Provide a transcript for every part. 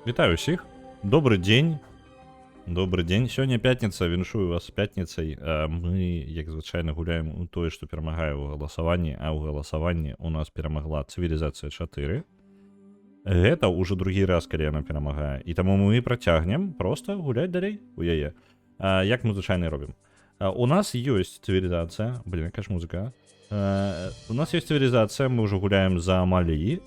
Вітаю ўсіх. Добрый дзень. Добрый дзень. Сёння пятніца, віншую вас з пятніцай. Мы, як звычайна, гуляем у тое, што перамагае ў галасаванні, а ў галасаванні у нас перамагла цывілізацыя 4. Гэта ўжо другі раз, калі яна перамагае. І таму мы працягнем проста гуляць далей у яе. Як мы звычайна робім? У нас ёсць цывілізацыя. Блин, якая ж музыка, у нас есть цивилизация, мы уже гуляем за Мали.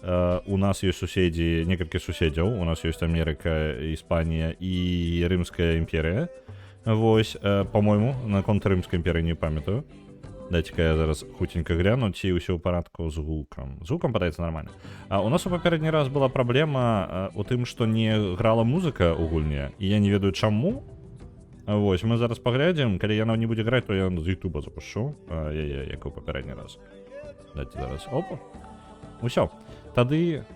У нас есть суседи, некалькі суседзяў. У нас есть Америка, Испания и Римская империя. Вось, по-моему, наконт Римской империи не памятаю. Дайте-ка я зараз хутенько гляну, ці ўсё ў парадку з гукам. З гукам падаецца нормально. У нас у папярэдні раз была праблема у тым, што не грала музыка ў гульне, і я не ведаю чаму. Вось, мы зараз паглядзім, калі яна не будзе граць, то я з Ютуба запушу, як у папярэдні раз. Дайце зараз, опа. Усё, тады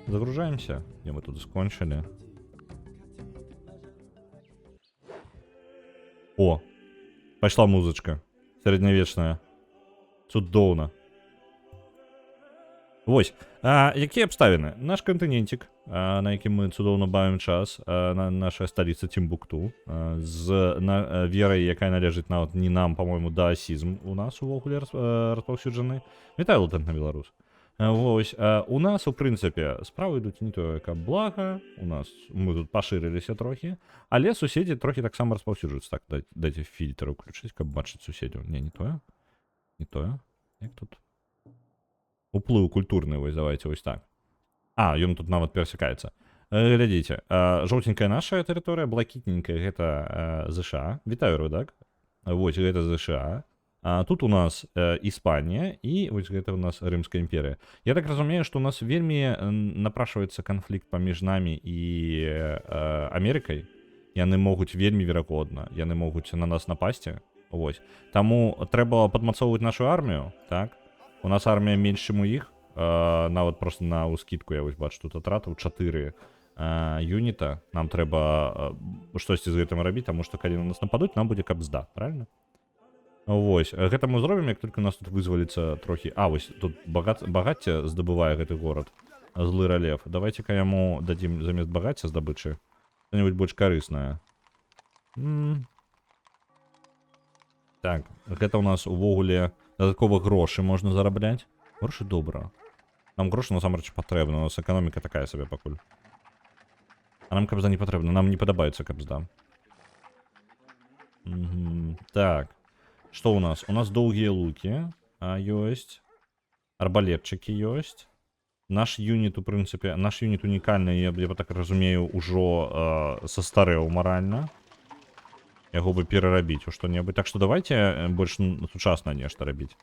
загружаемся, где мы тут скончылі. О, пайшла музычка, сярэднявечная, цудоўна. Вось, якія абставіны? Наш кантыненцік, на якім мы цудоўна бавім час, наша сталіца Тімбукту, з верай, якая належыць нават не нам, по-моему, даасізм у нас увогуле распаўсюджаны. Вітаю, латэнтна беларус. Вось, у нас, у прынцыпе, справы ідуць не тое, каб блага, у нас мы тут пашырыліся трохі, але суседзі трохі таксама распаўсюджваюцца. Так, дайце фільтр уключыць, каб бачыць суседзяў. Не тое. Не тое. Як тут? Уплыў культурны, вось, давайте вось так. Ён тут нават перасякаецца. Глядзіце, жоўтенькая наша тэрыторыя, блакітненькая гэта ЗША. Вітаю, родак. Вось, гэта ЗША. Тут у нас Іспанія, і вось гэта у нас Рымская імперія. Я так разумею, што у нас вельмі напрашваецца канфлікт паміж намі і Амерыкай. Яны могуць вельмі верагодна, яны могуць на нас напасці. Вось. Таму трэба падмацоўваць нашу армію, так? У нас армія менш, чым у іх. Нават просто на ўскідку я вось бачу, тут атратаў 4 юніта. Нам трэба штосьці з гэтым рабіць, таму што калі на нас нападуць, нам будзе кабзда, правильно? Вось, гэта мы зробім, як толькі у нас тут вызваліцца трохі. Вось, тут багацце здабывае гэты горад. Злы ралев. Давайте-ка яму дадзім замест багацця здабычы што-небудзь больш карыснае. Так, гэта у нас увогуле дадаткова грошы можна зарабляць. Грошы добра. Нам грошы насамрэч патрэбна, у нас эканоміка такая сабе пакуль. А нам кабзда не патрэбна, нам не падабаецца кабзда. Так, што ў нас? У нас доўгія лукі ёсць. Арбалетчыкі ёсць. Наш юніт, у прынцыпе, наш юніт унікальны, я так разумею, ужо састарэў маральна. Яго бы перарабіць у што-небудзь. Так што давайте больш сучасна нешта рабіць.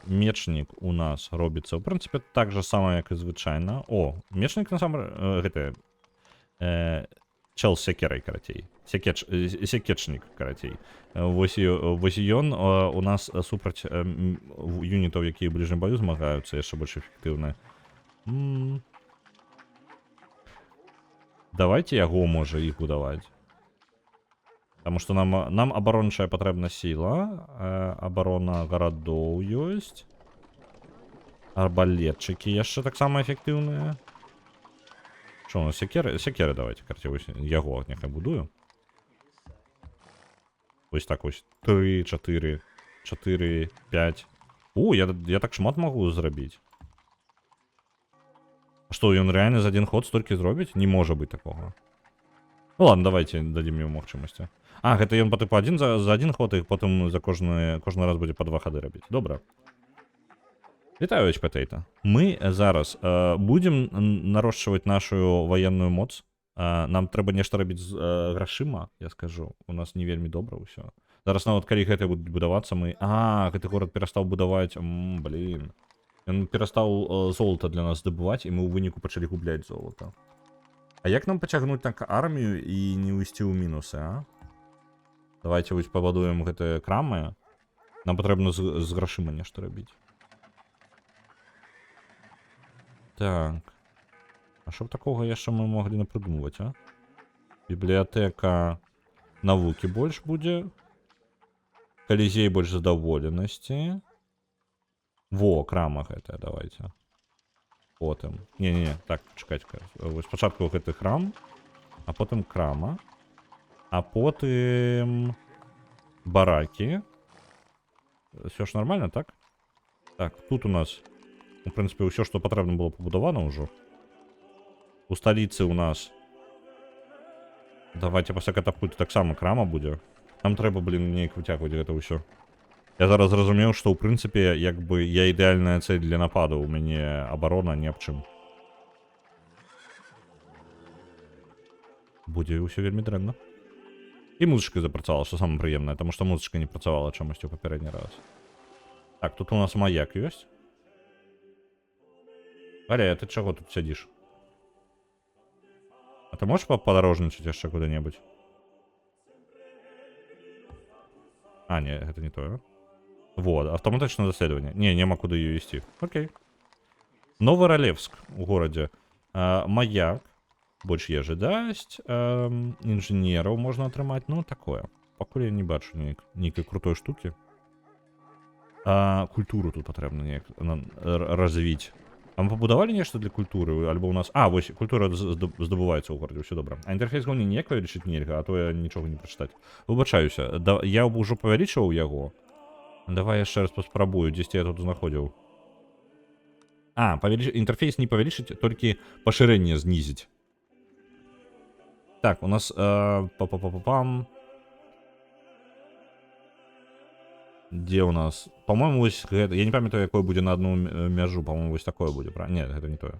Мечнік у нас робіцца, у прынцыпе, так жа сама, як і звычайна. Мечнік, насамрэч, гэта чел з секерай, карацей. Секечнік, карацей. Вось ён у нас супраць юнітаў, якія ў бліжнім баю змагаюцца, яшчэ больш эфектыўна. Давайте яго, можа, іх будаваць. Таму што нам абарончая патрэбна сіла, абарона гарадоў ёсць. Арбалетчыкі яшчэ таксама эфектыўныя. Што у нас, секеры давайте, карце, вось яго няхай будую. Вось так вось, 3, 4, 4, 5. Я так шмат магу зрабіць. Што, ён рэальна за адзін ход столькі зробіць? Не можа быць такога. Ну ладно, давайте дадзім ему магчымасці. Гэта ён по типу один за один ход, і потім за кожны раз будзе па 2 хады рабіць. Добра. Вітаю, H-Potato. Мы зараз будзем нарошчваць нашу ваенную моц. Нам трэба нешта рабіць з грашыма, я скажу. У нас не вельмі добра ўсё. Зараз нават калі гэта будуць будавацца, мы... гэты горад перастаў будаваць... Блін. Ён перастаў золата для нас здабываць, і мы ў выніку пачалі губляць золата. А як нам пацягнуць так армію і не ўйсці ў мінусы, Давайте вось пабудуем гэтыя крамы. Нам патрэбна з грашыма нешта рабіць. Так. Што б такога яшчэ мы маглі напрыдумваць, Бібліятэка навукі больш будзе. Калізей больш задаволенасці. Крама гэтая, давайте. Потым. Не, так, чакайце. Вось спачатку гэты храм, а потым крама, а потым баракі. Всё ж нормально, так? Так, тут у нас, в прынцыпе, ўсё, што патрэбна было пабудавана ўжо. У сталіцы у нас... Давайте пасля катапульты таксама крама будзе. Нам трэба, блин, неяк выцягваць гэта ўсё. Я зараз зразумеў, што ў прынцыпе, як бы я ідэальная цэль для нападу, у мяне абарона ні аб чым. Будзе ўсё вельмі дрэнна. І музычка запрацавала, што самае прыемнае, таму што музычка не працавала чамусьці ў папярэдні раз. Так, тут у нас маяк ёсць. Аля, ты чаго тут сядзіш? А ты можаш падарожнічаць яшчэ куды-небудзь? А, не, гэта не тое. Вот, автоматычнае даследаванне. Не, няма куды ее ісці. Окей. Новоролевск у горадзе. Маяк. Больш ежы дасць. Інжынераў можна атрымаць. Ну, такое. Пакуль я не бачу нейкай крутой штукі. Культуру тут патрэбна неяк развіць. А мы пабудавалі нешта для культуры? Альбо у нас... вось, культура здабываецца ў горадзе, ўсё добра. А інтэрфейс гульні ніяк павялічыць нельга, а то я нічога не прачытаць. Выбачаюся, я ўжо павялічваў яго. Давай яшчэ раз паспрабую, дзесьці я тут знаходзіў. Інтэрфейс не павялічыць, толькі пашырэнне знізіць. Так, у нас... Па-па-па-па-пам... Где у нас? По-моему, вось гэта... Я не памятаю, якое будзе на одну мяжу. По-моему, вось такое будзе, правильно? Нет, гэта не тое.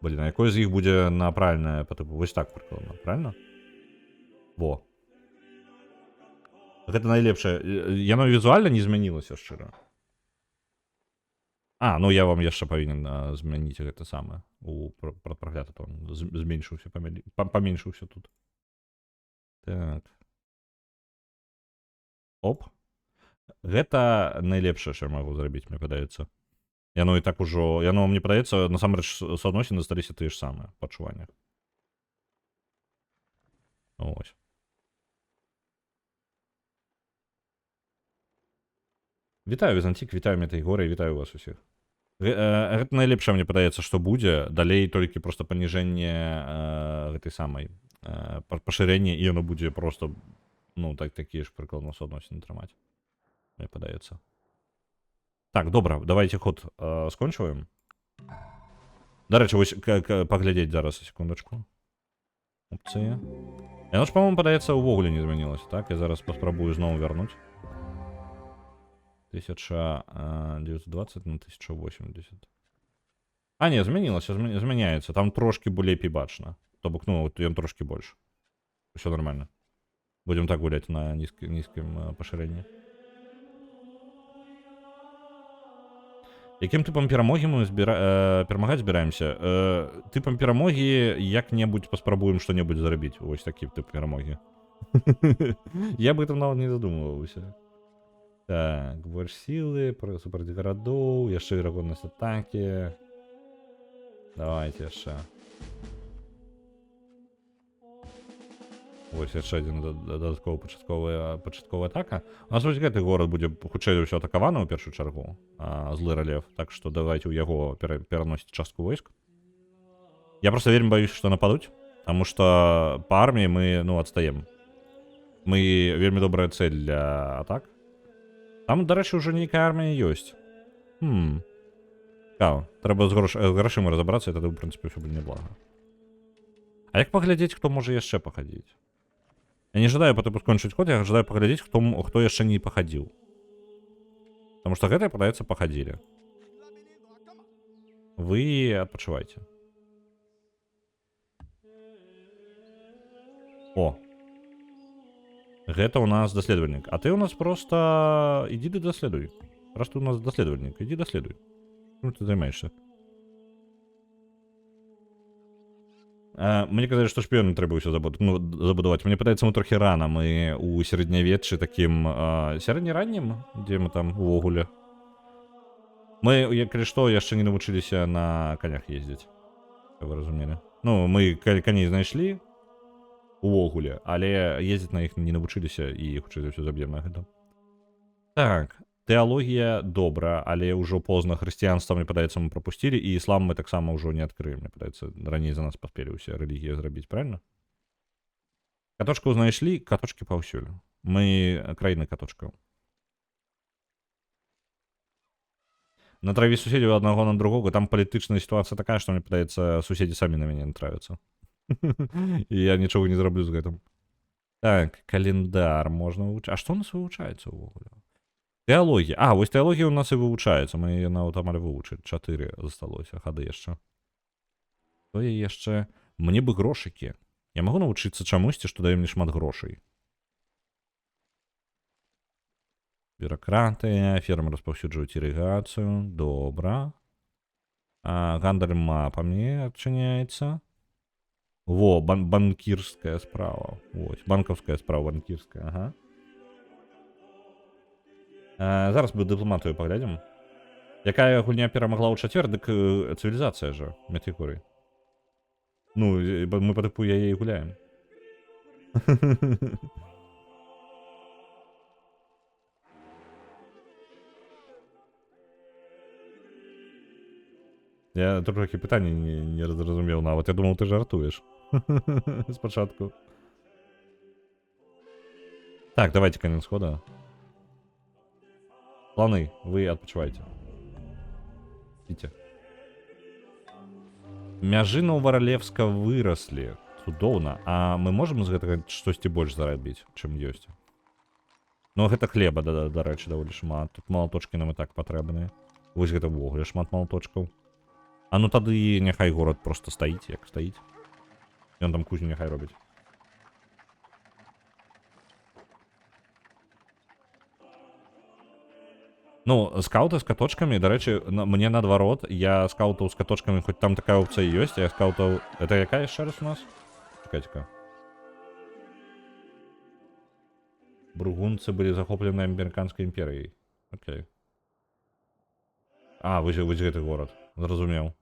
Блин, а якое з іх будзе на правильное по типу? Вось так прикольно, правильно? Во. Гэта найлепшае. Яно візуальна не змянілася, шчыра. Ну я вам яшчэ павінен змяніць гэта самае. У прагляд, то он зменшыўся, паменшыўся тут. Так. Оп. Гэта найлепшае, што я магу зрабіць, мне падаецца. Яно і так ужо... Яно, мне падаецца, насамрэч суадносіны засталіся тыя ж самыя пачуванні. Ось. Вітаю, Візантик, вітаю, Метайгоры, вітаю вас усіх. Гэта найлепшае, мне падаецца, што будзе. Далей толькі проста паніжэнне гэтай самай пашырэнне, і яно будзе просто, ну, такія ж прыкладна суадносіны трымаць. Мне падаецца. Так, добра, давайте ход скончваем. Дарэчы, вось паглядзець зараз, секундачку. Опцыі. Яно ж, па-моему, падаецца, увогуле не змянілася, так? Я зараз паспрабую зноў вярнуць. 1920 на 1080. Не, змянілася, змяняецца. Там трошки лепей бачна. То бок, ну, ён трошки больш. Все нормально. Будем так гулять на низкім пашырэнні. Якім тыпам перамогі мы перамагаць збіраемся? Тыпам перамогі як-небудзь паспрабуем што-небудзь зрабіць. Вось такі тып перамогі. Я бы там нават не задумываўся. Так, больш сілы, супраць гарадоў, яшчэ верагоднасць атакі. Давайте яшчэ. Вось яшчэ адзін дадатковы пачатковая атака. У нас вось гэты горад будзе хутчэй ўсё атакаваны ў першую чаргу. Злы рэльеф, так што давайте ў яго пераносіць частку войск. Я просто вельмі баюсь, што нападуць, таму што па арміі мы, ну, адстаем. Мы вельмі добрая цэль для атак. Там, дарэчы, ўжо нейкая армія ёсць. Цікава. Трэба з грашыма разабрацца, і тады, ў прынцыпе, ўсё будзе няблага. А як паглядзець, хто можа яшчэ пахадзіць? Я не жадаю потым скончыць ход, я жадаю паглядзець, хто яшчэ не пахадзіў. Таму што гэта, падаецца, пахадзілі. Вы адпачывайце. О! Гэта у нас даследавальнік. А ты у нас просто... Ідзі ды даследуй. Раз ты у нас даследавальнік, ідзі даследуй. Чым ты займаешься? Мне казалі, што шпіёны трэба ўсё забудаваць. Мне падаецца, мы трохі рана. Мы ў сярэднявеччы такім сярэднераннім, дзе мы там увогуле. Мы, калі што, яшчэ не навучыліся на канях ездзіць. Вы разумелі? Ну, мы каней знайшлі увогуле, але ездзіць на іх не навучыліся і хутчэй за ўсё заб'ем на гэта. Так, Тэалогія добра, але ўжо позна. Хрысціянства, мне падаецца, мы прапусцілі, і іслам мы таксама ўжо не адкрыем. Мне падаецца, раней за нас паспелі ўсе рэлігіі зрабіць, правильно? Каточкаў знайшлі, каточкі паўсюль. Мы краіна каточкаў. На траве суседзяў аднаго на другога, там палітычная сітуацыя такая, што мне падаецца, суседзі самі на мяне натравяцца. І я нічога не зраблю з гэтым. Так, календар можна вывучаць. А што ў нас вывучаецца ўвогуле? Тэалогія. А, вось тэалогія ў нас і вывучаецца. Мы яе нават амаль вывучылі. 4 засталося, хады яшчэ. То я яшчэ... Мне бы грошыкі. Я магу навучыцца чамусьці, што дае мне шмат грошай. Бюракратыя, фермы распаўсюджваюць ірыгацыю. Добра. Гандаль мапамі адчыняецца. Во, банкірская справа. Вось, банкаўская справа, банкірская, ага. Зараз мы дыпламатыю паглядзім. Якая гульня перамагла ў чацвер, дык цывілізацыя жа, Метрикурый. Ну, мы па тыпу яе і гуляем. Я трохи пытанне не зразумеў нават. Я думаў, ты жартуеш. Спачатку. Так, давайте конец хода. Планы, вы адпачывайце. Спіце. Мяжы Новаралевска выраслі. Цудоўна. А мы можам з гэтага штосьці больш зарабіць, чым ёсць? Ну, гэта хлеба, дарэчы, даволі шмат. Тут малаточкі нам і так патрэбныя. Вось гэта ўвогуле шмат малаточкаў. А ну тады няхай горад просто стаіць, як стаіць. Ён там кузню няхай робіць. Ну, скауты з каточкамі, дарэчы, мне наадварот, я скаутаў з каточкамі, хоць там такая опцыя ёсць, я скаутаў... Это якая яшчэ раз у нас? Чакайце-ка. Бургунцы былі захоплены амерыканскай імперыяй. Окей. А, вось гэты горад. Зразумеў.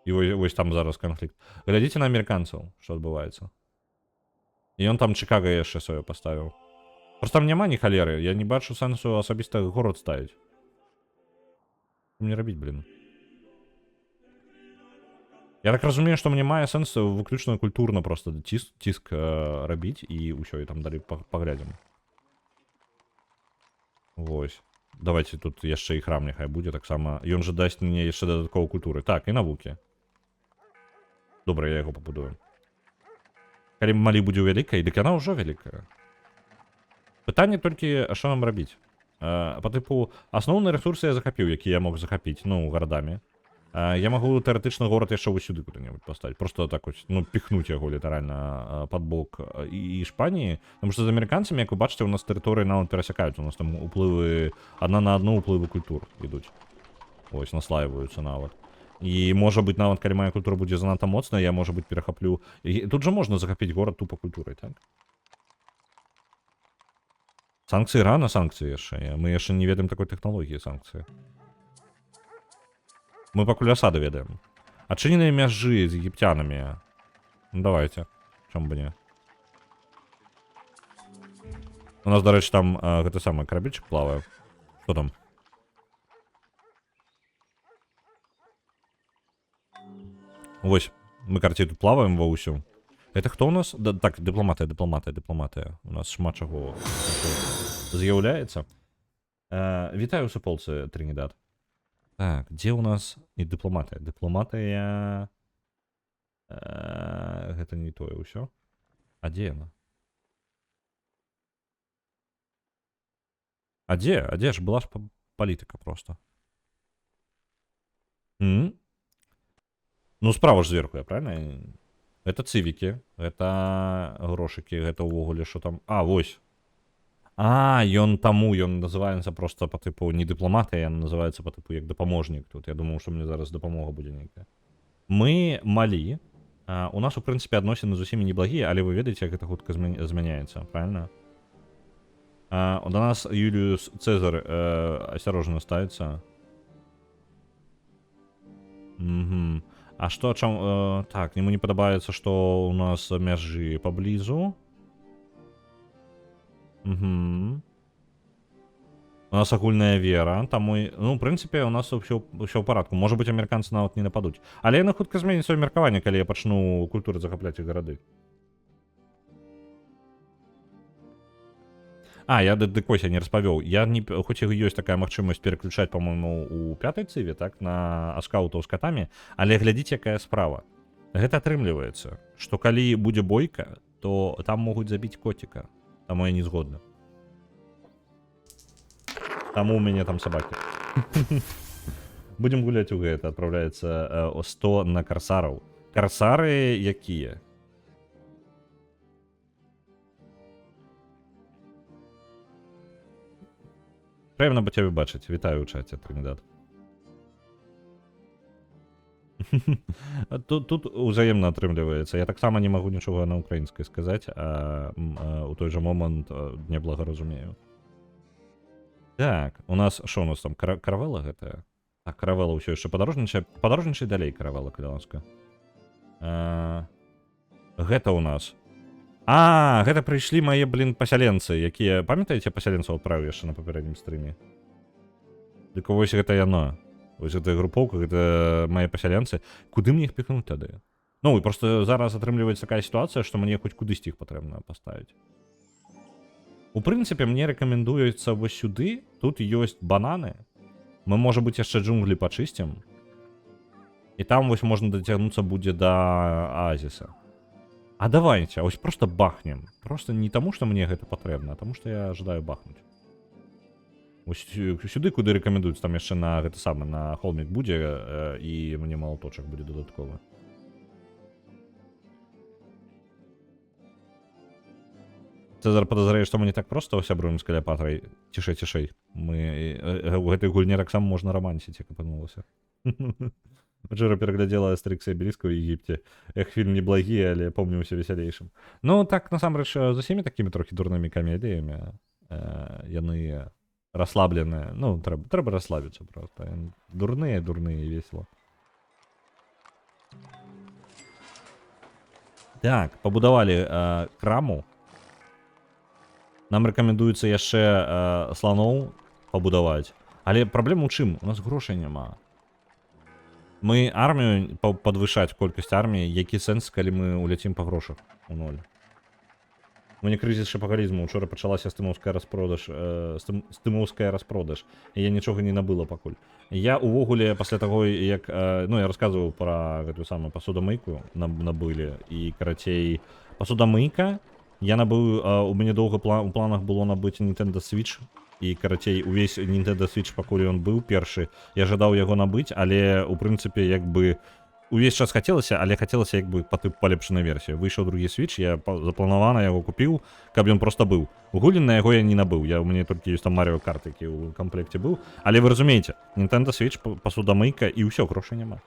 І вось там зараз канфлікт. Глядзіце на амерыканцаў, што адбываецца. І ён там Чикаго яшчэ сваё паставіў. Просто там няма ні халеры, я не бачу сэнсу асабіста горад ставіць. Што мне рабіць, блін? Я так разумею, што мне мае сэнс выключна культурна просто ціск рабіць, і ўсё, і там далей паглядзім. Вось. Давайте тут яшчэ і храм няхай будзе таксама. Ён жа дасць мне яшчэ дадаткова культуры. Так, і навукі. Добра, я яго пабудую. Калі малі будзе вялікая, дык яна ўжо вялікая. Пытанне толькі, што нам рабіць? Па тыпу, асноўныя рэсурсы я захапіў, які я мог захапіць, ну, гарадамі. Я магу тэарэтычна горад яшчэ вось сюды куды-небудзь паставіць. Просто так вось, ну, піхнуць яго літаральна пад бок і Ішпаніі. Таму што з амерыканцамі, як вы бачыце, у нас тэрыторыі нават перасякаюць. У нас там уплывы, адна на адну уплывы культур ідуць. Ось, наслаиваюцца нават. І, можа быць, нават, калі моя культура будзе занадта моцная, я, можа быць, перахаплю... І тут жа можна захапіць горад тупа культурай, так? Санкцыі рана, санкцыі яшчэ. Мы яшчэ не ведаем такой тэхналогіі санкцыі. Мы пакуль асады ведаем. Адчыненыя мяжы з егіпцянамі. Ну, давайте. Чому бы не? У нас, дарэчы, там гэты самы карабельчик плавае. Што там? Вось, мы, карцей, тут плаваем ва ўсю. Это хто у нас? Так, дыпламатыя. У нас шмат чаго з'яўляецца. Вітаю ў суполцы, Тринидад. Так, дзе у нас і дыпламатыя? Дыпламатыя... Гэта не тое ўсё. А дзе яна? А дзе? А дзе ж была ж палітыка просто? Ну, справа ж зверху, я правильно? Это цывікі, гэта грошыкі, гэта ўвогуле, што там... А, вось. А, ён называецца просто по типу не дыпламатыя, ён называецца по типу як дапаможнік. Тут я думаў, што мне зараз дапамога будзе нейкая. Мы малі. У нас, у прынцыпе, адносіны зусім неблагія, але вы ведаеце, як гэта хутка змяняецца, правильно? У нас Юліус Цезар асцярожна ставіцца. А што, чам... Так, яму не падабаецца, што у нас мяжы паблізу. У нас агульная вера, таму, ну, в прынцыпе, у нас ўсё ў парадку. Можа быць, амерыканцы нават не нападуць. Але яны хутка зменяць сваё меркаванне, калі я пачну культуры захапляць іх гарады. Я дык вось я не распавёў. Я не хоць і ёсць такая магчымасць пераключаць, па-мойму, у 5-й цыве, так, на скаутаў з катамі, але глядзіце, якая справа. Гэта атрымліваецца, што калі будзе бойка, то там могуць забіць коціка. Таму я не згодны. Таму у мяне там сабакі. Будем гуляць у гэта. Адпраўляецца 100 на карсараў. Карсары якія? Прыемна бы цябе бачыць. Вітаю ў чаце, Тринидад. Тут узаемна атрымліваецца. Я таксама не магу нічога на украінскай сказаць, а у той жа момант не благаразумею. Так, у нас што у нас там? Каравела гэтая? Так, каравела ўсё яшчэ падарожнічае. Падарожнічай далей каравела, калі ласка. Гэта у нас. Гэта прыйшлі мае, пасяленцы, якія... Памятаеце пасяленцаў адправіў яшчэ на папярэднім стрыме? Дык вось гэта яно. Вось гэта групоўка, гэта мае пасяленцы. Куды мне іх піхнуць тады? Ну, і проста зараз атрымліваецца такая сітуацыя, што мне хоць кудысьці іх патрэбна паставіць. У прынцыпе, мне рэкамендуецца вось сюды. Тут ёсць бананы. Мы, можа быць, яшчэ джунглі пачысцім. І там вось можна дацягнуцца будзе да аазіса. Давайце, ось просто бахнем. Просто не таму, што мне гэта патрэбна, а таму, што я жадаю бахнуць. Ось сюды, куды рэкамендуюць, там яшчэ на гэта самы, на холмік будзе, і мне малаточак будзе дадатковы. Цезар падазрае, што мы не так проста сябруем з Калеапатрай. Цішэй. Мы у гэтай гульне таксама можна рамансіць, як апынулася. Джэра пераглядзела Астерікса і Абеліска ў Егіпце. Фільм неблагі, але помніўся весялейшым. Ну, так, насамрэч, з усімі такімі трохі дурнымі камедыямі. Яны расслабленыя. Ну, трэба расслабіцца проста. Дурныя, весела. Так, пабудавалі краму. Нам рэкамендуецца яшчэ сланоў пабудаваць. Але праблема ў чым? У нас грошай няма. Мы армію падвышаць колькасць арміі, які сэнс, калі мы уляцім па грошах у ноль. У мяне крызіс шапагалізму. Учора пачалася стымаўская распродаж, і я нічога не набыла пакуль. Я увогуле пасля таго, як я расказваў пра гэтую самую пасудамыйку набылі, і карацей пасудамыйка я набыў, у мяне доўга у планах было набыць Nintendo Switch. І, карацей, увесь Nintendo Switch, пакуль ён быў першы, я жадаў яго набыць, але, у прынцыпе, увесь час хацелася, але хацелася, па тып палепшанай версіі. Выйшаў другі Switch, я запланавана яго купіў, каб ён проста быў. Гулін на яго я не набыў, у мяне толькі ёсць там Mario Kart, які ў камплекце быў. Але вы разумееце, Nintendo Switch, пасудамыйка, і ўсё, грошай няма.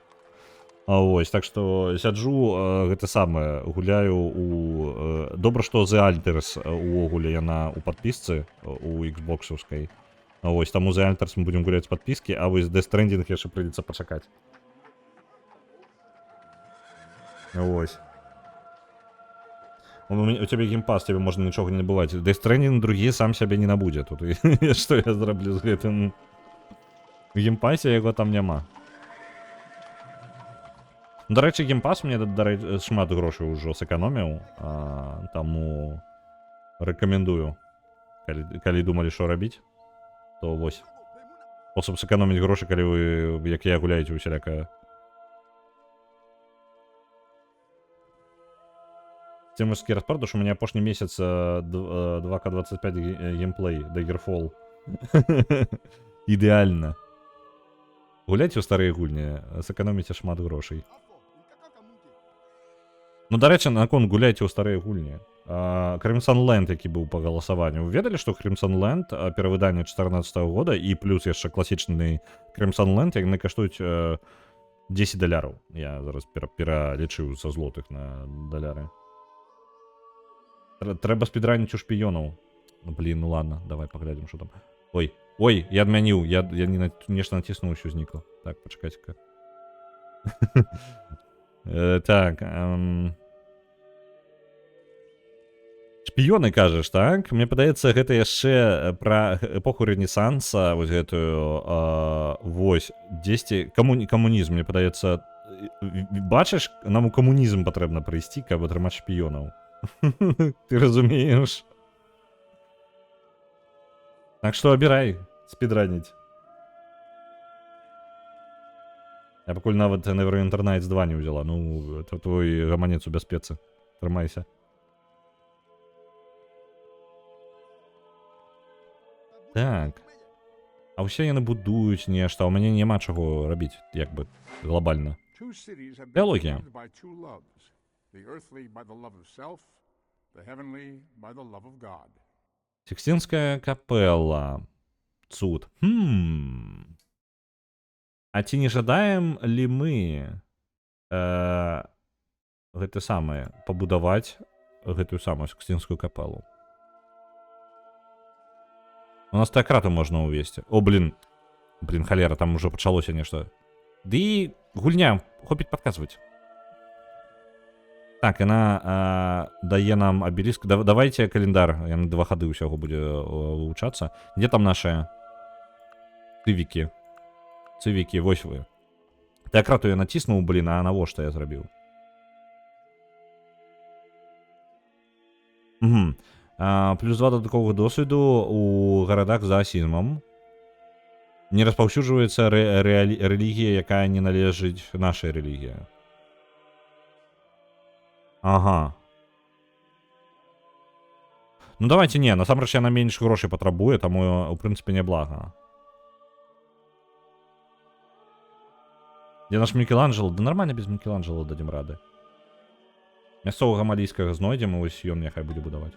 Ось, так што сяджу, гэта самае, гуляю у... Добра, што The Alters увогуле яна ў падпісцы, у Xbox-аўскай. Ось, таму The Alters мы будзем гуляць з падпіскі, а вось Death Stranding яшчэ прыйдзецца пачакаць. Ось. У цябе геймпас, цябе можна нічога не набываць. Death Stranding другі сам сябе не набудзе тут. Што я зраблю з гэтым? У геймпасе яго там няма. Дарэчы, геймпас мне шмат грошай ўжо сэканоміў, таму рэкамендую. Калі думалі, што рабіць, то вось. Спосаб сэканоміць грошы, калі вы, як я, гуляеце усялякае. Стимовский распродаж, у меня апошні месяц 2К25 геймплей, Daggerfall. Ідэальна. Гуляйце ў старыя гульні, сэканоміце шмат грошай. Ну, дарэчы, наконт гуляйце ў старыя гульні. Crimson Land, які быў па галасаванню. Вы ведалі, што Crimson Land, перавыданне 2014 года, і плюс яшчэ класічны Crimson Land, яны каштуюць $10. Я зараз пералічыў са злотых на даляры. Трэба спідраніць у шпіёнаў. Блін, ну ладно, давай паглядзім, што там. Ой, я адмяніў, я нешта націснуў, усё знікла. Так, пачакайце-ка. Так, Шпіёны кажаш, так? Мне падаецца, гэта яшчэ пра эпоху Рэнесанса, вось гэтую, вось, дзесьці камунізм, мне падаецца, бачыш, нам у камунізм патрэбна прыйсці, каб атрымаць шпіёнаў. Ты разумееш? Так што абірай, спідраніць. Я пакуль нават Neverwinter Nights 2 не ўзяла, ну, это твой гаманец у бяспецы. Трымайся. Так. А ўсе яны будуюць нешта, а ў мяне няма чаго рабіць, як бы, глобальна. Біялогія. Сікстінская капэла. Цуд. А ці не жадаем ли мы гэта самае, пабудаваць гэтую самую Сікстінскую капэлу? У нас тэакрату можна ўвесці. О, блин, халера, там уже пачалося нешта. Ды гульня, хопіць падказваць. Так, яна дае нам абеліск. Давайте календар, яна 2 хады ўсяго будзе вывучацца. Дзе там нашыя цывікі? Цывікі, вось вы. Тэакрату я націснуў, блин, а навошта я зрабіў? Плюс 2 дадатковых досвіду у гарадах за асізмам. Не распаўсюджваецца рэлігія, якая не належыць нашай рэлігіі. Ага. Ну давайте не, насамрэч яна менш грошай патрабуе, таму, у прынцыпе, няблага. Дзе наш Мікеланджело? Да нормально без Мікеланджело дадзім рады. Мясцовага малійскага знойдзем, і вось ён няхай будзе будаваць.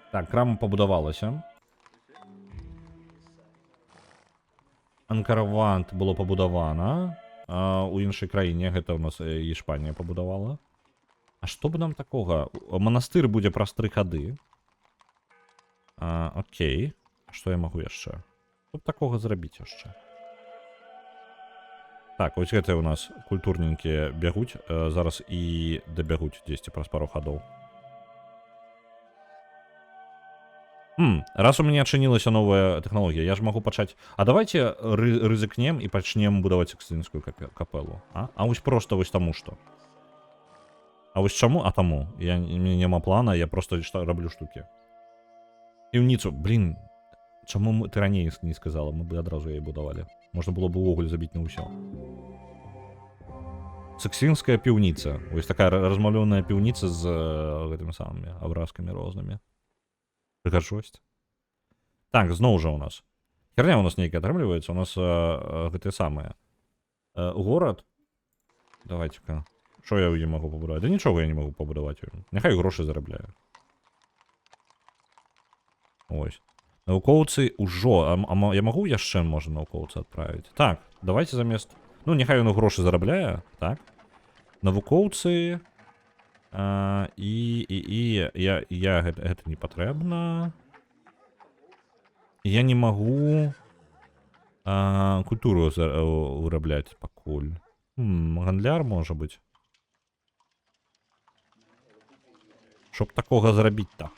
Так, крама пабудавалася. Анкаравант было пабудавана. У іншай краіне, гэта у нас Іспанія пабудавала. А што б нам такога? Манастыр будзе праз 3 хады. Окей. Што я магу яшчэ? Што б такога зрабіць яшчэ? Так, вось гэтыя у нас культурненькія бягуць. Зараз і дабягуць дзесьці праз пару хадоў. Раз у мяне адчынілася новая тэхналогія, я ж магу пачаць... А давайте рызыкнем і пачнем будаваць Сікстінскую капэлу. А вось проста вось таму што. А вось чаму? А таму. У мяне няма плана, я проста раблю штукі. Іўніцу, блин, чаму ты раней не сказала, мы бы адразу яе будавалі. Можна было б увогуле забіць на ўсё. Сікстінская піўніца. Вось такая размалёная піўніца з гэтымі самымі абразкамі рознымі. Прыгажосць. Так, зноў жа у нас. Херня у нас нейкая атрымліваецца, у нас гэтыя самыя. Горад. Давайте-ка. Што я не магу пабудаваць? Да нічога я не магу пабудаваць. Няхай грошы зарабляю. Ось. Навукоўцы ўжо. Я магу яшчэ, можа, навукоўцы адправіць? Так, давайте замест... Ну, няхай ён грошы зарабляе. Так. Навукоўцы... я гэта не патрэбна. Я не магу культуру вырабляць пакуль. Гандляр, можа быць. Чтоб такога зрабіць-то.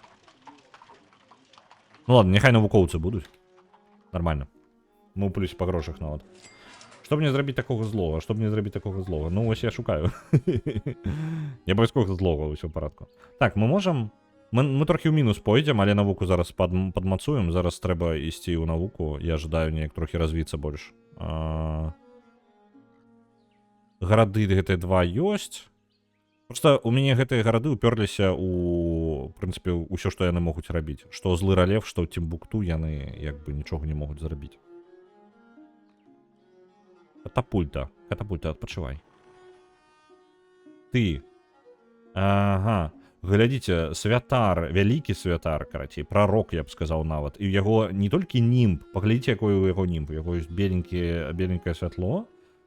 Ну ладно, няхай навукоўцы будуць. Нормально. Мы ў плюсе па грошах нават. Што мне зрабіць такога злога? Што мне зрабіць такога злога? Ну, вось я шукаю. Не абавязкова злога, ўсё ў парадку. Так, мы можам... Мы трохі ў мінус пойдзем, але навуку зараз падмацуем. Зараз трэба ісці ў навуку. Я жадаю неяк трохі развіцца больш. Гарады гэтыя 2 ёсць. Проста у мяне гэтыя гарады ўпёрліся ў прынцыпе, ўсё, што яны могуць рабіць. Што злы ралев, што Тімбукту, яны як бы нічога не могуць зрабіць. Катапульта, адпачывай. Ты. Ага. Глядзіце, святар, вялікі святар, карацей, прарок, я б сказаў нават. І яго не толькі німб, паглядзіце, якой у яго німб. У яго ёсць беленькае святло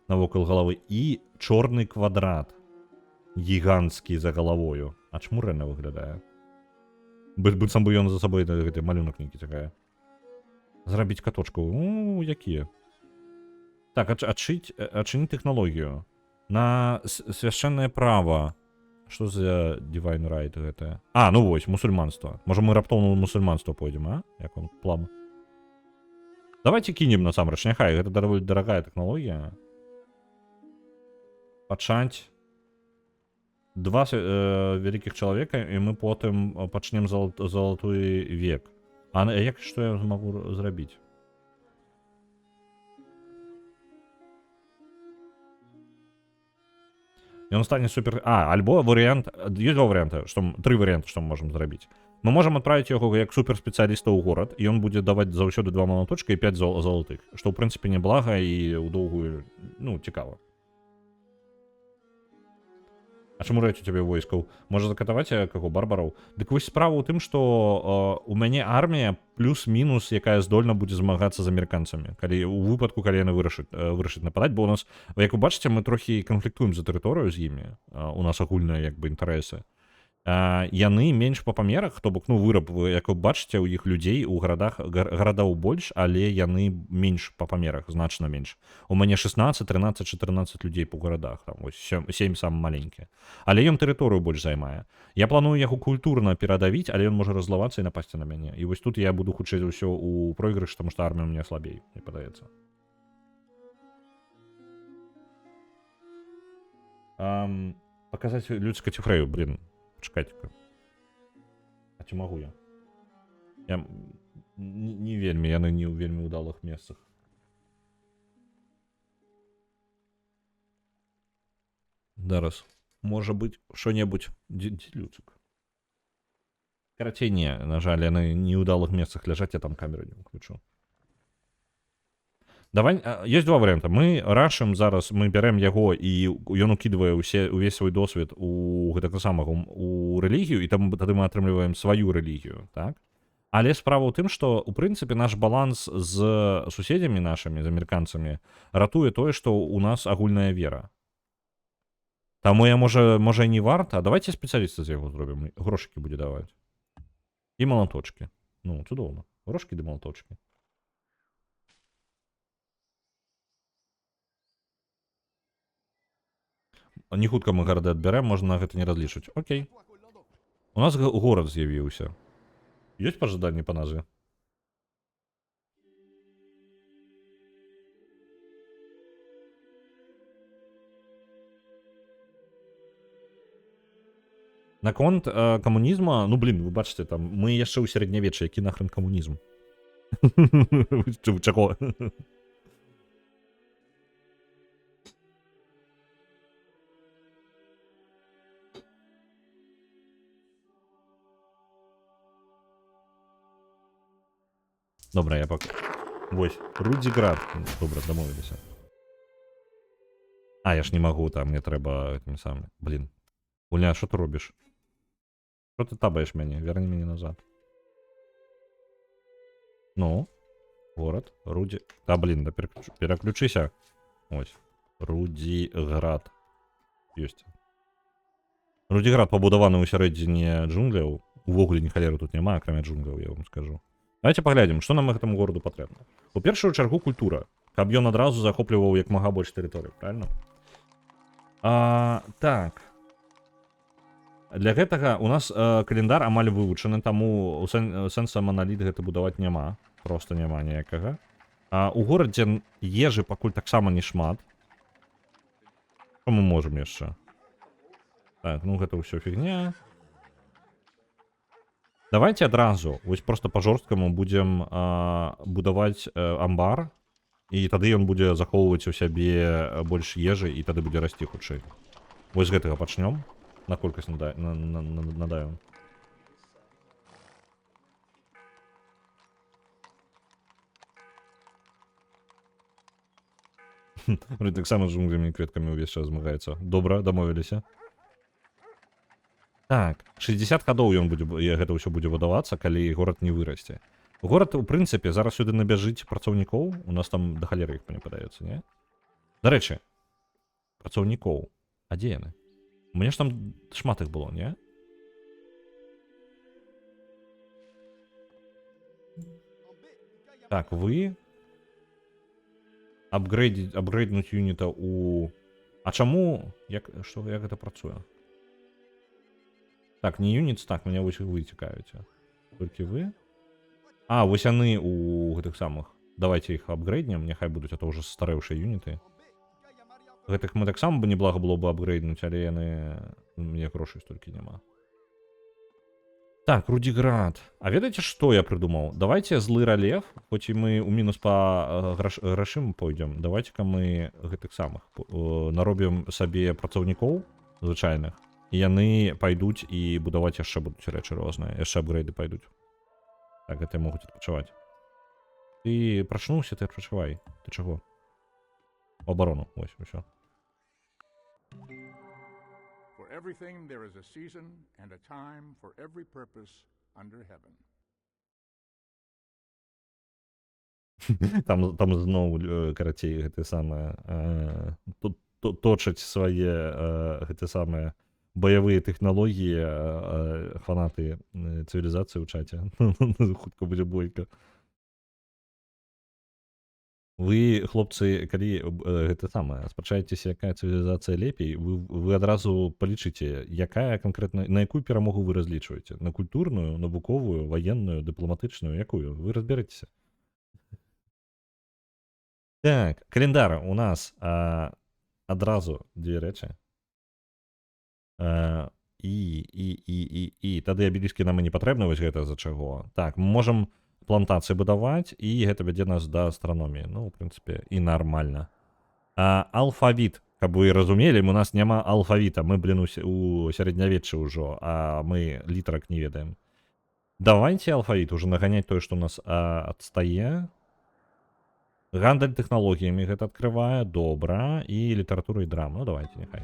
навокал галавы і чорны квадрат. Гіганцкі за галавою. А чмурэнна выглядае. Быццам бы ён за сабой гэты малюнак нейкі цягае. Зрабіць каточку. Якія? Так, адчыніць тэхналогію. На свяшчэннае права. Што за Divine Right гэта? А, ну вось, мусульманства. Можа мы раптоўна ў мусульманства пойдзем, а? Як он план? Давайте кинем насамрэч, няхай, гэта даволі дарагая тэхналогія. Пачаць два вялікіх чалавека, і мы потым пачнем залатуй век. А як, што я змагу зрабіць? И он станет супер... альбо вариант... Есть два варианта, три варианта, что мы можем зрабіць. Мы можем отправить его как суперспециалиста ў город, и он будет давать заўсёды 2 малаточка и 5 золотых. Что, в принципе, не блага и ў доўгую... Ну, цікава. А чаму рэч у цябе войскаў? Можа закатаваць каго барбараў? Дык вось справа ў тым, што у мяне армія плюс-мінус, якая здольна будзе змагацца з амерыканцамі. Калі у выпадку, калі яны вырашаць нападаць, бо у нас, як вы бачыце, мы трохі канфліктуем за тэрыторыю з імі. У нас агульныя як бы інтарэсы. Яны менш па памерах, то бок, ну, выраб, як вы бачыце, у іх людзей у гарадаў больш, але яны менш па памерах, значна менш. У мяне 16, 13, 14 людзей по гарадах, там, ось 7 сам маленькі. Але ён тэрыторыю больш займае. Я планую яго культурна перадавіць, але ён можа разлавацца і напасці на мяне. І вось тут я буду хутчэй за ўсё ў пройгрыш, таму што армія ў мяне слабей, мне падаецца. Паказаць людзька цифрэю, блин. Чекайте-ка. А ці магу я? Я не вельмі, яны не ў вельмі ўдалых месцах. Зараз. Можа быць, што-небудзь. Дзе Люцик? Карацей, не, на жаль, яны не ў ўдалых месцах ляжаць, я там камеру не ўключу. Давай, есть два варианта. Мы рашым зараз, мы бярем яго і ён укидывае увесь свой досвед у гэтага самага у рэлігію, і там тады мы атрымліваем сваю рэлігію, так? Але справа ў тым, што у прынцыпе наш баланс з суседзямі нашымі, з амерыканцамі, ратуе тое, што у нас агульная вера. Таму я можа і не варта, а давайте спецыяліста з яго зробім, грошыкі будзе даваць. І малаточкі. Ну, цудоўна. Грошкі ды малаточкі. Не хутка мы гарады адбярэм, можна на гэта не разлічваць. Окей. У нас горад з'явіўся. Ёсць пажаданні па назве? Наконт камунізма, ну блин, вы бачыце, там мы яшчэ ў сярэднявеччы, які нахрен камунізм? Чаго? Добра, я пак... Вось, Рудзіград. Добра, дамовіліся. А, я ж не магу, там мне трэба гэтым самым. Блин. Гуля, што ты робіш? Што ты табаеш мяне? Верні мяне назад. Ну, горад, Руді... Да, блин, да пераключыся. Ось, Рудзіград. Ёсць. Рудзіград пабудаваны ў сярэдзіне джунгляў. Увогуле ні халеры тут няма, акрамя джунгляў, я вам скажу. Давайте паглядзім, што нам гэтаму гораду патрэбна. У першую чаргу культура, каб ён адразу захопліваў як мага больш тэрыторыю, правильно? Так. Для гэтага у нас календар амаль вывучаны, таму сэнса маналіт гэта будаваць няма. Проста няма ніякага. У горадзе ежы пакуль таксама не шмат. Што мы можам яшчэ? Так, ну гэта ўсё фігня. Давайте адразу, вось просто па-жорсткаму будзем будаваць амбар, і тады ён будзе захоўваць у сябе больш ежы, і тады будзе расці хутчэй. Вось з гэтага пачнём. На колькасць надаем. Таксама з джунглямі і кветкамі ўвесь час змагаецца. Добра, дамовіліся. Так, 60 гадоў ён будзе, гэта ўсё будзе выдавацца, калі горад не вырасце. Горад, у прынцыпе, зараз сюды набяжыць працаўнікоў, у нас там да халеры іх мне падаецца, не? Дарэчы, працаўнікоў, а дзе яны? У мяне ж там шмат іх было, не? Так, вы... Апгрейднуць юніта у... А чаму... Як гэта працуе? Так, не юніц, так, мене ось ви цікавите. Тільки ви? А, ось вони у гэтых самых. Давайте їх апгрейднем, нехай будуть, а то вже старевші юніти. Гэтых ми так само бы неблага було б апгрейднуть, але яны... Мне грошей стільки нема. Так, Рудиград. А ведаеце, што я придумал? Давайте злы ралев, хоць і мы ў мінус па грашым пойдзем, давайте-ка мы гэтых самых наробім сабе працаўнікоў звычайных, і яны пайдуць і будаваць яшчэ будуць рэчы розныя, яшчэ апгрейды пайдуць. Так, гэта могуць адпачываць. Ты прачнуўся, ты адпачывай. Ты чаго? Оборону, ось, усё. For everything there is a season and a time for every purpose under heaven. Там зноў, карацей, гэта самае, точаць свае, гэта самае, баявыя тэхналогіі, фанаты цывілізацыі ў чаце. Хутка будзе бойка. Вы, хлопцы, калі гэта самае, спрачаецеся, якая цывілізацыя лепей, вы адразу палічыце, якая канкрэтна, на якую перамогу вы разлічваеце? На культурную, навуковую, ваенную, дыпламатычную, якую? Вы разберэцеся. Так, календар у нас адразу дзве рэчы. І тады абеліскі нам і не патрэбны, вось гэта за чаго. Так, мы можам плантацыі будаваць, і гэта вядзе нас да астраноміі. Ну, в прынцыпе, і нармальна. Алфавіт, каб вы разумелі, у нас няма алфавіта. Мы, блин, у сярэднявеччы ўжо, а мы літарак не ведаем. Давайте алфавіт, уже наганяць тое, што у нас адстае. Гандаль тэхналогіямі гэта адкрывае, добра, і літаратура і драма. Ну, давайте, няхай.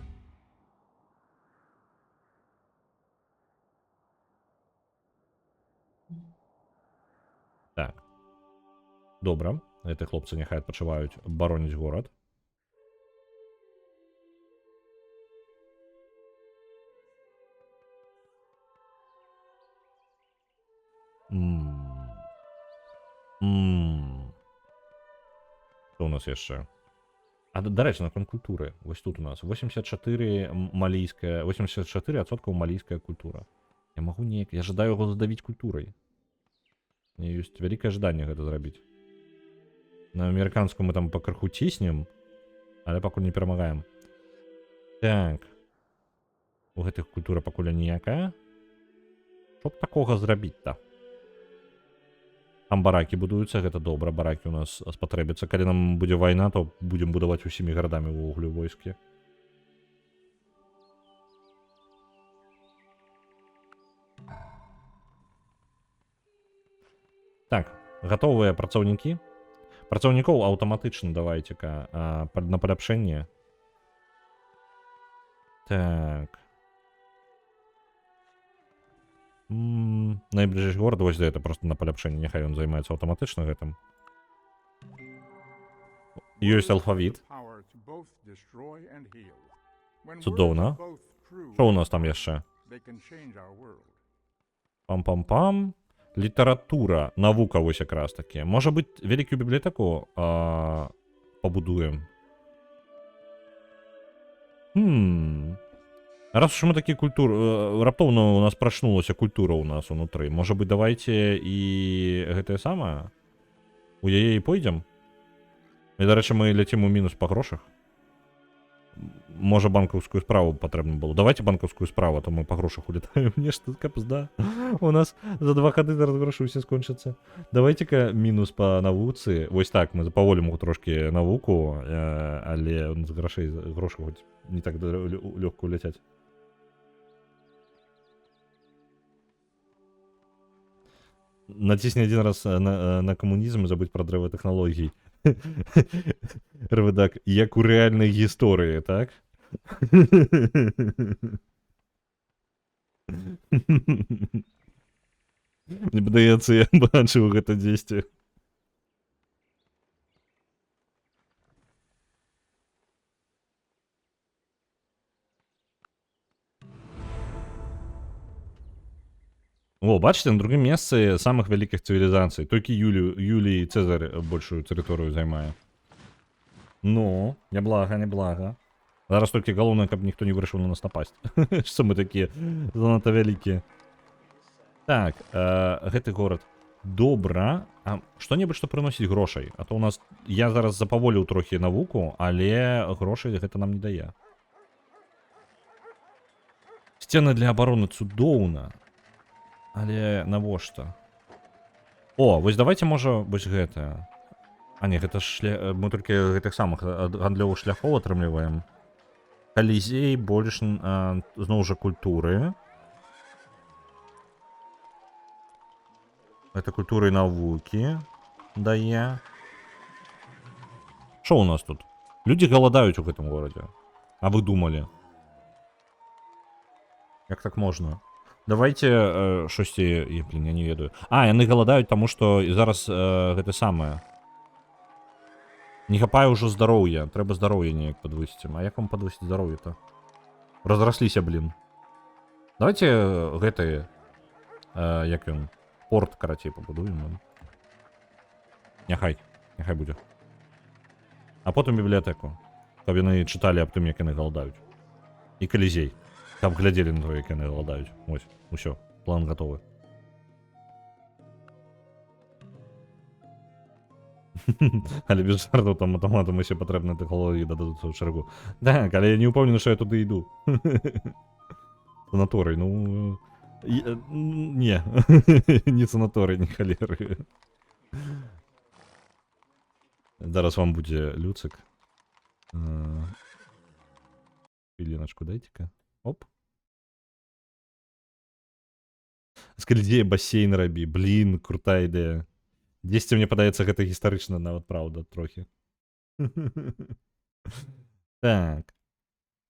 Так. Добра. Гэты хлопцы няхай адпачываюць бароніць горад. Што у нас яшчэ? А, дарэчы, наконт культуры. Вось тут у нас 84 малійская, 84% малійская культура. Я магу неяк, я жадаю яго задавіць культурай. У меня ёсць вялікае жаданне гэта зрабіць. На амерыканскую мы там пакрыху ціснем, але пакуль не перамагаем. Так. У гэтых культура пакуль ніякая. Што б такога зрабіць-то? Там баракі будуюцца, гэта добра, баракі у нас спатрэбяцца. Калі нам будзе вайна, то будзем будаваць усімі гарадамі ўвогуле войскі. Так, гатовыя працаўнікі. Працаўнікоў аўтаматычна давайце-ка на паляпшэнне. Так. Найбліжэйшы горад, вось гэта просто на паляпшэнне, няхай ён займаецца аўтаматычна гэтым. Ёсць алфавіт. Цудоўна. Што ў нас там яшчэ? Пам-пам-пам. Літаратура, навука вось якраз такі. Можа быць, вялікую бібліятэку пабудуем. Раз уж мы такі раптоўна у нас прачнулася культура ў нас унутры. Можа быць, давайте і гэтае самае? У яе і пойдзем? І, дарэчы, мы ляцім у мінус па грошах. Можа, банкаўскую справу патрэбна было. Давайте банкаўскую справу, а то мы па грошах улетаем. Нешта капзда. У нас за 2 гады зараз грошы ўсе скончацца. Давайте-ка мінус па навуцы. Вось так, мы запаволім трошкі навуку, але з грошай грошы хоць не так лёгка уляцяць. Націсні один раз на камунізм і забудь пра дрэва тэхналогій. Рведак, як у рэальнай гісторыі, так? Мне падаецца, я бачыў гэта дзесьці. О, бачите, на другім месцы самых вялікіх цывілізацый. Толькі Юлій Цезарь большую тэрыторыю займае. Ну, няблага, няблага. Зараз толькі галоўнае, каб ніхто не вырашыў на нас напасць. Што мы такія занадта вялікія. Так, гэты горад. Добра. А што-небудзь, што прыносіць грошай. А то у нас... Я зараз запаволіў трохі навуку, але грошай гэта нам не дае. Сцены для абароны цудоўна. Але навошта? О, вось давайте, можа, вось гэта. А не, гэта ж мы толькі гэтых самых гандлёвых шляхоў атрымліваем. Калізей, больш зноў жа культуры. Это культура і навукі дае. Што у нас тут? Людзі галадаюць у гэтым горадзе. А вы думалі? Як так можна? Давайте шосьці... Блин, я не ведаю. А, яны галадаюць, таму што зараз гэта самае. Не хапае ўжо здароўя. Трэба здароўе неяк падвысіць. А як вам падвысіць здароўе-то? Разрасліся, блин. Давайте гэтые... Як ён? Порт, карацей, пабудуем. Няхай будзе. А потым бібліятэку. Каб яны чыталі аб тым, як яны галадаюць. І калізей. Каб глядзелі на то, як яны галадаюць. Вось, усё, план гатовы. Але без жартаў, там аўтаматам усе патрэбныя тэхналогіі дададуцца ў чаргу. Так, але я не ўпэўнены, што я туды іду. Санаторый, ну... Не. Не санаторый, не халеры. Зараз вам будзе люцик. Хвилиночку дайте-ка. Оп. З калідзея басейн рабі. Блин, крутая ідэя. Дзесьці мне падаецца гэта гістарычна, нават праўда, трохі. Так.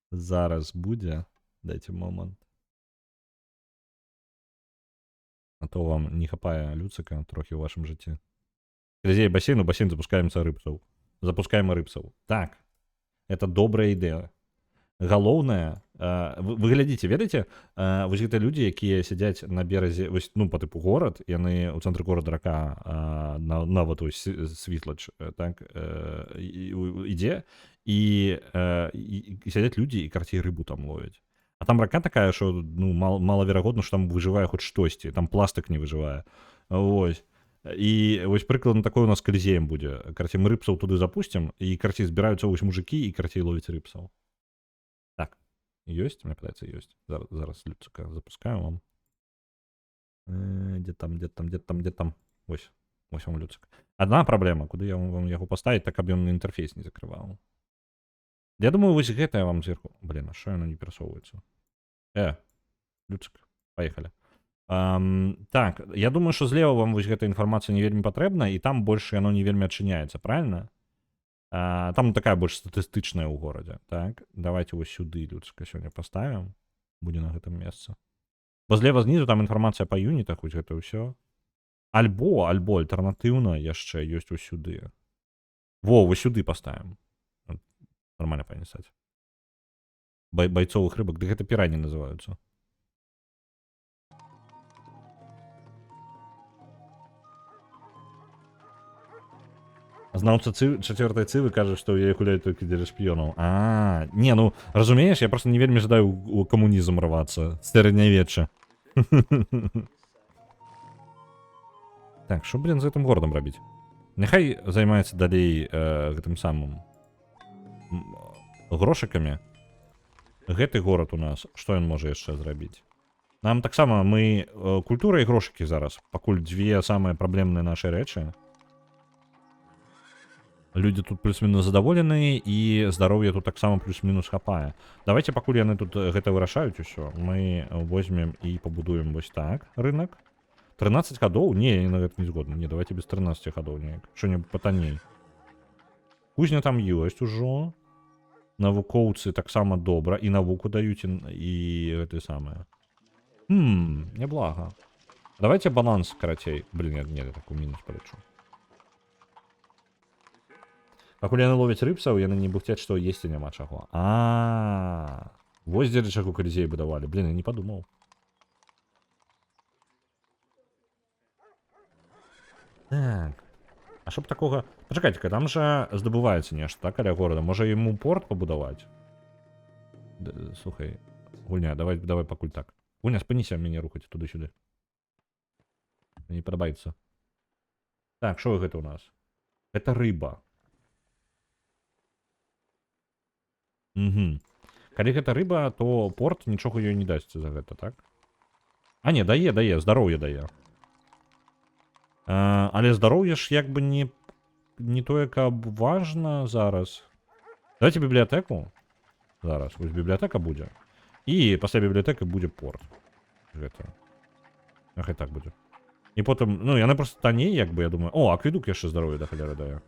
Зараз будзе. Дайте момант. А то вам не хапае люцика трохи в вашем житті. Калізей бассейн, у бассейн запускаемся рыбцаў. Запускаем рыбцаў. Так. Это добрая ідэя. Галоўнае, вы глядзіце, ведаеце, вось гэта людзі, якія сядзяць на беразе, вось, ну, па тыпу горад, яны ў цэнтры горада рака, нават ось світлач, так, ідзе, і сядзяць людзі і карцей рыбу там ловяць. А там рака такая, що, ну, малаверагодна, що там выжывае хоць штосьці, там пластик не выжывае. Вось. І вось прыкладна такое у нас калізеем будзе. Карцей, мы рыбцаў туды запусцім, і карцей збіраюцца вось мужыкі, і карцей ловяць рыбцаў. Так. Ёсць? Мне падаецца, ёсць. Зараз люцика запускаю вам. Дзе там? Вось. Вось вам люцик. Адна праблема, куды я вам яго паставіць, так, каб ён інтэрфейс не закрываў. Я думаю, вось гэта вам зверху... Блин, а що яно не перасоўваецца? Люцик, поехали. Так, я думаю, що злева вам вось гэта інфармацыя не вельмі патрэбна, і там больш яно не вельмі адчыняецца, правильно? Там такая больш статыстычная ў горадзе, так? Давайте вось сюды люцика сёння паставім. Будзе на гэтым месцы. Бо злева знізу там інфармацыя па юнітах, вось гэта ўсё. Альбо альтэрнатыўна яшчэ ёсць вось сюды. Во, вось сюды паставім. Нормально понесать. Бойцовых рыбок, да гэта пірані называюцца. Знаўца чацвёртай цывы кажа, што я гуляю толькі дзеля шпіёнаў. Не, ну, разумееш, я просто не вельмі жадаю у камунізм рвацца. Сярэднявечча. Так, што, блин, з гэтым горадам рабіць? Няхай займаецца далей гэтым самым грошыкамі. Гэты горад у нас, што ён можа яшчэ зрабіць? Нам таксама мы культура і грошыкі зараз, пакуль дзве самыя праблемныя нашы рэчы. Людзі тут плюс-мінус задаволены, і здароўе тут таксама плюс-мінус хапае. Давайте, пакуль яны тут гэта вырашаюць усё, мы возьмем і пабудуем вось так рынок. 13 гадоў? Не, я на гэта не згодны. Не, давайте без 13 гадоў неяк. Што-небудзь патанней. Кузня там ёсць ужо. Навукоўцы таксама добра, і навуку даюць, і гэта самае. Неблага. Давайте баланс, карацей. Блин, я так у мінус палечу. Пакуль яны ловяць рыбцаў, яны не бухцяць, што есці няма чаго. Вось дзеля чаго калізей будавалі. Блин, я не падумаў. Так. А щоб такого... Почекайте-ка, там же здобувається нешта, так, каля города. Може йому порт побудувати? Слухай, Гульня, давай пакуль так. Гульня, спыніся мяне рухаць туды-сюды. Мне падабаецца. Так, што гэта ў нас? Гэта рыба. Угу. Калі гэта рыба, то порт нічога ёй не дасць за гэта, так? А не, дае, здароўе дае. Але здароўе ж як бы не тое, каб важна зараз. Давайте бібліятэку. Зараз, вось бібліятэка будзе. І пасля бібліятэкі будзе порт. Гэта. Хай так будзе. І потым, ну, яны просто танней, як бы, я думаю. О, акведук яшчэ здароўе да халеры дае.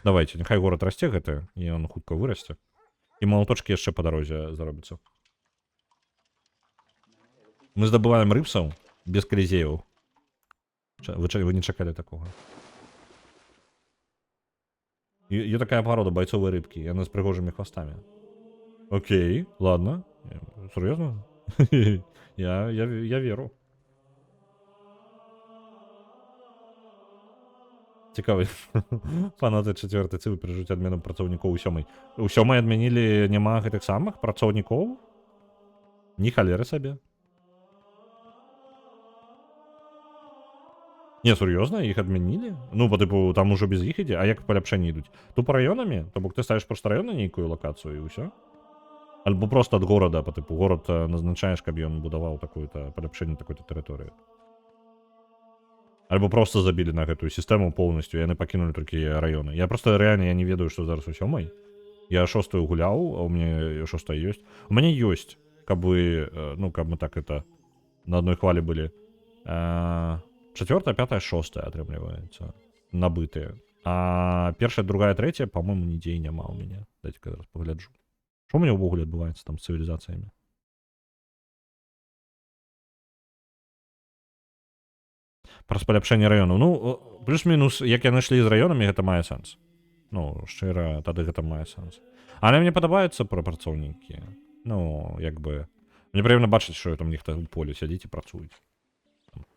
Давайте, няхай горад расце гэты, і ён хутка вырасце. І малаточкі яшчэ па дарозе заробяцца. Мы здабываем рыбсаў без калізеяў. Вы не чакалі такога. Є такая порода бойцовые рыбки, яны з прыгожымі хвастамі. Окей, ладно. Серьезно? Я веру. Цікавы. Фанаты 4-й цывы перажуць адмену працаўнікоў у 7-й. У 7-й адмянілі няма гэтых самых працаўнікоў? Ні халеры сабе. Не, сур'ёзна, іх адмянілі? Ну, по тыпу, там ужо без іх ідзе, а як паляпшэнні ідуць? Тупа раёнамі? То бок ты ставіш проста раён на нейкую лакацыю і ўсё? Альбо просто ад горада, по тыпу, горад назначаеш, каб ён будаваў такое-то паляпшэнне такой-то тэрыторыі. Альбо просто забілі на гэтую сістэму поўнасцю, яны пакінулі толькі раёны. Я просто рэальна я не ведаю, што зараз у 7-й. Я 6-ю гуляў, а ў мяне 6-я ёсць. У мяне ёсць, каб вы, ну, каб мы так это на адной хвалі былі. 4-я, 5-я, 6-я атрымліваецца. Набытыя. А 1-я, 2-я, 3-я, па-моему, нідзе і няма ў мяне. Дайце-ка зараз пагляджу. Што ў мяне ўвогуле адбываецца там з цывілізацыямі? Праз паляпшэнне раёнаў. Ну, плюс-мінус, як яны ішлі з раёнамі, гэта мае сэнс. Ну, шчыра, тады гэта мае сэнс. Але мне падабаюцца прапрацоўнікі. Ну, як бы... Мне прыемна бачыць, што там нехта ў полі сядзіць і працуюць.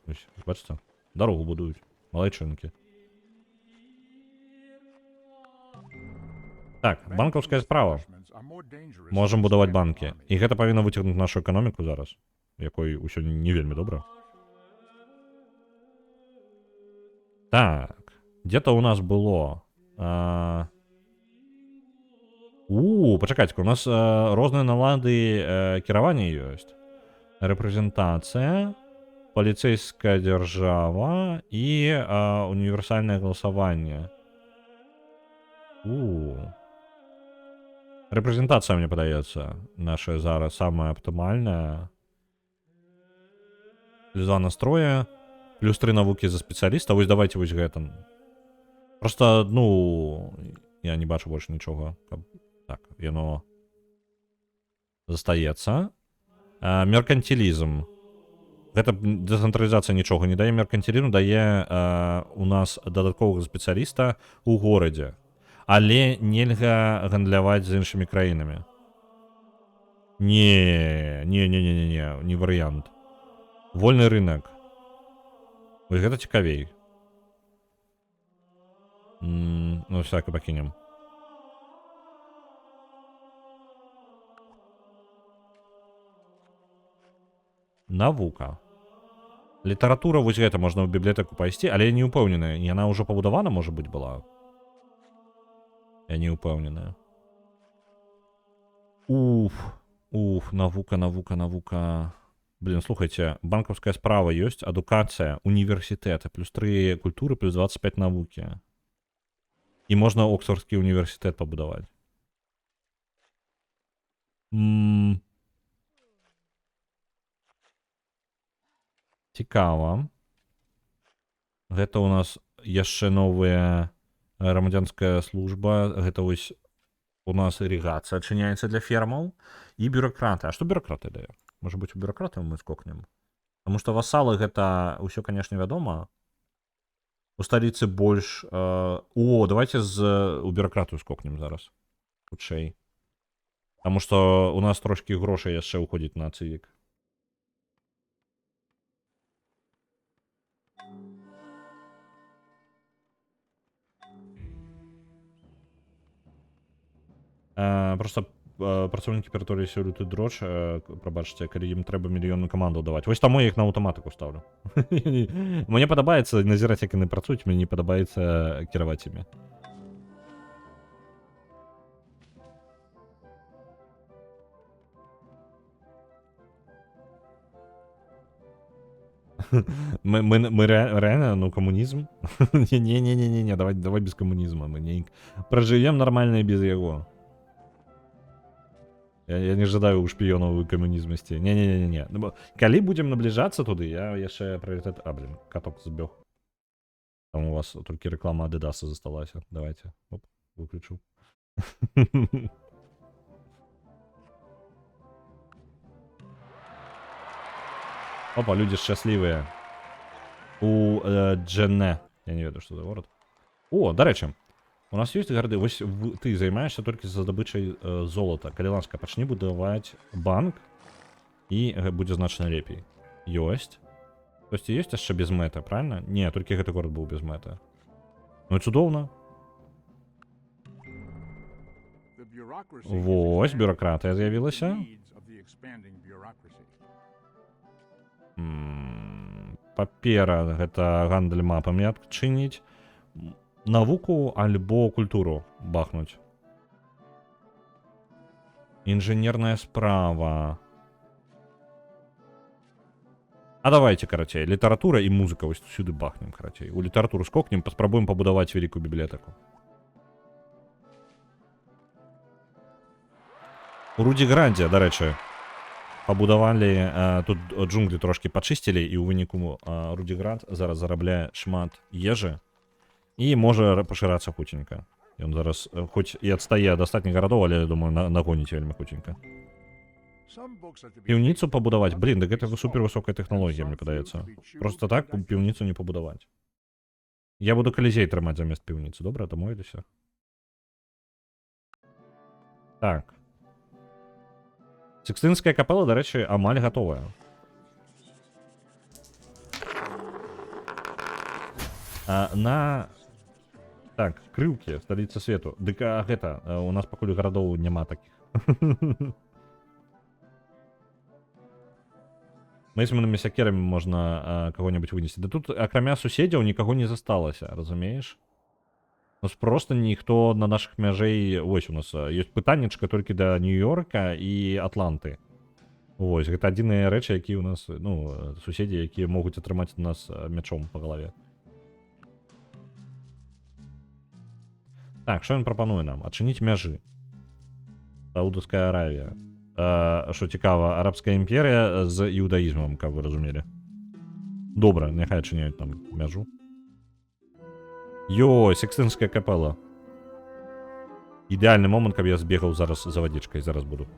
Ось, бачыце? Дарогу будуюць. Малайчынкі. Так, банкаўская справа. Можам будаваць банкі. І гэта павінна выцягнуць нашу эканоміку зараз, якой усё не вельмі добра. Так, где-то у нас было... Пачакайце, у нас розныя налады кіравання ёсць. Рэпрэзентацыя, паліцэйская дзяржава і універсальнае галасаванне. Рэпрэзентацыя, мне падаецца, наша зараз самая аптымальная. Плюс 2 настроя, плюс 3 навукі за спецыяліста. Вось давайте вось гэта. Просто, ну, я не бачу больше нічога. Так, яно застаецца. Меркантилізм. Гэта дэцэнтралізацыя нічога не дае. Меркантилізм дае у нас дадатковага спецыяліста ў горадзе. Але нельга гандляваць з іншымі краінамі. Не варыянт. Вольны рынок. Вось гэта цікавей. Ну, всяко пакінем. Навука. Літаратура, вось гэта можна ў бібліятэку пайсці, але я не ўпэўнены. Яна ўжо пабудавана, можа быць, была? Я не ўпэўнены. Навука. Блин, слухайте, банковская справа ёсць, адукацыя, універсітэты, плюс 3 культуры, плюс 25 навукі. І можна Оксфордскі універсітэт пабудаваць. Цікава. Гэта у нас яшчэ новая грамадзянская служба. Гэта вось у нас ірыгацыя адчыняецца для фермаў і бюракраты. А што бюракраты дае? Можа быць, у бюракратаў мы скокнем. Таму што васалы гэта ўсё, канешне, вядома. У сталіцы больш... давайте у бюракратыю скокнем зараз. Хутчэй. Таму што у нас трошкі грошай яшчэ ўходзіць на цывік. Просто працаўнікі ператорыся люты дроч, прабачце, калі ім трэба мільённую каманду даваць. Вось таму я іх на аўтаматыку ставлю. Мне падабаецца назіраць, як яны працуюць, мне не падабаецца кіраваць імі. Мы реально, ну, коммунизм? Не, давай без коммунизма. Мы не проживем нормально и без его. Я не ожидаю у шпионов коммунизмости. Не. Коли будем наближаться туда, я еще приоритет... А, блин, каток сбег. Там у вас только реклама Адидаса засталась. Давайте. Оп, выключу. Опа, люди счастливые. У Дженне. Я не ведаю, что за город. О, до речі. У нас есть городи. Ось ти займаєшся тільки за здобичою золота. Калі ласка, почни будувати банк. І буде значно лепей. Ёсть. То есть есть ще без мета, правильно? Не, тільки гэты город був без мета. Ну, чудовно. Вось, бюрократія з'явилася. Папера, гэта гандаль мапамі адчыніць. Навуку альбо культуру бахнуць. Інжынерная справа. А давайте, карацей, літаратура і музыка вось сюды бахнем, карацей. У літаратуру скокнем, паспрабуем пабудаваць вялікую бібліятэку. У Рудзіградзе, дарэчы, пабудавалі, тут джунглі трошки пачысцілі, і ў выніку Рудзіград зараз зарабляе шмат ежы і можа пашырацца хутенька. Ён зараз, хоць і адстае ад астатніх гарадоў, але, я думаю, нагоніць вельмі хутенька. Піўніцу пабудаваць? Блін, дык гэта супервысокая тэхналогія, мне падаецца. Просто так піўніцу не пабудаваць. Я буду калізей трымаць замест піўніцы, добра, дамовіліся? Так. Сікстынская капэла, дарэчы, амаль гатовая. Так, крылкі, сталіца свету. Дык гэта, у нас пакуль гарадоў няма такіх. Мейсманамі сякерамі можна каго-небудзь вынесці. Да тут, акрамя суседзяў, нікаго не засталася, разумееш? У нас просто ніхто на нашых мяжэй... Вось у нас ёсць пытаннячка толькі да Нью-Йорка і Атланты. Вось, гэта адзіныя рэчы, якія у нас, ну, суседзі, якія могуць атрымаць нас мячом па галаве. Так, што ён прапануе нам? Адчыніць мяжы. Саудаўская Аравія. Што цікава, Арабская імперія з іудаізмам, каб вы разумелі. Добра, няхай адчыняюць нам мяжу. Ёй, Сікстынская капэла. Ідэальны момант, каб я збегаў зараз за вадзічкай, зараз буду.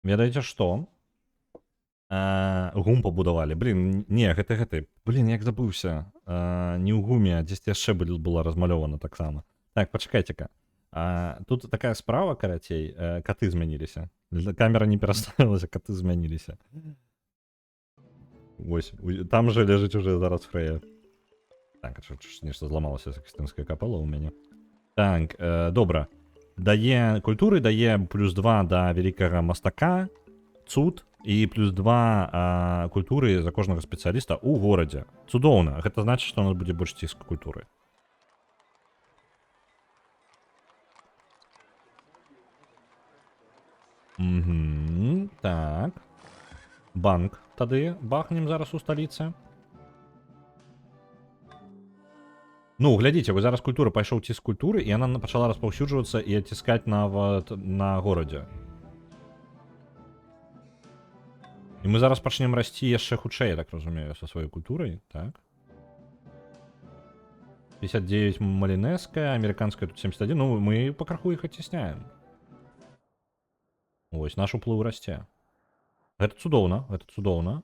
Ведаеце што? Гум пабудавалі. Блін, не, гэты. Блін, як забыўся. Не ў гуме, а дзесьці яшчэ была размалёвана таксама. Так, пачакайце-ка. Тут такая справа, карацей, каты змяніліся. Камера не пераставілася, каты змяніліся. Вось, там же ляжыць уже зараз Фрэя. Так, нешта зламалася Сікстынская капэла ў мяне. Так, добра. Дае культуры, дае плюс 2 да вялікага мастака, цуд, і плюс 2 культуры за кожнага спецыяліста ў горадзе. Цудоўна. Гэта значыць, што у нас будзе больш ціск культуры. Угу, так. Банк тады бахнем зараз у сталіцы. Ну, глядзіце, вы зараз культура пайшоў ціск культуры, і яна пачала распаўсюджвацца і адціскаць нават на горадзе. І мы зараз пачнем расці яшчэ хутчэй, я так разумею, са сваёй культурай, так? 59 малінэская, амерыканская тут 71, ну мы пакраху іх адцісняем. Вось, наш уплыў расце. Гэта цудоўна, гэта цудоўна.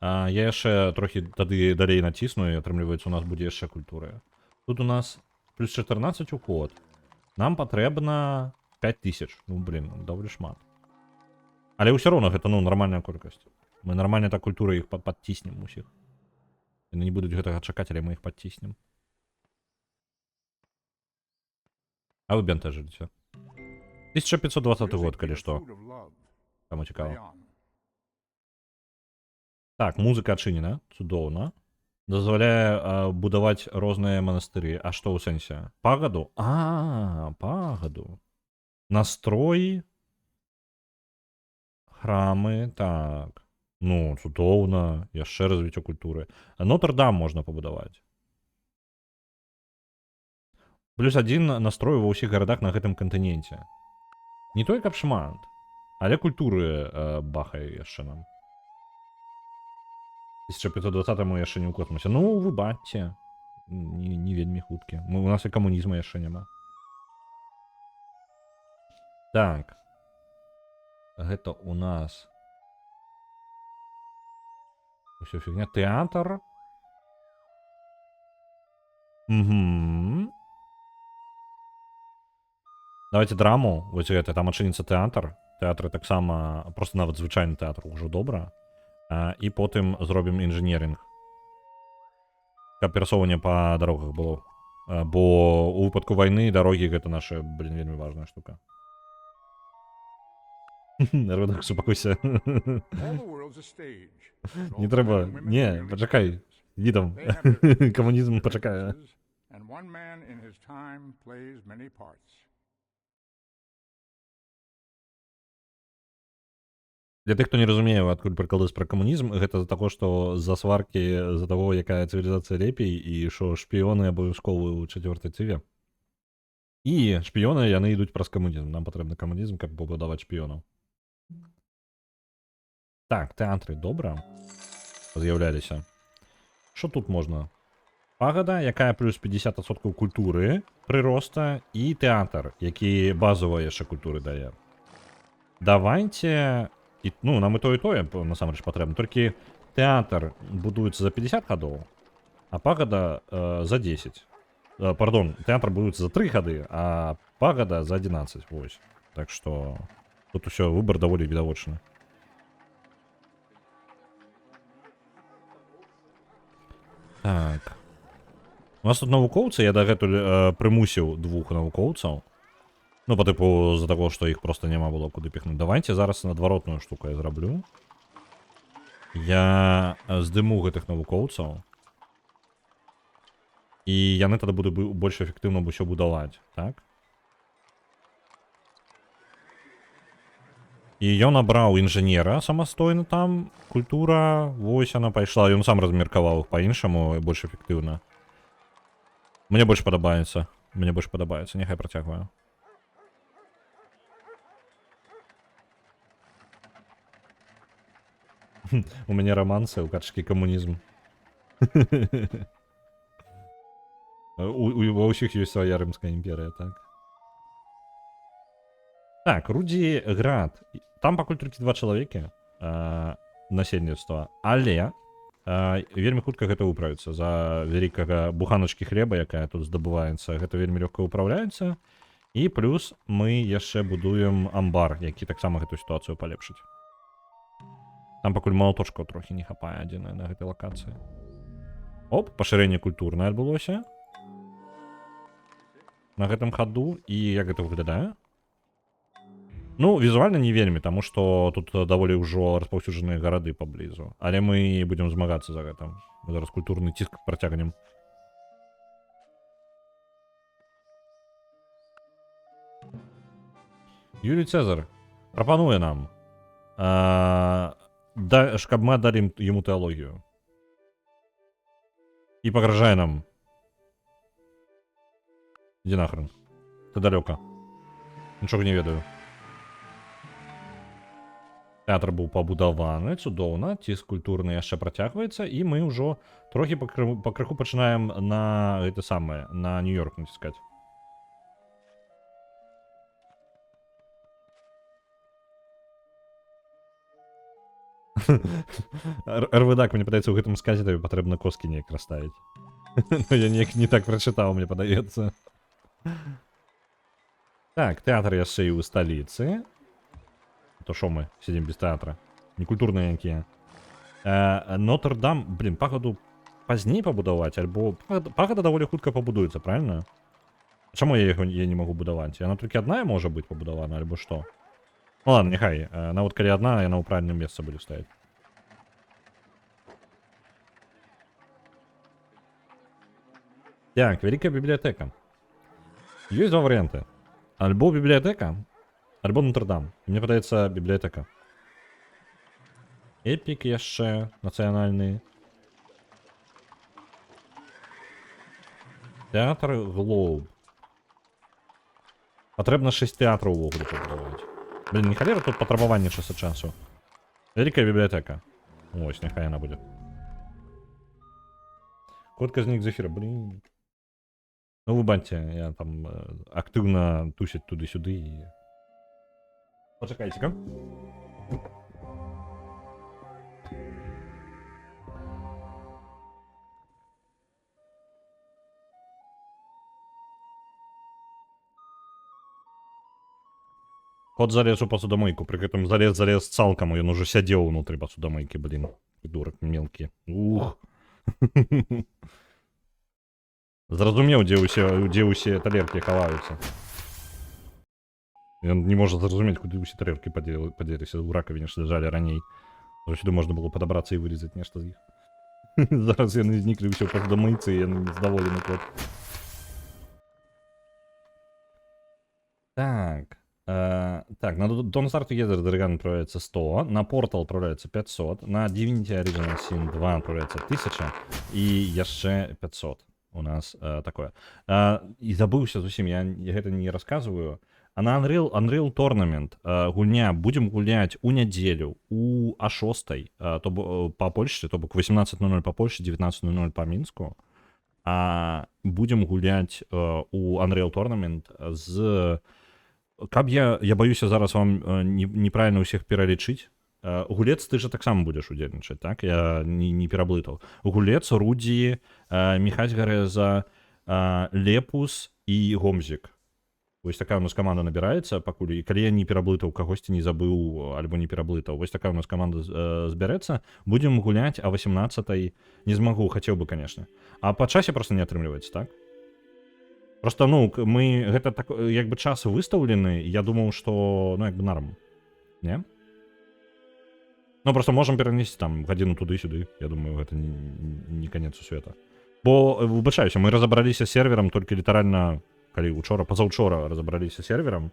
Я яшчэ трохі тады далей націсну, і атрымліваецца, у нас будзе яшчэ культура. Тут у нас плюс 14 уход. Нам патрэбна 5000. Ну, блин, даволі шмат. Але ўсё роўна гэта, ну, нармальная колькасць. Мы нармальна так культуры іх падціснем усіх. Яны не будуць гэтага чакаць, але мы іх падціснем. А вы бентежыліся. 1520 год, калі што. Каму цікава. Так, музыка адчынена. Цудоўна. Дазваляе будаваць розныя манастыры. А што ў сэнсе? Пагаду? Пагаду. Настрой. Храмы, так. Ну, цудоўна. Яшчэ развіццё культуры. Нотр-Дам можна пабудаваць. Плюс 1 настрой ва ўсіх гарадах на гэтым кантыненце. Не той, каб шмат, але культуры бахае яшчэ нам. 1520-му яшчэ не ў космосе. Ну, вы бачце. Не вельмі хуткі. У нас і камунізму яшчэ няма. Так. Гэта у нас... Усё фігня. Тэатр. Угу. Давайте драму. Вось гэта, там адчыніцца тэатр. Тэатры таксама, просто нават звычайны тэатр ўжо добра. І потым зробім інжынеринг. Каб перасоўванне па дарогах было. Бо у выпадку вайны дарогі гэта наша, блин, вельмі важная штука. Родах, супакуйся. Не трэба. Не, пачакай. Відам. Камунізм пачакае. Для тых, хто не разумее, адкуль прыкладаць пра камунізм, гэта з-за таго, што з-за сваркі, з-за таго, якая цывілізацыя лепей, і што шпіёны абавязковы ў 4-й цыве. І шпіёны, яны ідуць праз камунізм. Нам патрэбны камунізм, каб пабудаваць шпіёнаў. Так, тэатры добра з'яўляліся. Што тут можна? Пагада, якая плюс 50% культуры, прыроста, і тэатр, які базовая яшчэ культуры дае. Давайте... І, ну, нам і тое, насамрэч, патрэбна. Толькі тэатр будуецца за 50 гадоў, а пагада за 10. Пардон, тэатр будуецца за 3 гады, а пагада за 11. Вось. Так што тут усё, выбар даволі відавочны. Так. У нас тут навукоўцы, я дагэтуль прымусіў 2 навукоўцаў. Ну, по типу, за того, што іх просто няма было куды піхнуць. Давайте зараз адваротную штуку я зраблю. Я здыму гэтых навукоўцаў. І яны тады будуць больш эфектыўна ўсё будаваць, так? І ён абраў інжынера самастойна там, культура, вось яна пайшла. Ён сам размеркаваў іх па-іншаму, больш эфектыўна. Мне больш падабаецца. Няхай працягваю. У мяне романсы, у качкі камунізм. Ва ўсіх ёсць свая рымская імперія, так? Так, Рудзі Град. Там пакуль толькі 2 чалавекі насельніцтва, але вельмі хутка гэта выправіцца. За вялікага буханачкі хлеба, якая тут здабываецца, гэта вельмі лёгка выпраўляецца. І плюс мы яшчэ будуем амбар, які таксама гэту сітуацыю палепшыць. Там пакуль малаточкаў трохі не хапае адзіная на гэтай лакацыі. Оп, пашырэнне культурнае адбылося. На гэтым хаду. І як гэта выглядае? Ну, візуальна не вельмі, таму што тут даволі ўжо распаўсюджаныя гарады паблізу. Але мы будзем змагацца за гэта. Мы зараз культурны ціск працягнем. Юлій Цезар. Прапануе нам, каб мы аддалі ему тэалогію. І пагражае нам. Иди нахрен. Ты далёка. Нічога не ведаю. Тэатр быў пабудаваны, цудоўна, ціск культурны яшчэ працягваецца, і мы ўжо трохі пакрыху пачынаем на гэта самае, на Нью-Йорк націскаць. РВДак, мне падаецца, у гэтым сказе табе патрэбна коскі неяк расставіць. Но я неяк не так прачытаў, мне падаецца. Так, тэатр яшчэ і ў сталіцы. То шо мы сидим без театра? Некультурные якія. Нотр-Дам, блин, пагоду пазней пабудаваць, альбо пагода даволі хутка пабудуецца, правильно? Чаму я не могу будаваць? Яна толькі адна можа быць пабудавана, альбо што? Ну ладно, няхай, нават калі адна, яна ў правільным месцы будзе стаіць. Так, Великая библиотека. Есть два варианта. Альбо библиотека, альбо Нотр-Дам. Мне падаецца бібліятэка. Эпік яшчэ нацыянальны. Тэатр Глоуб. Патрэбна 6 тэатраў увогуле пабудаваць. Блин, не халера тут патрабаванне час ад часу. Вялікая бібліятэка. Ось, няхай яна будзе. Котка знік з эфіра, блин. Ну вы баньте, я там актыўна тусіць туды-сюды і... Почекайте-ка. Кот залез у посудомойку, при этом залез цалком, и он уже сидел внутри посудомойки, блин. Придурок мелкий. Ух. Зразумеў, дзе ўсе талеркі хаваюцца. Ён не можа зразумець, куды ўсе тарелкі падзеліся. У ракавіне ж ляжалі раней. Сюды можна было падабрацца і вырезаць нешта з іх. Зараз яны зніклі ўсё па дамыйцы, і яны нездаволены кот. Так. Так, на Don't Start Together Dragon отправляется 100, на Portal отправляется 500, на Divinity Original Sin 2 отправляется 1000, и яшчэ 500 у нас такое. И забыўся зусім, я гэта не рассказываю. А на Unreal Tournament гульня будем гулять у нядзелю у А6, по Польше, то бок 18:00 по Польше, 19:00 по Мінску. Будем гулять у Unreal Tournament з... Каб я баюся зараз вам неправильно ўсіх пералічыць. Гулец, ты же таксама будзеш удзельнічаць, так? Я не пераблытаў. Гулец, Рудзі, Міхась Гарэза, Лепус і Гомзік. Вось такая у нас каманда набіраецца пакуль, і калі я не пераблытаў, кагосьці не забыў альбо не пераблытаў, вось такая у нас каманда збярэцца, будзем гуляць а 18-й, не змагу, хацеў бы, конечно. А па часе просто не атрымліваецца, так? Просто, ну, мы, гэта так, як бы час выстаўлены, я думаў, што, ну, як бы нарм. Не? Ну, просто можем перанесці там гадзіну туды-сюды, я думаю, гэта не конец сусвета. Бо, выбачаюся, мы разабраліся серверам толькі літаральна, калі пазаўчора разабраліся серверам,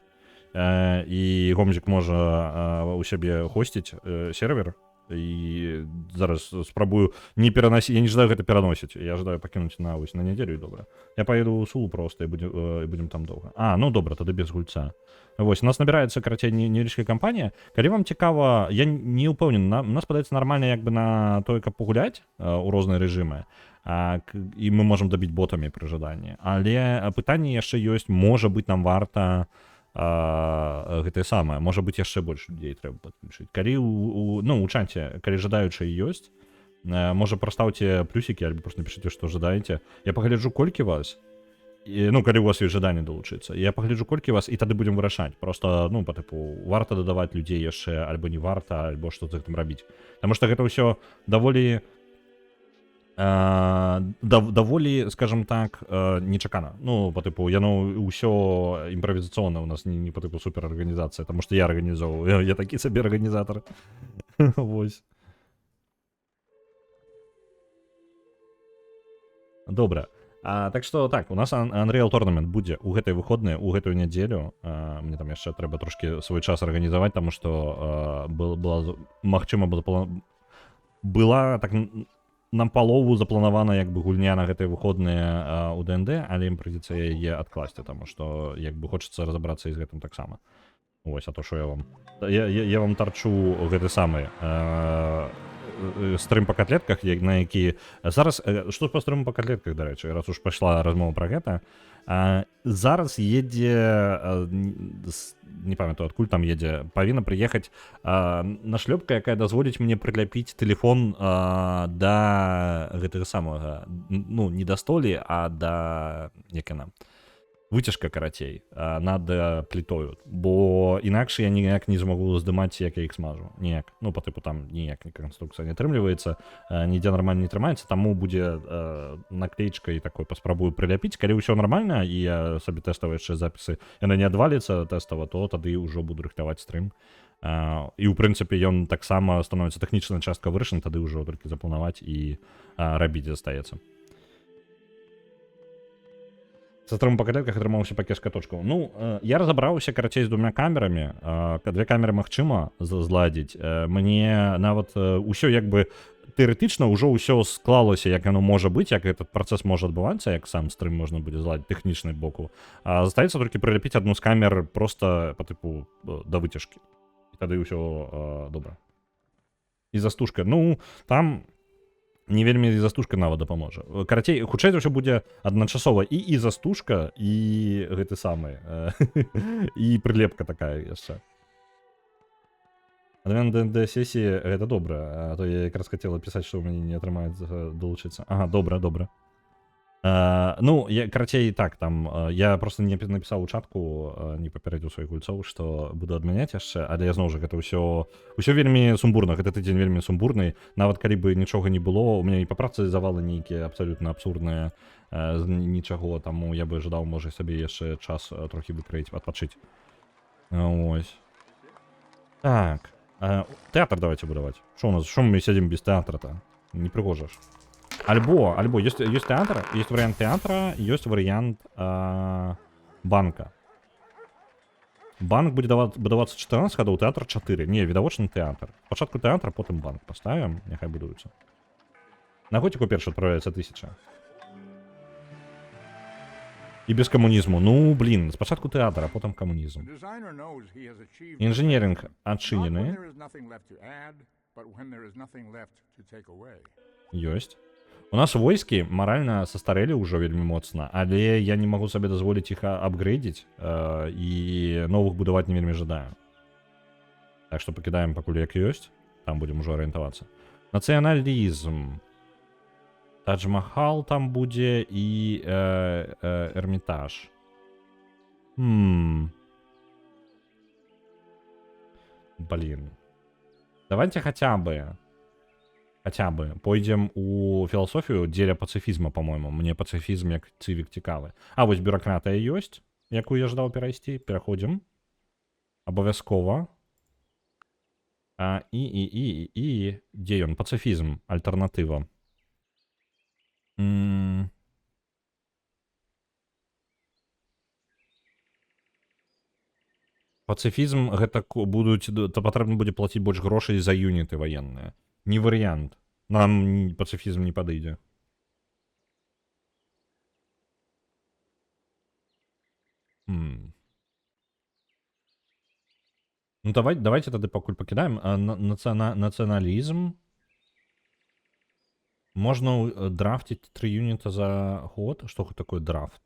і Гомзік можа у сябе хосціць сервер, і зараз спрабую не пераносіць, я не жадаю гэта пераносіць, я жадаю пакінуць на нядзелю, і добра. Я паеду ў Сулу проста, і будзем там доўга. Ну добра, тады без гульца. Вось, у нас набіраецца, карацей, невялічкая кампанія. Калі вам цікава, я не ўпэўнены, нас падаецца нармальна як бы на тое, каб пагуляць у розныя рэжымы, і мы можам дабіць ботамі пры жаданні. Але пытанне яшчэ ёсць, можа быць, нам варта гэтае самае, можа быць, яшчэ больш людзей трэба падключыць. Калі у чаце, калі жадаючыя ёсць, можа прастаўце плюсікі, альбо просто напішыце, што жадаеце. Я пагляджу, колькі вас, ну, калі у вас ёсць жаданне далучыцца. Я пагляджу, колькі вас, і тады будзем вырашаць. Просто, ну, па тыпу, варта дадаваць людзей яшчэ, альбо не варта, альбо што з гэтым рабіць. Таму што гэта ўсё даволі скажем так, нечакана. Ну, по типу, яно ўсё імправізацыйна у нас не по типу суперарганізацыя, тому што я арганізоўваю, я такі сабе арганізатор. Вось. Добра. Так што так, у нас Unreal Tournament будзе ў гэтай выходныя, у гэтую нядзелю. Мне там яшчэ трэба трошкі свой час арганізаваць, таму што магчыма была так напалову запланавана як бы гульня на гэтай выходныя у ДНД, але ім прыйдзецца яе адкласці, таму што як бы хочацца разабрацца і з гэтым таксама. Вось, а то што я вам тарчу гэты самы стрым па катлетках, на які зараз што па стрыму па катлетках, дарэчы, раз уж пайшла размова пра гэта, зараз едзе не памятаю адкуль там едзе, павінна прыехаць нашлёпка, якая дазволіць мне прыляпіць тэлефон да гэтага самага, ну не да столі, а да як яна выцяжка, карацей, над плітою, бо інакш я ніяк не змагу здымаць, як я іх смажу, ніяк, ну па тыпу там ніяк канструкцыя не атрымліваецца, нідзе нармальна не трымаецца, таму будзе наклеечкай такой паспрабую прыляпіць, калі ўсё нармальна і я сабе тэставыя яшчэ запісы, яна не адваліцца тэстава, то тады ўжо буду рыхтаваць стрым, і ў прынцыпе ён таксама становіцца тэхнічная частка вырашана, тады ўжо толькі запланаваць і рабіць застаецца. Са стрыму па катлетках атрымаўся пакет каточкаў. Ну, я разабраўся, карацей, з двумя камерамі. Две камеры магчыма зладзіць. Мне нават усё як бы тэарэтычна ўжо ўсё склалася, як яно можа быць, як этот працэс можа адбывацца, як сам стрым можна будзе зладзіць тэхнічнай боку. Застаецца толькі прыляпіць адну з камер проста па тыпу да выцяжкі. І тады ўсё добра. І застужка. Ну, там не вельмі і застужка нават дапаможа. Карацей, хутчэй за ўсё будзе адначасова і застужка, і гэты самы, і прылепка такая яшчэ. Адмен ДНД сесіі гэта добра, а то я якраз хацела пісаць, што ў мяне не атрымаецца далучыцца. Ага, добра. Ну, карацей, так, там, я просто не напісаў у чатку, не папярэдзіў сваіх гульцоў, што буду адмяняць яшчэ, але я зноў жа гэта ўсё вельмі сумбурна, гэты тыдзень вельмі сумбурны, нават калі бы нічога не было, у мяне і па працы завалы нейкія абсалютна абсурдныя, нічаго, таму я бы жадаў, можа, сабе яшчэ час трохі выкрыць, адпачыць. Ось. Так, тэатр давайте будаваць. Што мы сядзім без тэатра-то? Не прыгожа ж. Альбо есть театр, есть вариант театра, есть вариант банка. Банк будет будавацца 14 гадоў, тэатр 4. Не, відавочны тэатр. Спачатку тэатр, потым банк паставім, няхай будуецца. На готику першы адправляецца 1000. І без камунізму. Ну, блін, спачатку тэатр, а потым камунізм. Інжынеринг адчынены. Ёсць. У нас войскі маральна састарэлі ўжо вельмі моцна, але я не магу сабе дазволіць іх апгрэйдзіць і новых будаваць не вельмі жадаю. Так што пакідаем пакуль як ёсць, там будзем ужо арыентавацца. Нацыяналізм. Тадж-Махал там будзе і Эрмітаж. Блін. Давайте хотя бы пойдзем у філасофію дзеля пацыфізма, по-моему. Мне пацыфізм як цывік цікавы. А вось бюракратыя ёсць, якую я ждаў перайсці. Пераходзім. Абавязкова. І дзе ён? Пацыфізм, альтэрнатыва. Пацыфізм гэта будуць, то патрэбна будзе плаціць больш грошай за юніты ваенныя. Не варыянт. Нам пацыфізм не падыдзе. Ну давайте тады пакуль пакідаем. Нацыяналізм. Можна драфціць 3 юніта за год. Што такое драфт?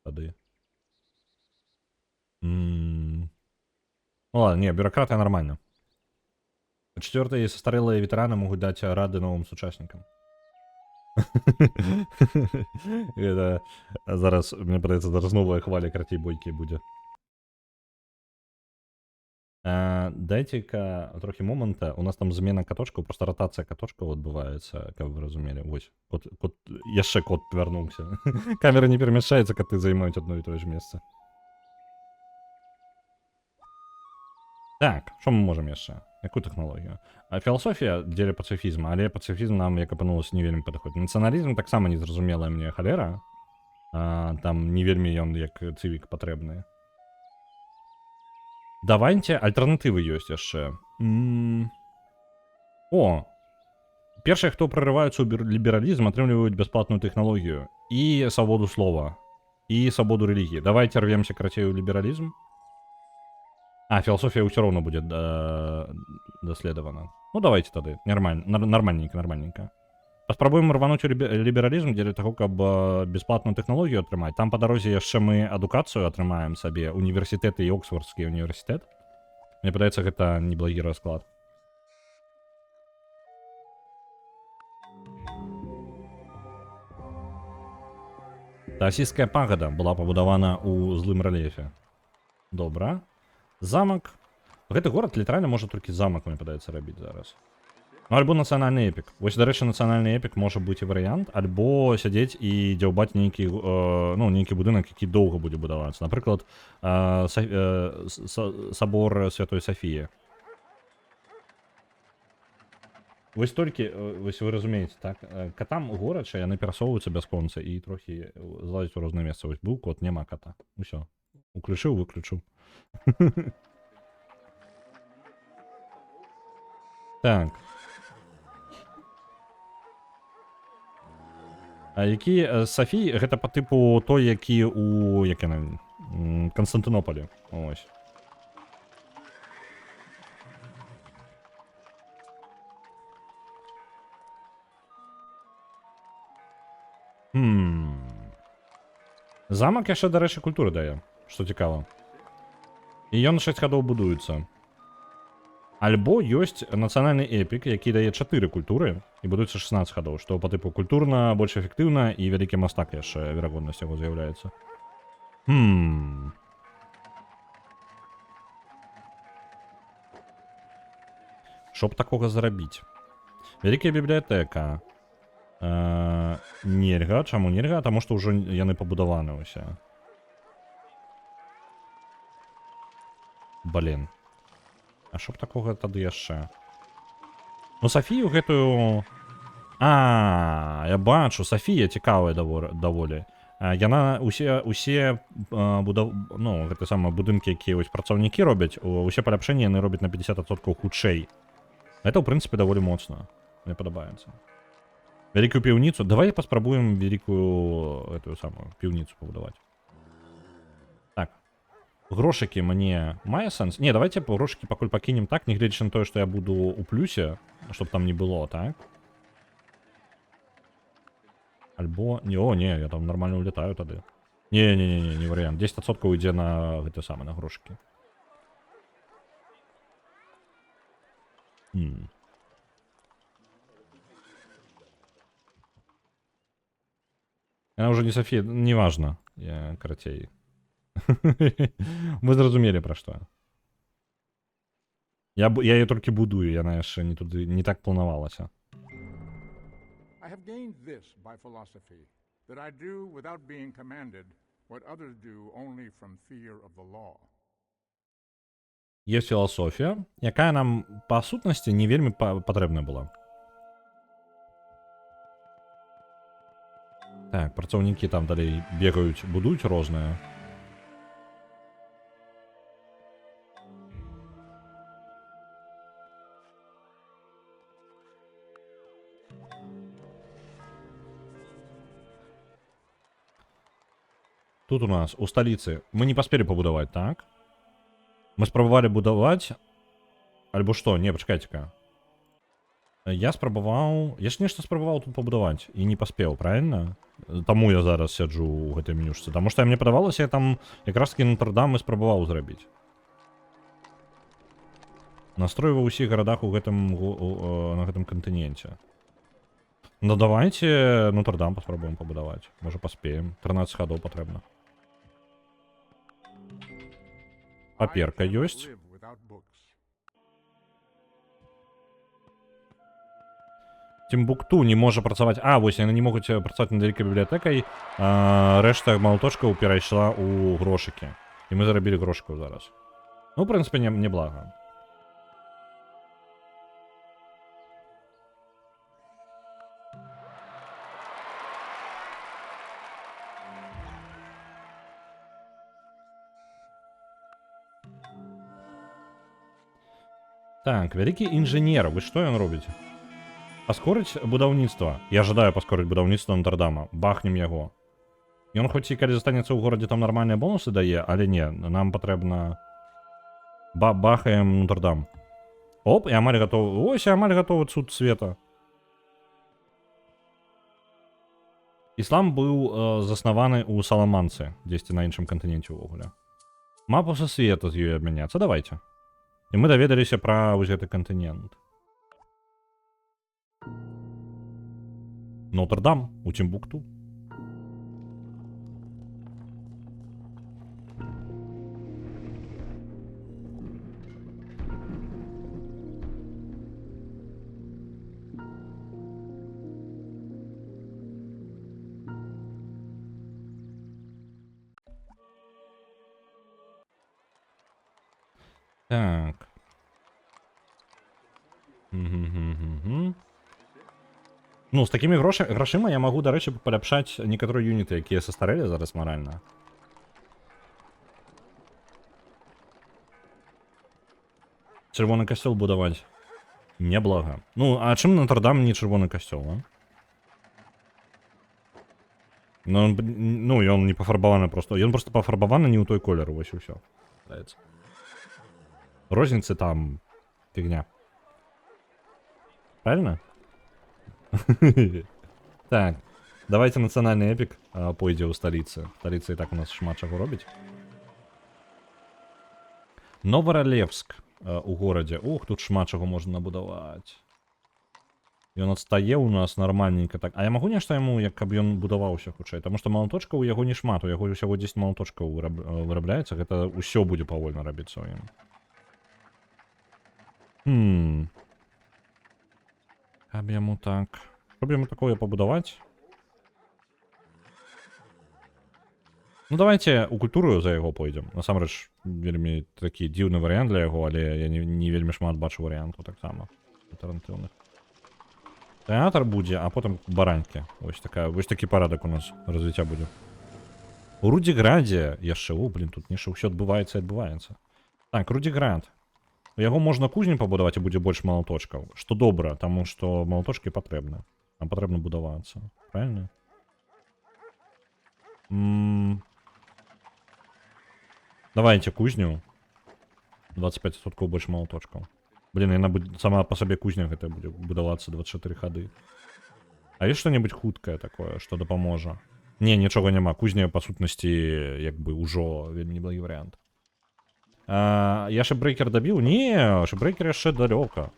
Тады. Ну ладно, не, бюрократия нормально. Четвертое, состарелые ветераны могут дать рады новым сучасникам. Это зараз, мне падаецца, зараз новая хваля карцей бойкі будзе. Дайце-ка трохі момента. У нас там змена каточкаў, просто ротацыя каточкаў адбываецца, каб вы разумелі. Вось, яшчэ кот вярнуўся. Камера не перамяшчаецца, коты займаюць одно і тое ж месца. Так, що ми можемо яшчэ? Яку тэхналогію? Філасофія дзеля пацыфізма, але пацыфізм нам, як апынулася, не вельмі падыходзіць. Нацыяналізм таксама незразумелая мне халера. Там не вельмі ён як цывік патрэбны. Давайте альтэрнатывы ёсць яшчэ. О! Першыя, хто прарываюцца ў лібералізм, атрымліваюць бясплатную тэхналогію і свабоду слова, і свабоду рэлігіі. Давайте рвемся карацей у лібералізм. Філасофія ўсё роўно будзе даследавана. Ну, давайте тады. Нормальненько. Паспрабуем рвануць у лібералізм дзеля таго, каб бясплатную тэхналогію атрымаць. Там па дарозе яшчэ мы адукацыю атрымаем сабе, універсітэт і Оксфордскі універсітэт. Мне падаецца, гэта неблагі расклад. Таасійская пагада была пабудавана ў злым рэльефе. Добра. Замак. Гэты горад літаральна можа толькі замак, мне падаецца, рабіць зараз. Ну, альбо нацыянальны эпік. Вось, дарэчы, нацыянальны эпік можа быць і варыянт, альбо сядзець і дзяўбаць нейкі будынак, які доўга будзе будавацца. Напрыклад, сабор Святой Сафіі. Вось толькі, вось вы разумееце, так? Катам горача, яны перасоўваюцца бясконца і трохі злазяць у розныя месцы. Вось быў кот, няма кота. Усё. Уключыў, выключыў. Так. Які Сафій, гэта па тыпу той, які у Канстантынополі. Ось. Замак яшчэ, дарэчы, культуры дае, што цікава. І ён 6 гадоў будуецца. Альбо ёсць нацыянальны эпік, які дае 4 культуры і будуецца 16 гадоў, што па тыпу культурна, больш эфектыўна і вялікі мастак яшчэ верагоднасць яго з'яўляецца. Што б такога зрабіць? Вялікая бібліятэка. Нельга. Чаму нельга? Таму што ўжо яны пабудаваны ўсе. Блін. А што б такога тады яшчэ? Ну, Сафію гэтую... Я бачу, Сафія цікавая даволі. Яна усе гэты самы будынкі, якія вось працаўнікі робяць, усе паляпшэнні яны робяць на 50% хутчэй. Гэта, ў прынцыпе, даволі моцна. Мне падабаецца. Вялікую піўніцу. Давай паспрабуем вялікую гэтую самую піўніцу пабудаваць. Так. Грошыкі мне мае сэнс? Не, давайте грошыкі пакуль пакінем так, не гледзячы на тое, што я буду у плюсе, чтоб там не было, так? Альбо... Не, я там нормально улетаю тады. Не варыянт. 10% ідзе на гэты самы, на грошыкі. Яна ўжо не Сафія, неважна. Я карацей. Мы зразумелі, пра што. Я яе толькі будую, яна яшчэ не так планавалася. I have gained this by philosophy, that I do without being commanded what others do only from fear of the law. Есть філасофія, якая нам па сутнасці не вельмі патрэбна была. Так, працаўнікі там далей бегаюць, будуюць розныя. Тут у нас, у сталіцы, мы не паспелі пабудаваць, так? Мы спрабавалі будаваць... Альбо што? Не, пачакайце-ка. Я спрабаваў... Я ж нешта спрабаваў тут пабудаваць і не паспеў, правильно? Таму я зараз сяджу ў гэтай менюшцы. Таму што мне падавалася, я там якраз-такі Нотр-Дам і спрабаваў зрабіць. Настрой ва ўсіх гарадах на гэтым кантыненце. Ну давайте Нотр-Дам паспрабуем пабудаваць. Можа паспеем. 13 гадоў патрэбна. Паперка ёсць. Тимбукту не можа працаваць... вось яны не могуць працаваць над вялікай бібліятэкай. Рэшта малаточкаў перайшла ў грошыкі. І мы зарабілі грошыкаў зараз. Ну, ў прынцыпе, не блага. Так, вялікі інжынер, вы што ён робіць? Паскорыць будаўніцтва. Я жадаю паскорыць будаўніцтва Нотр-Дама. Бахнем яго. Ён хоць і калі застанецца ў горадзе там нармальныя бонусы дае, але не, нам патрэбна... Бахаем Нотр-Дам. Оп, і амаль гатовы. Ось, і амаль гатовы цуд света. Іслам быў заснаваны ў Саламанцы, дзесьці на іншым кантыненце ўвогуле. Мапу са свету з ёй абмяняцца, давайте. І мы даведаліся пра вось гэты кантынент. Нотр-Дам у Тимбукту. Так. Ну, з такімі грошима я магу, дарэчы, паляпшаць некаторыя юніты, якія састарэлі зараз маральна. Чырвоны касцёл будаваць. Неблага. Ну, а чым Нотр-Дам не чырвоны касцёл, а? Ну, ён не пафарбаваны просто. Ён просто пафарбаваны не ў той колер, вось і ўсё. Розніцы там фігня. Правильно? Так, давайте нацыянальны эпік пойдзе ў сталіцы. Сталіца і так у нас шмат чаго робіць. Новоралевск у горадзе. Ух, тут шмат чаго можна набудаваць. Ён адстае ў нас нармальненька так. А я магу нешта яму, як каб ён будаваўся хутчэй? Таму што малаточкаў у яго не шмат, у яго ўсяго 10 малаточкаў вырабляецца, гэта ўсё будзе павольна рабіцца ў ім. Каб яму так... Каб яму такое пабудаваць? Ну давайте у культуру за яго пойдзем. Насамрэч, вельмі такі дзіўны варыянт для яго, але я не вельмі шмат бачу варыянтаў таксама. Альтэрнатыўных. Тэатр будзе, а потым баранькі. Вось такі парадак у нас развіцця будзе. У Рудзіградзе яшчэ, тут нешта ўсё адбываецца і адбываецца. Так, Рудзіград. У яго можна кузню пабудаваць і будзе больш малаточкаў. Што добра, таму што малаточкі патрэбны. Нам патрэбна будавацца. Правильно? Давайте кузню. 25% больш малаточкаў. Блін, яна сама па сабе кузня гэта будзе будавацца 24 хады. А ёсць што-небудзь хуткае такое, што дапаможа? Не, нічога няма. Кузня, па сутнасці, як бы, ўжо вельмі неблагі варыянт. Я шипбрейкер добіў? Не, шипбрейкер яшчэ далёка.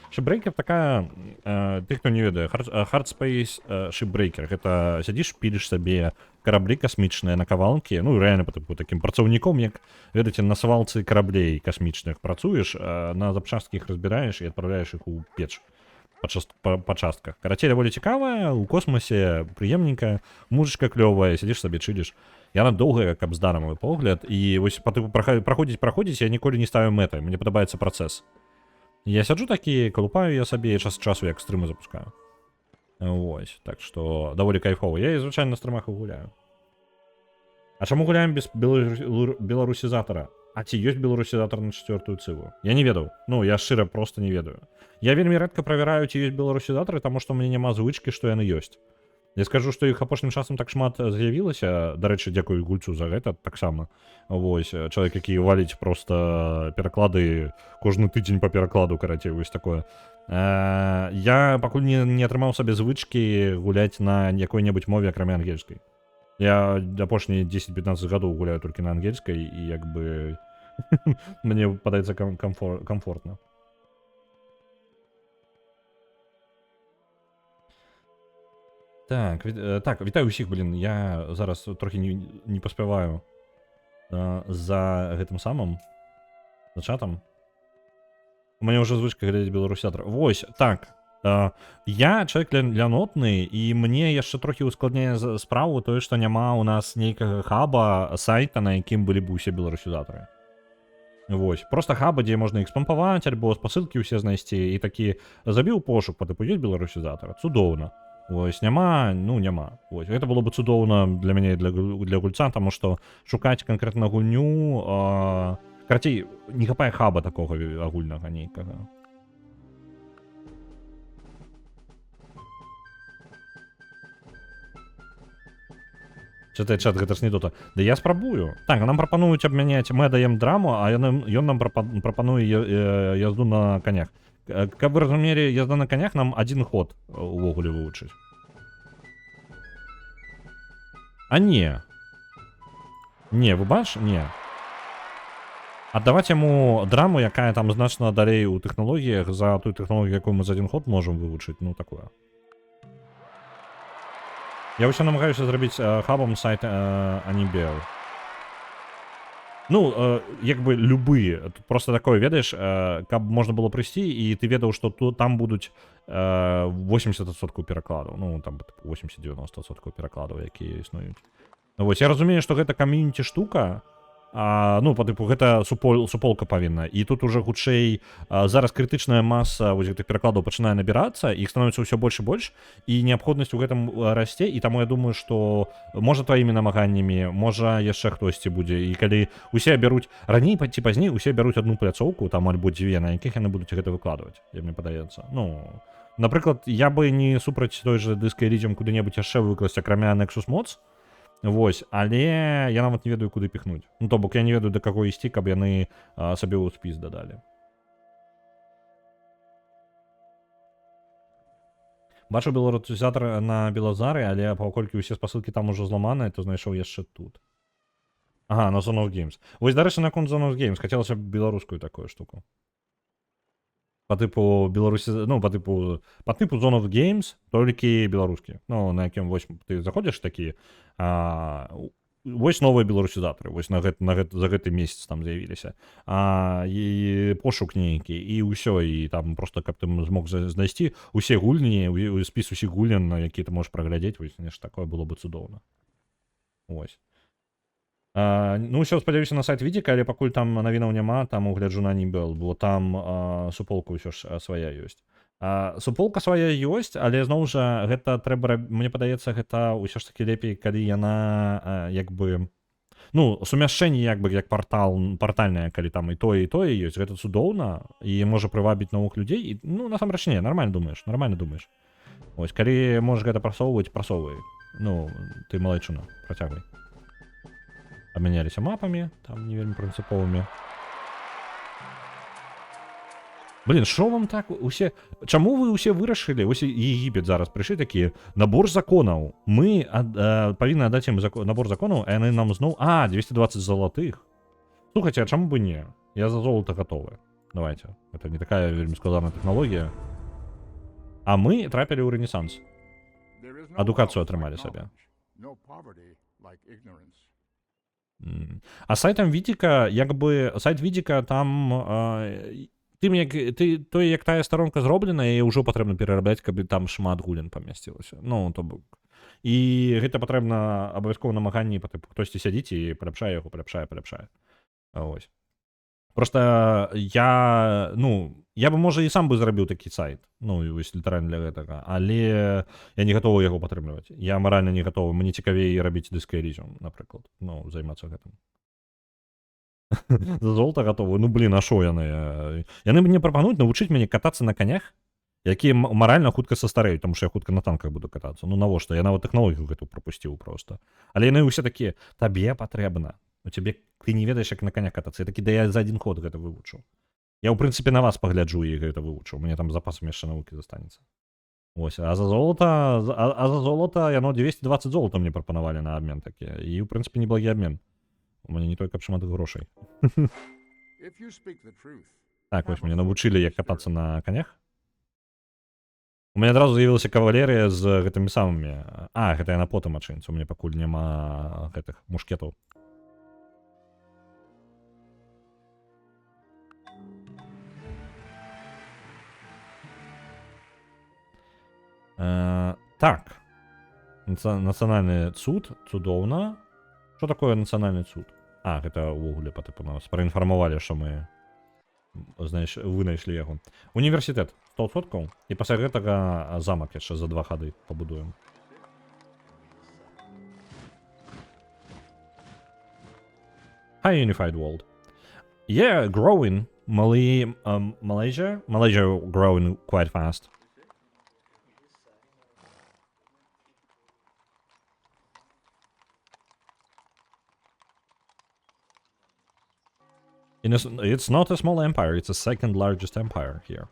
Шипбрейкер такая, ты хто не ведае, Hard Space шипбрейкер. Гэта сядзіш, піліш сабе караблі касмічныя на кавалкі, ну рэальна такім працаўніком, як, ведаеце, на свалцы караблей касмічных працуеш, на запчасткі іх разбіраеш і адпраўляеш іх у печ па частках. Карацей, даволі цікавая, у космосе прыемненькая, музычка клёвая, сядзіш сабе, чыліш. Яна доўгая, каб здарам мой погляд, і вось праходзіць я ніколі не ставіў мэтай, мне падабаецца працэс. Я сяджу такі, калупаю я сабе, час ад часу як стрымы запускаю. Вось, так што даволі кайфова. Я і звычайна на стрымах і гуляю. А чаму гуляем без беларусізатара? А ці ёсць беларусізатар на 4-ю цыву? Я не ведаў. Ну, я шчыра проста не ведаю. Я вельмі рэдка правяраю, ці ёсць беларусізатары, таму што мне няма звычкі, што яны ёсць. Я скажу, што іх апошнім часам так шмат з'явілася. Дарэчы, дзякую гульцу за гэта таксама. Вось, чалавек, які валіць проста пераклады кожны тыдзень па перакладу, карацей, вось такое. Я пакуль не атрымаў сабе звычкі гуляць на якой-небудзь мове, акрамя ангельскай. Я апошнія 10-15 гадоў гуляю толькі на ангельскай, і як бы мне падаецца камфортна. Так, вітаю ўсіх, блін, я зараз трохі не паспяваю за гэтым самым, за чатам. У мяне ўжо звычка глядзець беларусізатар. Вось, так, я чалавек лянотны, і мне яшчэ трохі ускладняе справу тое, што няма ў нас нейкага хаба, сайта, на якім былі б усе беларусізатары. Вось, просто хаба, дзе можна іх спампаваць, альбо спасылкі ўсе знайсці, і такі забіў пошук, па тыпу ёсць беларусізатар, цудоўна. Вось, няма, ну няма. Вось, гэта было бы цудоўна для мяне і для гульца, таму што шукаць канкрэтна гульню Карацей, не хапае хаба такога агульнага нейкага. Чатай чат, гэта ж не дота. Да я спрабую. Так, нам прапануюць абмяняць, мы даем драму, а ён нам прапануе язду на конях. Каб вы разумелі, язда на конях нам один ход увогуле вывучыць. А не. Не, вы бачиш? Не. Аддаваць яму драму, якая там значна далей у тэхналогіях, за тую тэхналогію, якую мы за один ход можам вывучыць, ну такое. Я ўсё намагаюся зрабіць хабам сайт Анібел. Ну, як бы любые. Тут просто такое, ведаеш, каб можна было прыйсці, і ты ведаў, што там будуць 80% перакладаў. Ну, там 80-90% перакладаў, якія існуюць. Ну, вось, я разумею, што гэта камьюніці штука, ну, по типу, гэта суполка павінна. І тут уже хутчэй зараз крытычная маса вось гэтых перакладаў пачынае набірацца, іх становіцца ўсё больш і больш, і неабходнасць у гэтым расце, і таму я думаю, што можа тваімі намаганнямі, можа яшчэ хтосьці будзе, і калі усе бяруць раней ці пазней, усе бяруць одну пляцоўку, там альбо дзве, на якіх яны будуць гэта выкладваць, як мне падаецца. Ну, напрыклад, я бы не супраць той же Disco Elysium куды-небудзь яшчэ выкласць, акрамя Nexus Mods. Вось, але я нават не ведаю, куды піхнуць. Ну, то бок я не ведаю, да каго ісці, каб яны сабе ў спіс дадалі. Бачу беларусізатар на Белазары, але паколькі ўсе спасылкі там ужо зламаныя, то знайшоў яшчэ тут. Ага, на Zone of Games. Вось, дарэчы, наконт Zone of Games. Хацелася б беларускую такую штуку. По типу Беларусі, ну, по типу Zone of Games, толькі беларускі. Ну, на якім вось ты заходзіш такі, вось новыя беларусізатары, вось за гэты месяц там з'явіліся. І пошук нейкі, і ўсё, і там просто каб ты змог знайсці усе гульні, спіс усіх гульнян, які ты можаш праглядзець, вось нешта такое было бы цудоўна. Вось. Ну, ўсё, спадзяюся на сайт Відзіка, але пакуль там навінаў няма, там угляджу на Анібел, бо там суполка ўсё ж свая ёсць. Суполка свая ёсць, але зноў жа гэта трэба, мне падаецца, гэта ўсё ж такі лепей, калі яна як бы, ну, сумяшчэнне як бы як партальнае, калі там і тое ёсць, гэта цудоўна і можа прывабіць новых людзей, і, ну, насамрэч не, нармальна думаеш. Вось, калі можаш гэта прасоўвай. Ну, ты малайчуна, працягвай. Абмяняліся мапамі, там не вельмі прынцыповымі. Блін, шо вам так усе... Чаму вы ўсе вырашылі? Вось Егіпет зараз прыйшлі такі, набор законаў. Мы павінны аддаць ім набор законаў, а яны нам зноў... 220 залатых. Слухайце, а чаму бы не? Я за золото гатовы. Давайте. Это не такая вельмі складаная тэхналогія. А мы трапілі ў Рэнесанс. Адукацыю атрымалі сабе. А сайтам Відзіка, як бы, сайт Відзіка там, тое, як тая старонка зроблена, яе ўжо патрэбна перарабляць, каб там шмат гулян памясцілася. Ну, то бок. І гэта патрэбна абавязкова намаганні, хтосьці сядзіць і паляпшае яго, паляпшае. Вось. Просто я бы, можа, і сам бы зрабіў такі сайт, ну, вось літаральна для гэтага, але я не гатовы яго падтрымліваць. Я маральна не гатовы, мне цікавей рабіць Disco Elysium, напрыклад, ну, займацца гэтым. За золата гатовы, ну, блін, а шо яны? Яны мне прапануюць навучыць мяне катацца на канях, якія маральна хутка састарэюць, таму што я хутка на танках буду катацца. Ну, навошта? Я нават тэхналогію гэту прапусціў проста. Але яны ўсе такія, табе патрэбна. У цябе ты не ведаеш, як на канях катацца. Я такі, да я за один ход гэта вывучу. Я, ў прынцыпе, на вас пагляджу і гэта вывучу. У мяне там запасам яшчэ навукі застанецца. Вось, а за золата яно 220 золота мне прапанавалі на абмен такі. І, ў прынцыпе, неблагі абмен. У мяне не той, каб шмат грошай. Так, вось, мяне навучылі, як катацца на канях. У мяне адразу з'явілася кавалерыя з гэтымі самымі. Гэта яна потым ачыніцца. У мяне пакуль няма гэтых мушкетаў. Так. Нацыянальны цуд, цудоўна. Што такое нацыянальны цуд? Гэта ўвогуле па тыпу нас праінфармавалі, што мы вынайшлі яго. Універсітэт 100%, і пасля гэтага замак яшчэ за 2 хады пабудуем. High Unified World. Yeah, growing. Malaysia growing quite fast. It's not a small empire, it's the second largest empire here.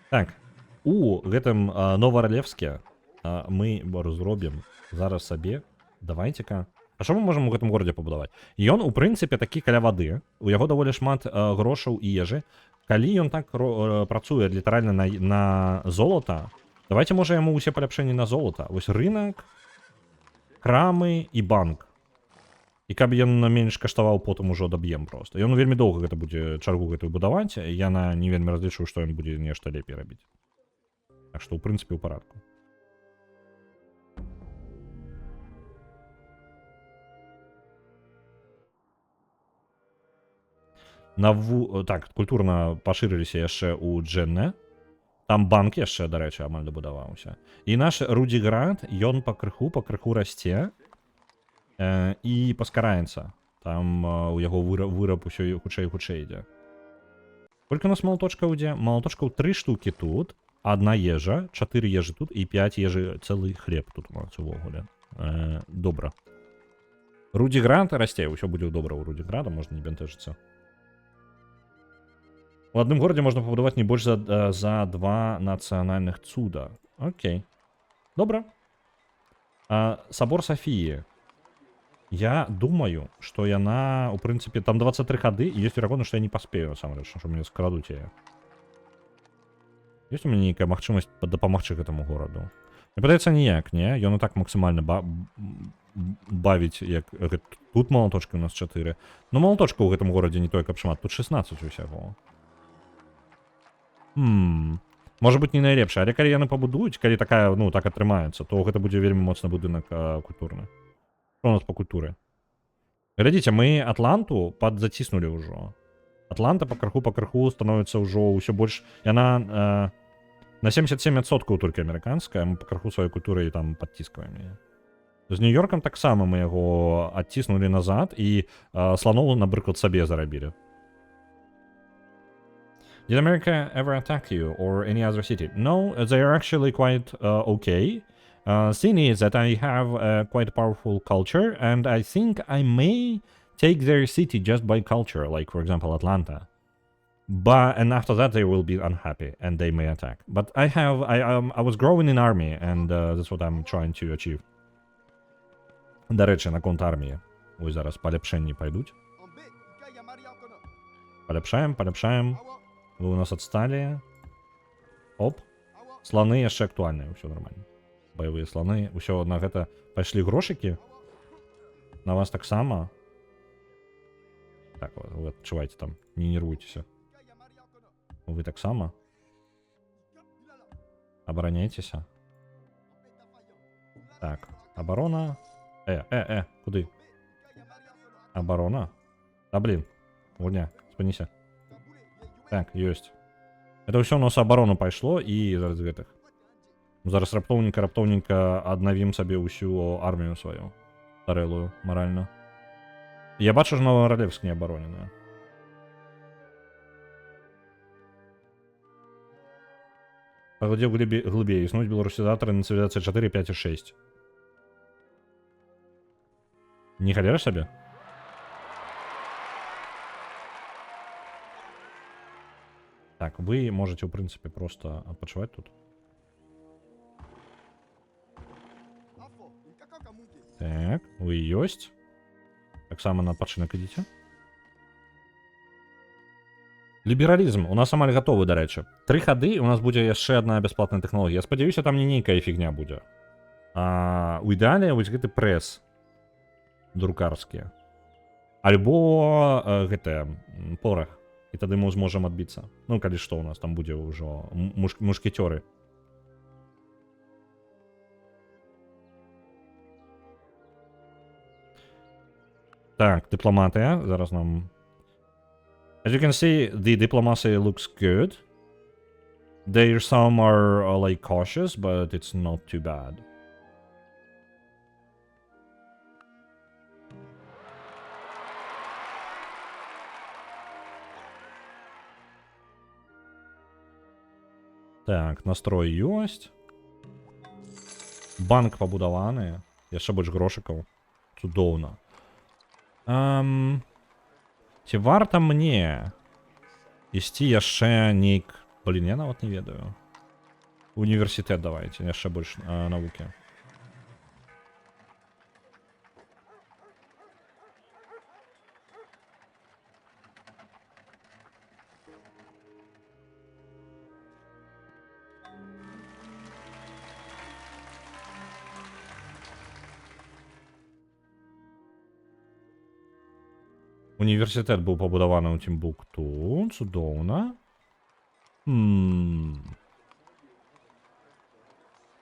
Так, у гэтым Новаралевске мы разробім зараз сабе. Давайте-ка. А што мы можам у гэтым горадзе пабудаваць? Ён, у прынцыпе, такі каля вады. У яго даволі шмат грошаў і ежы. Калі ён так працуе літаральна на золата, давайте можа яму усе паляпшэнні на золата. Вось рынак, крамы і банк. І каб ён менш каштаваў, потым ужо даб'ем проста. Ён вельмі доўга гэта будзе чаргу гэтую будаваць, я не вельмі разлічваю, што ён будзе нешта лепей рабіць. Так што, ў прынцыпе, у парадку. Так, культурна пашырыліся яшчэ ў Джэнне. Там банк яшчэ, дарэчы, амаль дабудаваўся. І наш Рудзіград, ён пакрыху расце і паскараецца. Там у яго выраб усё хутчэй ідзе. Колькі у нас малаточкаў ідзе? Малаточкаў 3 штукі тут, 1 ежа, 4 ежы тут і 5 ежы, цэлы хлеб тут у нас увогуле. Добра. Рудзіград расце, усё будзе добра ў Рудзіграда, можна не бянтэжыцца. У адным горадзе можна пабудаваць не больш за 2 нацыянальных цуда. Окей. Добра. Сабор Сафіі. Я думаю, што яна, у прынцыпе, там 23 хады, і ёсць верагодна, што я не паспею, насамрэч, што мне скрадуць яе. Ёсць у мяне нейкая магчымасць дапамагчы гэтаму гораду? Мне падаецца, ніяк, не? Ён і так максімальна бавіць, як тут малаточкі у нас 4. Ну, малаточка ў гэтым горадзе не той, каб шмат, тут 16 усяго. Можа быць, не найлепшая, але калі яны пабудуюць, калі такая, ну, так атрымаецца, то гэта будзе вельмі моцны будынак культурны. Што у нас па культуры? Глядзіце, мы Атланту падзаціснулі ўжо. Атланта пакрыху становіцца ўжо ўсё больш... Яна на 77% толькі амерыканская, мы пакрыху сваёй культуры там падціскваем яе. З Нью-Йоркам таксама мы яго адціснулі назад і сланоў, напрыклад, сабе зарабілі. Did America ever attack you or any other city? No, they are actually quite okay. Thing is that I have a quite powerful culture, and I think I may take their city just by culture, like for example Atlanta. And after that they will be unhappy and they may attack. But I was growing in army, and that's what I'm trying to achieve. До речі, на конт армії. Ось зараз поліпшення пойдуть. Поліпшаємо. Вы у нас отстали. Оп. Слоны яшчэ актуальныя, ўсё нормально. Баявыя слоны, ўсё на гэта пайшлі грошыкі. На вас таксама. Так, вы адчувайце там, не нервуйцеся. Вы таксама. Абараняйцеся. Так, оборона. Куды? Оборона. Да блин. Гульня, спыніся. Так, ёсць. Это ўсё у нас абарону пайшло і зараз гэтых. Зараз раптоўненька аднавім сабе ўсю армію сваю. Старэлую, маральна. Я бачу, ж Новаралевск не абароненая. Паглядзеў глыбей. Існуюць беларусізатары на цывілізацыі 4, 5 і 6. Не халерыш сабе? Так, вы можете, в принципе, просто отпочивать тут. Так, вы есть. Так само на адпачынак ідзіце. Лібералізм. У нас амаль гатовы, дарэчы. 3 хады, у нас будзе яшчэ адна бясплатная тэхналогія. Я спадзяюся, там не нейкая фігня будзе. У ідэале вось гэты прэс друкарскі. Альбо гэтае порах. І тады мы зможам адбіцца. Ну, калі што, у нас там будзе ўжо мушкетёры. Так, дыпламатыя. Зараз нам... As you can see, the diplomacy looks good. There some are like cautious, but it's not too bad. Так, настрой ёсць. Банк пабудаваны. Яшчэ больш грошыкаў. Цудоўна. Ці варта мне ісці яшчэ нейк... Блін, я нават не ведаю. Універсітэт давайте, яшчэ больш навукі. Універсітэт быў пабудаваны ў Тімбукту. Цудоўна.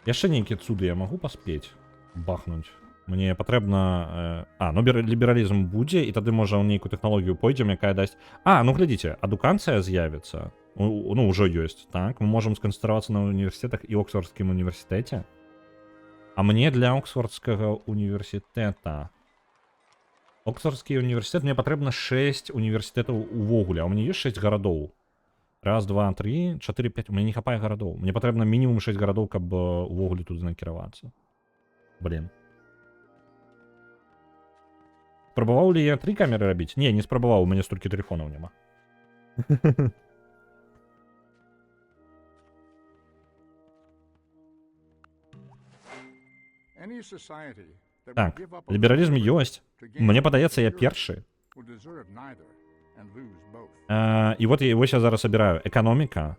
Яшчэ нейкія цуды я магу паспець бахнуць. Мне патрэбна... ну лібералізм будзе, і тады можа ў нейкую тэхналогію пойдзем, якая дасць... ну глядзіце, адукацыя з'явіцца. Ну, ўжо ёсць, так? Мы можам сканцэнтравацца на універсітэтах і Оксфордскім універсітэце. А мне для Оксфордскага універсітэта... Оксфордскі універсітэт, мне патрэбна 6 універсітэтаў увогуле, а у мяне ёсць 6 гарадоў. Раз, два, три, 4, 5, у мяне не хапае гарадоў. Мне патрэбна мінімум 6 гарадоў, каб увогуле тут накіравацца. Блін. Спрабаваў ли я 3 камеры рабіць? Не, не спрабаваў, у мяне столькі тэлефонаў няма. Any society that will Так, give up a лібералізм little ёсць. to gain Мне падаецца, я security першы. will deserve neither and lose both. І вот я зараз абіраю. Эканоміка.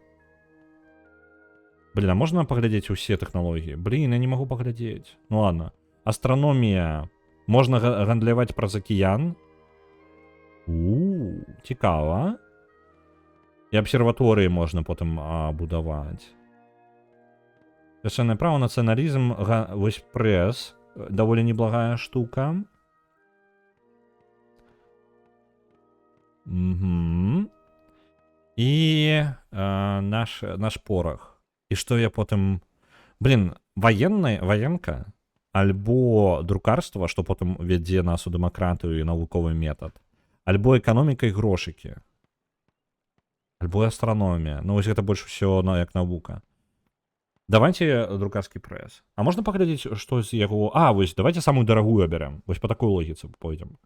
Блін, а можна паглядзець усе тэхналогіі? Блін, я не магу паглядзець. Ну ладно. Астраномія. Можна гандляваць праз акіян. Цікава. І абсерваторыі можна потым будаваць. Свяшчэннае права, нацыяналізм, вось прэс. Даволі неблагая штука. І наш порах. І што я потым... Блін, ваенка, альбо друкарства, што потым вядзе нас у дэмакратыю і навуковы метад, альбо эканоміка і грошыкі, альбо астраномія. Ну, вось гэта больш усё як навука. Давайте друкарскі прэс. А можна паглядзець, што з яго... вось, давайте самую дарагую абярем. Вось по такой логіцы пойдзем.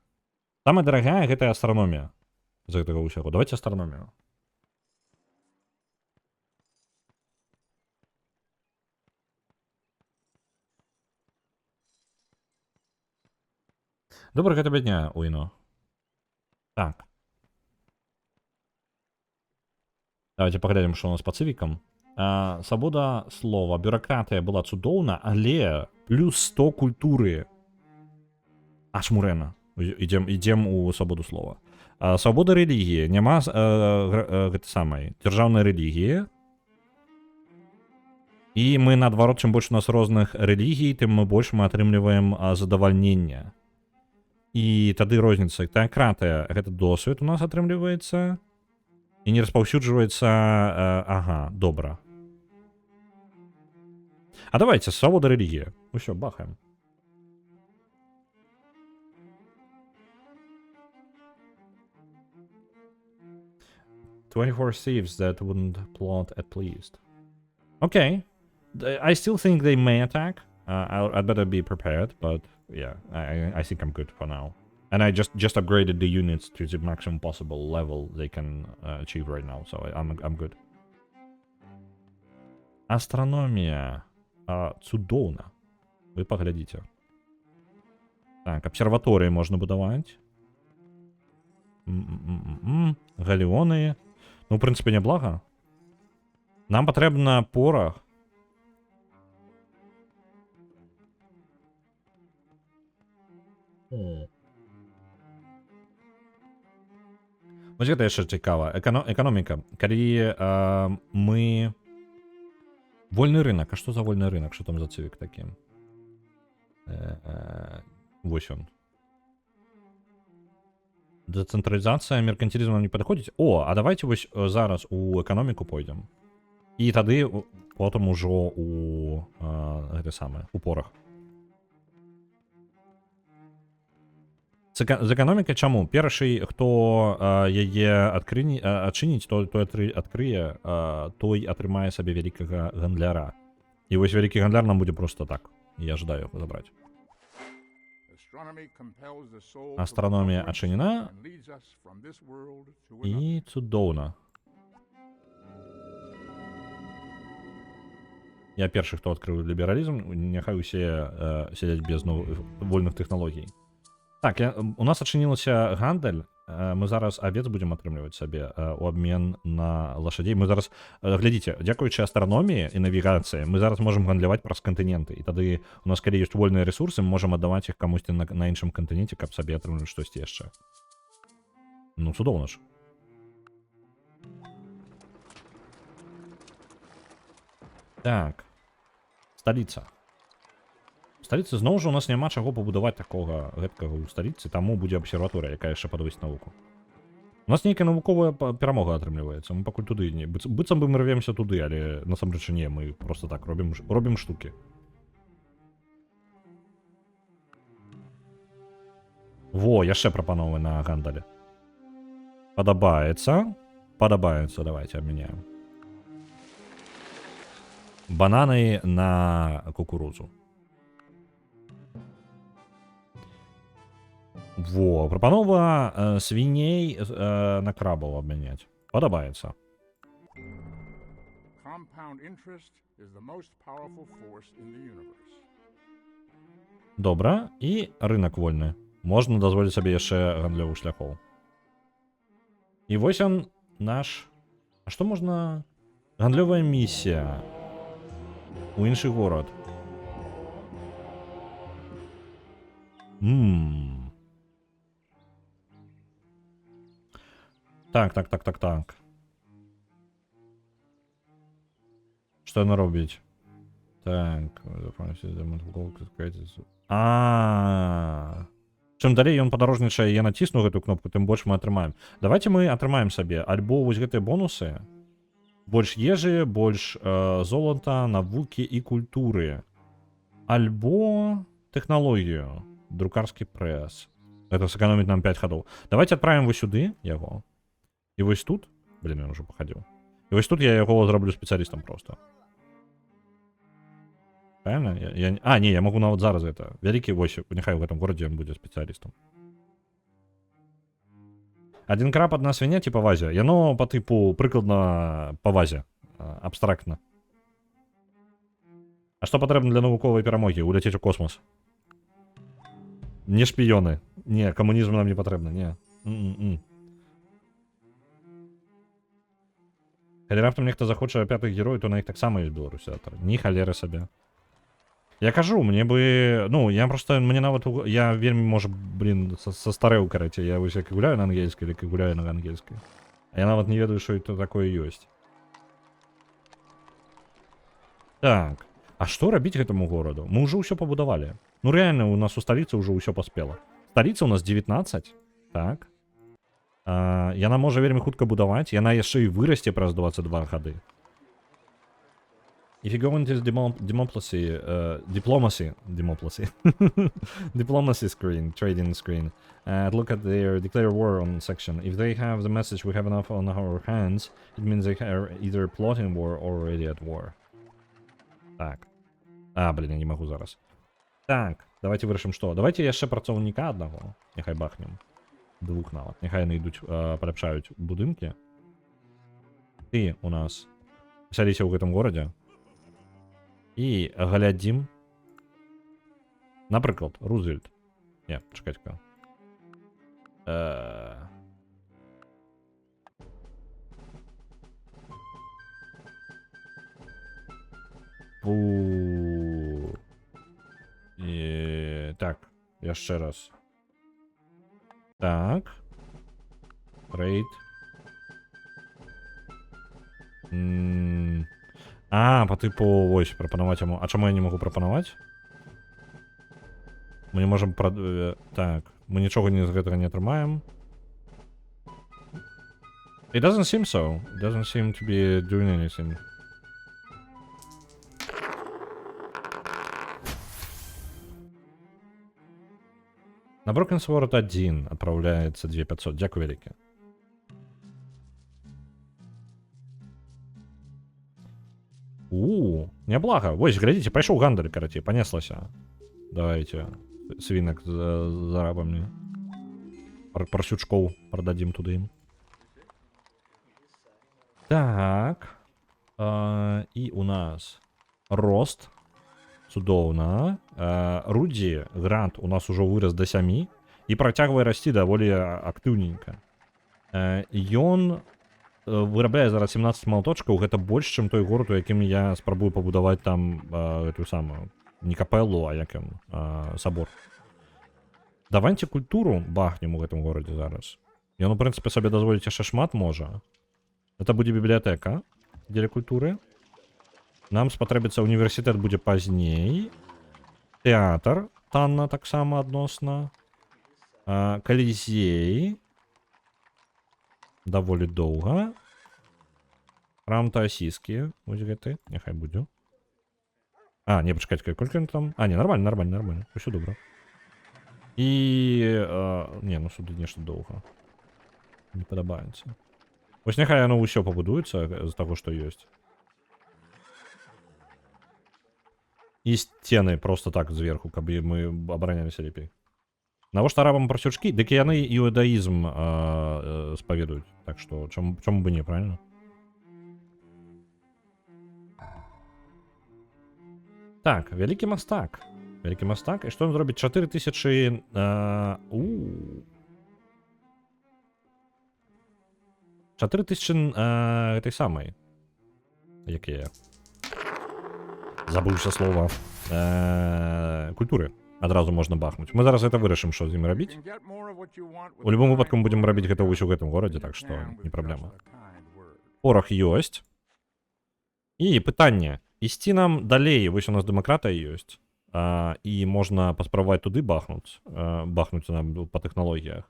Самая дарагая — гэта астраномія. З гэтага ўсяго. Давайте астраномію. Добрага тебе дня, Уіно. Так. Давайте паглядзім, што у нас па цывікам. Свабода слова, бюракратыя была цудоўна, але плюс 100 культуры. Аж мурэна. Ідзем у свабоду слова. Свабода рэлігіі. Няма гэта самай дзяржаўнай рэлігіі. І мы, наадварот, чым больш у нас розных рэлігій, тым больш мы атрымліваем задавальнення. І тады розніца. Тэакратыя — гэта досвед у нас атрымліваецца. І не распаўсюджваецца... добра. А давайте, свобода религии. Усё, бахаем. "24 thieves that wouldn't plot at least." Okay. I still think they may attack. I'd better be prepared, but yeah, I think I'm good for now. And I just upgraded the units to the maximum possible level they can achieve right now, so I'm good. Астрономія. Цудоўна. Вы паглядзіце. Так, абсерваторыі можна будаваць. Галеоны. Ну, в прынцыпе, няблага. Нам патрэбна порах. Вось гэта яшчэ цікава. Эканоміка. Калі мы... Вольны рынок. А што за вольны рынок? Што там за цывік такі? Вось он. Децэнтралізацыя, меркантилізм нам не падыходзіць. О, а давайте вось зараз у эканоміку пойдзем. І тады потым ужо у гэта самае, у порах. З економіки чому? Перший, хто яе адчыніць, той адкрые, той атрымае сабе вялікага гандляра. І вось вялікі гандляр нам будзе просто так. Я жадаю яго забраць. Астраномія адчынена. І цудоўна. Я першы, хто адкрыў лібералізм, няхай усе сядзяць без вольных тэхналогій. Так, у нас адчынілася гандаль. Мы зараз авец будзем атрымліваць сабе у абмен на лошадей. Мы зараз, глядзіце, дзякуючы астраноміі і навігацыі, мы зараз можам гандляваць праз кантыненты. І тады у нас, калі ёсць вольныя рэсурсы, мы можам аддаваць іх камусьці на іншым кантыненце, каб сабе атрымліваць штосьці яшчэ. Ну, цудоўна ж. Так. Сталіца. Сталіцы зноў жа у нас няма чаго пабудаваць такога гэткага ў сталіцы, таму будзе абсерваторыя, якая яшчэ падвысць навуку. У нас нейкая навуковая перамога атрымліваецца. Мы пакуль туды не... Быццам бы мы рвемся туды, але насамрэч не, мы просто так робім штукі. Во, яшчэ прапановы на гандалі. Падабаецца. Падабаецца, давайте абмяняем. Бананы на кукурузу. Во, прапанова свіней на крабаў абмяняць. Падабаецца. Добра, і рынок вольны. Можна дазволіць сабе яшчэ гандлёвых шляхоў. І вось ён наш... А што можна... Гандлёвая місія. У іншы горад. Так. Што яна робіць? Так. Чым далей ён падарожнічае, я націсну гэту кнопку, тым больш мы атрымаем. Давайте мы атрымаем сабе альбо вось гэтыя бонусы. Больш ежы, больш золата, навукі і культуры. Альбо тэхналогію. Друкарскі прэс. Гэта сэкономіць нам 5 хадоў. Давайте адправім вось сюды яго. І вось тут... Блин, ён уже пахадзіў. І вось тут я яго зраблю спецыялістам просто. Правильно? Не, я могу нават зараз гэта. Вялікі вось, няхай у гэтым горадзе ён будзе спецыялістам. Один краб, одна свиня, типа вазе. Яно по типу прыкладна по вазе. Абстрактна. А што патрэбна для навуковай перамогі? Уляцець у космос. Не шпіёны. Не, камунізм нам не патрэбна, не. Калі раптам нехта захоча пятых герояў, то на іх таксама ёсць беларусятар. Ні халеры сабе. Я кажу, мне бы... Ну, я просто... Мне нават... Я вельмі, можа, блин, састарэў, караце. Я вось як гуляю на ангельскай, як гуляю на ангельскай. А я нават не ведаю, што это такое ёсць. Так. А што рабіць гэтаму гораду? Мы ўжо ўсё пабудавалі. Ну, рэальна, у нас у сталіцы ўжо ўсё паспела. Сталіца у нас 19. Так. Яна можа вельмі хутка будаваць. Яна яшчэ і вырасце праз 22 гады. If you go into the diplomacy screen, trading screen, look at their declare war on section. If they have the message we have enough on our hands, it means they are either plotting war or already at war. Так. Блин, я не могу зараз. Так, давайте вырашым што. Давайте яшчэ працоўніка аднаго. Няхай бахнем. Двух нават. Няхай яны ідуць, паляпшаюць будынкі. Ты у нас пасяліся ў гэтым горадзе. І глядзім. Напрыклад, Рузвельт. Не, чакайце-ка. Так, яшчэ раз. Так. Рейд. По типу, ось, прапанаваць яму. А чаму я не могу прапанаваць? Мы не можам... Так, мы нічога з гэтага не атрымаем. It doesn't seem so. It doesn't seem to be doing anything. На Broken Sword 1 отправляется 2500. Дякую велике. Неблага. Вось, глядите, пошел гандль, короче, понеслася. Давайте свинок за рабами. Парсючков продадим туда им. Так. И у нас рост. Цудоўна. Руді, грант у нас ужо вырас до 7 і працягвае расці даволі актыўненька. Ён вырабляе зараз 17 малаточкаў, гэта больш, чым той горад, у якім я спрабую пабудаваць там гэтую самую, не капеллу, а як ён, сабор. Давайце культуру бахнем у гэтым горадзе зараз. Ён, у прынцыпе, сабе дазволіць яшчэ шмат можа. Гэта будзе бібліятэка дзеля культуры. Нам спатрэбіцца універсітэт будзе пазней. Тэатр танна таксама адносна. Калізей. Даволі доўга. Храм Таасіскі. Вось гэты. Няхай будзе. Не, пачакайце, колькі ён там? Не, нормально. Усё добра. І... Не, ну сюды нешта доўга. Не падабаецца. Вось няхай яно ўсё пабудуецца з таго, што ёсць. І сцены просто так зверху, каб мы абараняліся лепей. Навошта арабам парсючкі? Дык яны іудаізм спаведуюць. Так што, чаму бы не, правильно? Так, вялікі мастак. Вялікі мастак. І што ён зробіць? 4000... 4000 этой самай. Якія? Забыўся слова. Культуры. Адразу можна бахнуць. Мы зараз гэта вырашым, што з імі рабіць. У любым выпадку мы будзем рабіць гэта ўсё ў гэтым горадзе, так што не праблема. Порах ёсць. І пытанне. Ісці нам далей, вось у нас дэмакратыя ёсць. І можна паспрабаваць туды бахнуць. Бахнуць нам па тэхналогіях.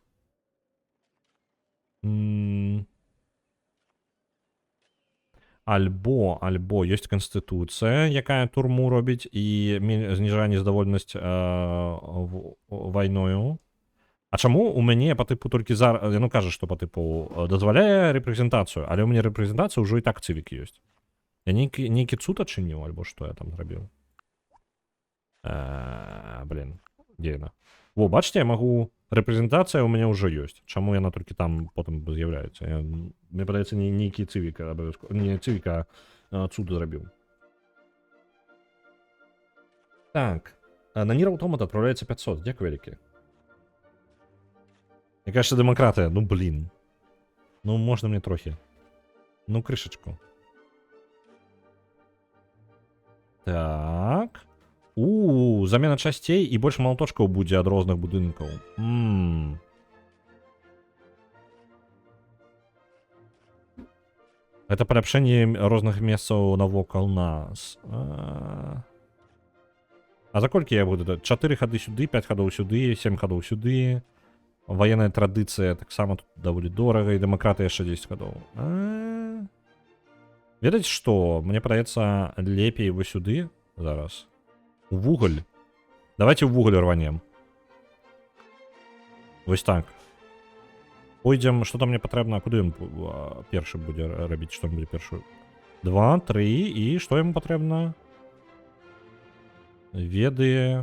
Альбо ёсць канстытуцыя, якая турму робіць і зніжае нездавольнасць вайною. А чаму у мяне па тыпу толькі зараз... Яно кажа, што па тыпу дазваляе рэпрэзентацыю, але ў мяне рэпрэзентацыя ўжо і так цывік ёсць. Я нейкі цуд адчыніў, альбо што я там зрабіў? Блин, дзе яна? Во, бачыце, я магу... Рэпрэзентацыя ў мяне ўжо ёсць. Чаму яна толькі там потым з'яўляецца? Мне падаецца, нейкі цывік абавязкова. Не цывік, а цуд зрабіў. Так. На Нір Аўтомат адпраўляецца 500. Дзякуй вялікі. Якая ж дэмакратыя? Ну, блин. Ну, можна мне трохі. Ну, крышачку. Так. Замена часцей і больш малаточкаў будзе ад розных будынкаў. Гэта паляпшэнне розных месцаў навокал нас. За колькі я буду? 4 хады сюды, 5 хадоў сюды, 7 хадоў сюды. Ваенная традыцыя таксама тут даволі дорага, і дэмакратыя яшчэ 10 хадоў. Ведаеце што? Мне падаецца лепей вы сюды зараз. У вуголь. Давайте в вуголь рванем. Вось так. Пойдем, что там мне патрэбна, куды ён першы будзе рабіць, што ён будзе першы? 2, 3, і што яму патрэбна? Веды.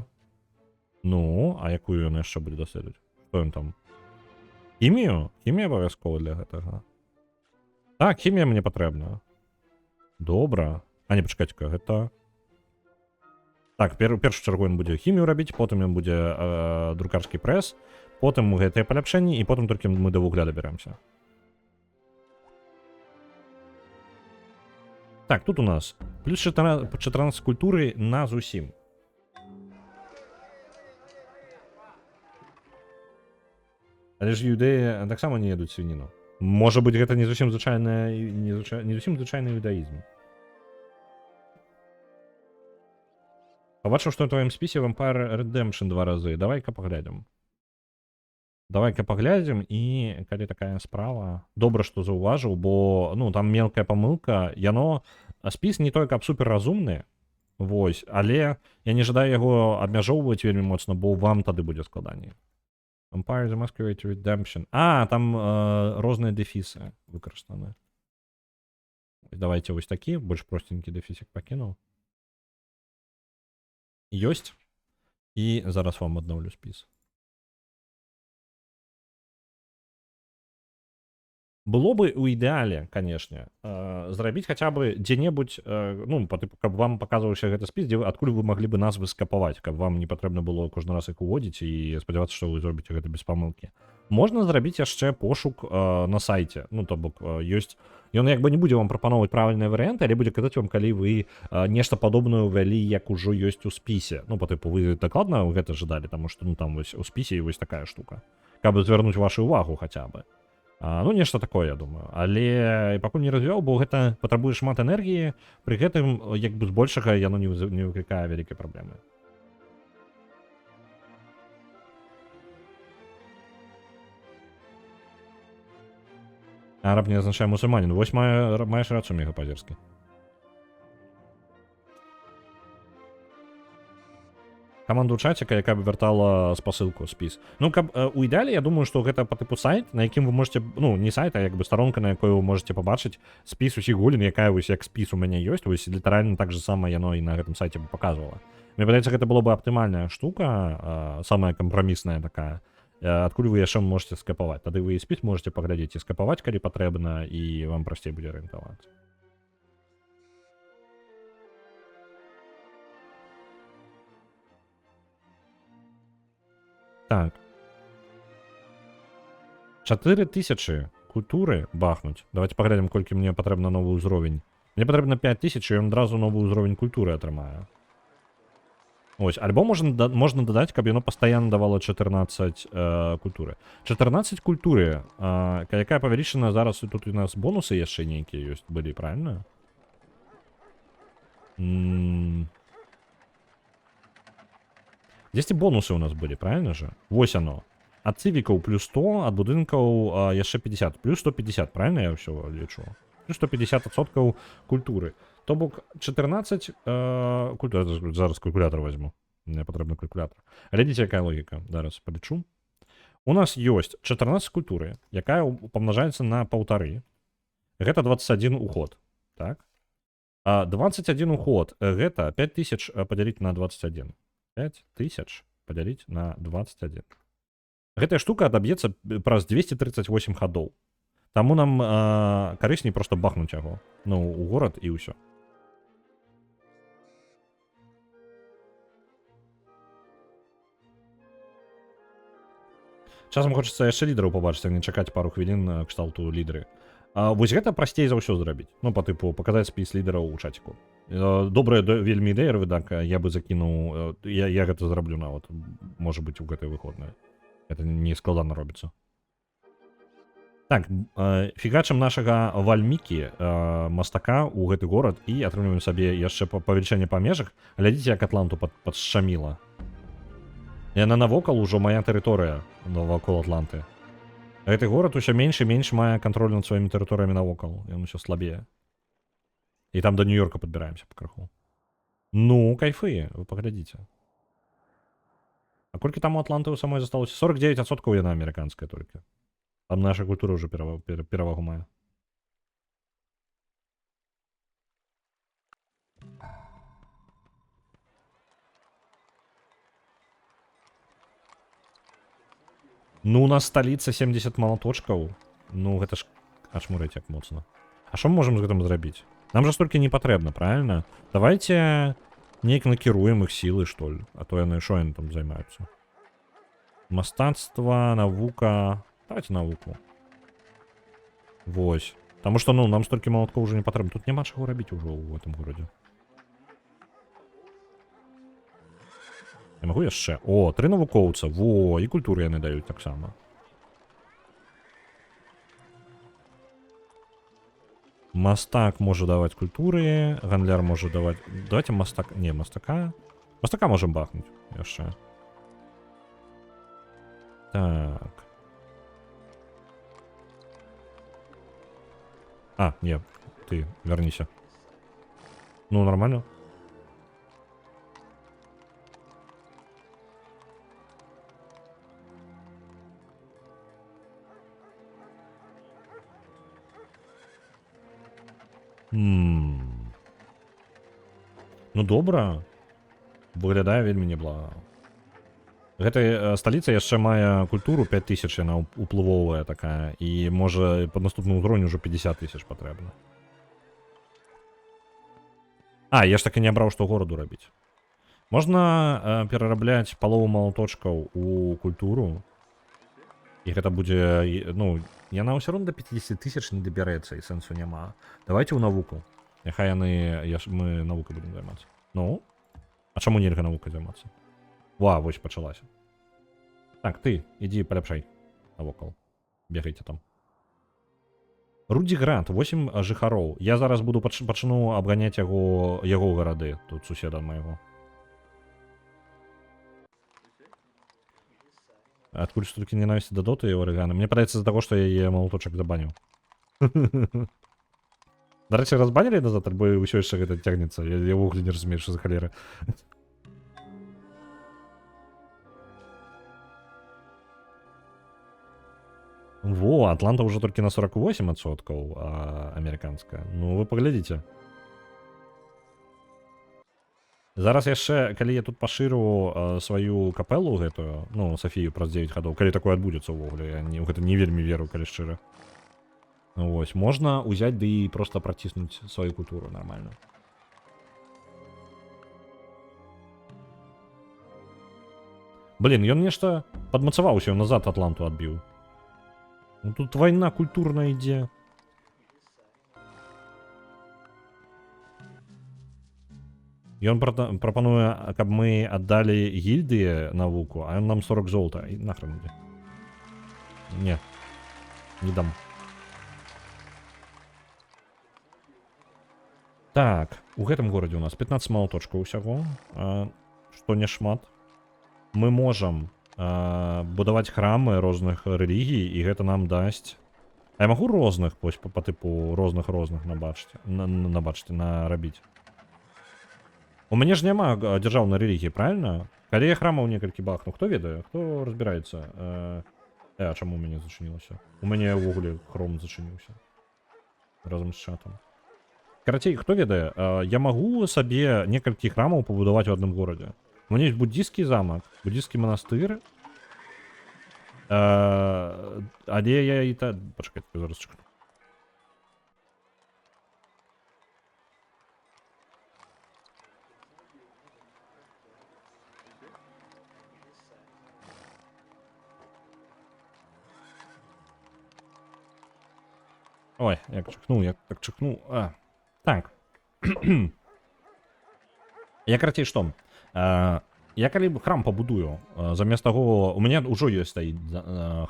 Ну, а якую ён яшчэ будзе даследаваць? Што ён там? Хімію? Хімія абавязкова для гэтага. Так, хімія мне патрэбна. Добра. Не, пачакайце-ка, гэта... Так, першую чаргу ён будзе хімію рабіць, потым ён будзе друкарскі прэс, потым гэтыя паляпшэнні, і потым толькі мы да вугля дабярэмся. Так, тут у нас плюс 14 культуры на зусім. Але ж іўдэі таксама не едуць свініну. Можа быць, гэта не зусім звычайны іўдаізм. Побачив, что в твоем списе Vampire Redemption 2 разы. Давай-ка поглядим. Давай-ка поглядим, і калі такая справа. Добра, што заўважыў, бо, ну, там мелкая памылка. Яно, спіс не той, каб супер разумны. Вось, але я не жадаю яго абмяжоўваць вельмі моцна, бо вам тады будзе складаней. Vampire the Masquerade Redemption. А, там розныя дэфісы выкарыстаны. Давайте вось такі, больш простенькі дэфісік пакінуў. Ёсць. І зараз вам аднаўлю спіс. Было бы у ідэале, канешне, зрабіць хаця бы дзе-небудзь, ну, каб вам паказваўся гэты спіс, дзе адкуль вы маглі бы назвы скапаваць, каб вам не патрэбна было кожны раз іх уводзіць і спадзявацца, што вы зробіце гэта без памылкі. Можна зрабіць яшчэ пошук на сайце. Ну, то бок, ёсць... Ён як бы не будзе вам прапановваць правільныя варыянты, але будзе казаць вам, калі вы нешта падобнае ўвялі, як ужо ёсць у спісе. Ну, па тыпу, вы дакладна гэта жадалі, таму што, ну, там вось у спісе вось такая штука. Каб звярнуць вашу ўвагу хаця бы. Ну, нешта такое, я думаю. Але пакуль не развіваў, бо гэта патрабуе шмат энергіі, пры гэтым, як бы збольшага, яно не выклікае вялікай праблемы. Араб не азначае мусульманін. Вось маеш рацыю, мегапазерскі. Каманду чаціка, яка б вяртала спасылку, спіс. Ну, каб у ідэале, я думаю, што гэта па тыпу сайт, на якім вы можете, ну, не сайт, а як бы старонка, на якой вы можете пабачыць спіс усіх гульняў, якая вось як спіс у мяне ёсць, вось літаральна так же сама яно і на гэтым сайце бы паказвала. Мне падаецца, гэта была бы аптымальная штука, самая кампрамісная такая, адкуль вы яшчэ можете скапаваць. Тады вы і спіс можете паглядзець і скапаваць, калі патрэбна, і вам прасцей будзе арыентавацца. Так. 4000 культуры бахнуць. Давайте паглядзім, колькі мне патрэбна новы ўзровень. Мне патрэбна 5000, і ён адразу новы ўзровень культуры атрымае. Ось, альбо можна дадаць, каб яно пастаянна давало 14 культуры. 14 культуры, якая павялічана зараз, і тут у нас бонусы яшчэ нейкія ёсць, былі, правильно? Дзесьці бонусы у нас былі, правильно же? Вось оно. Ад цывікаў плюс 100, ад будынкаў яшчэ 50. Плюс 150, правильно я ўсё лічу? Плюс 150% культуры. То бок 14 культуры. Зараз калькулятор возьму. Мне патрэбны калькулятор. Глядзіце, якая логіка. Зараз палічу. У нас ёсць 14 культуры, якая памнажаецца на 1,5. Гэта 21 уход. Так? 21 уход. Гэта 5000 падзяліць на 21. 5000 падзяліць на 21. Гэтая штука адаб'ецца праз 238 хадоў. Таму нам карысней проста бахнуць яго. Ну, у горад і ўсё. Часам хочацца яшчэ лідараў пабачыць, а не чакаць пару хвілін кшталту лідары. Вось гэта прасцей за ўсё зрабіць. Ну, па тыпу, паказаць спіс лідараў у чаціку. Добрая вельмі ідэя, рывыдак, я бы закінуў, я гэта зраблю нават, можа быць, у гэтай выходнай. Это не складана робіцца. Так, фігачым нашага вальмікі, мастака ў гэты горад і атрымліваем сабе яшчэ павелічэнне памежак. Глядзіце, як Атланту падшчаміла. Яна навокал ужо мая тэрыторыя навокал Атланты. Гэты горад усё менш і менш мае кантроль над сваімі тэрыторыямі навокал. Ён усё слабее. І там да Нью-Йорка падбіраемся пакраху. Ну, кайфы, вы паглядзіце. А колькі там у Атланты ў самой засталося? 49% яна амерыканская толькі. Там наша культура ўжо перавагу мае. Ну, у нас сталіца 70 малаточкаў. Ну, гэта ж ачмурыць як моцна. А што мы можам з гэтым зрабіць? Нам жа столькі не патрэбна, правильно? Давайте неяк накіруем іх сілы, што ли. А то яны, што яны там займаюцца? Мастацтва, навука... Давайте навуку. Вось. Таму што, ну, нам столькі малаткоў ўжо не патрэбна. Тут няма чаго рабіць ужо ў гэтым горадзе. Я магу яшчэ? О, 3 навукоўца. Во, і культуры яны даюць таксама. Мастак можа даваць культуры, гандляр можа даваць... Давайте мастак... Не, мастака... Мастака можем бахнуць яшчэ. Так. А, не, ты верніся. Ну, нормально. Ну добра. Выглядае вельмі неблага. Гэта сталіца яшчэ мае культуру 5000, яна уплывовая такая, і можа пад наступным узроўню ўжо 50 000 патрэбна. Я ж так і не абраў, што гораду рабіць. Можна перарабляць палову малаточкаў у культуру, і гэта будзе, ну, яна ўсё роўна да 50 000 не дабярэцца, і сэнсу няма. Давайте ў навуку. Няхай мы навукай будем займацца. Ну? А чаму нельга навукай займацца? Вось пачалася. Так, ты, ідзі паляпшай навокал. Бегайце там. Рудзіград, 8 жыхароў. Я зараз буду пачну абганяць яго гарады, тут суседа майго. Адкуль столькі ненавісці да доты і орэгана? Мне падаецца з-за таго, што яе малаточак забаніў. Дарэчы, разбанілі назад, альбо ўсё яшчэ гэта цягнецца? Я ўвогуле не разумею, што за халера. Во, Атланта уже только на 48%, американская. Ну, вы поглядите. Зараз яшчэ, калі я тут пашыру сваю капелу гэтую, ну, Софію праз 9 гадоў, калі такое адбудзецца ўвогуле, я гэта не вельмі веру, калі шчыра. Вось, можна ўзяць ды і проста праціснуць сваю культуру нормально. Блін, ён нешта падмацаваўся, ён назад Атланту адбіў. Ну тут война культурная ідзе. Ён прапануе, каб мы аддалі гільдыі навуку, а ён нам 40 золота. І нахрен ідзе. Не дам. Так, у гэтым горадзе у нас 15 малаточкаў усяго, што не шмат. Мы можам будаваць храмы розных рэлігій, і гэта нам дасць. А я магу розных, вось па тыпу розных нарабіць. У мяне ж няма дзяржаўнай рэлігіі, правильно? Калі я храмаў некалькі бахну, хто ведае, хто разбіраецца? А чаму ў мяне зачынілася? У мяне ўвогуле хром зачыніўся. Разам з чатам. Карацей, хто ведае, я магу сабе некалькі храмаў пабудаваць у адным горадзе. У меня есть буддийский замок, буддийский монастырь. Але я і так... Почекайте, зараз чекаю. Ой, як так чекнув. Так. Я, короче, что? Я калі храм пабудую, замест таго, у мяне ўжо ёсць стаіць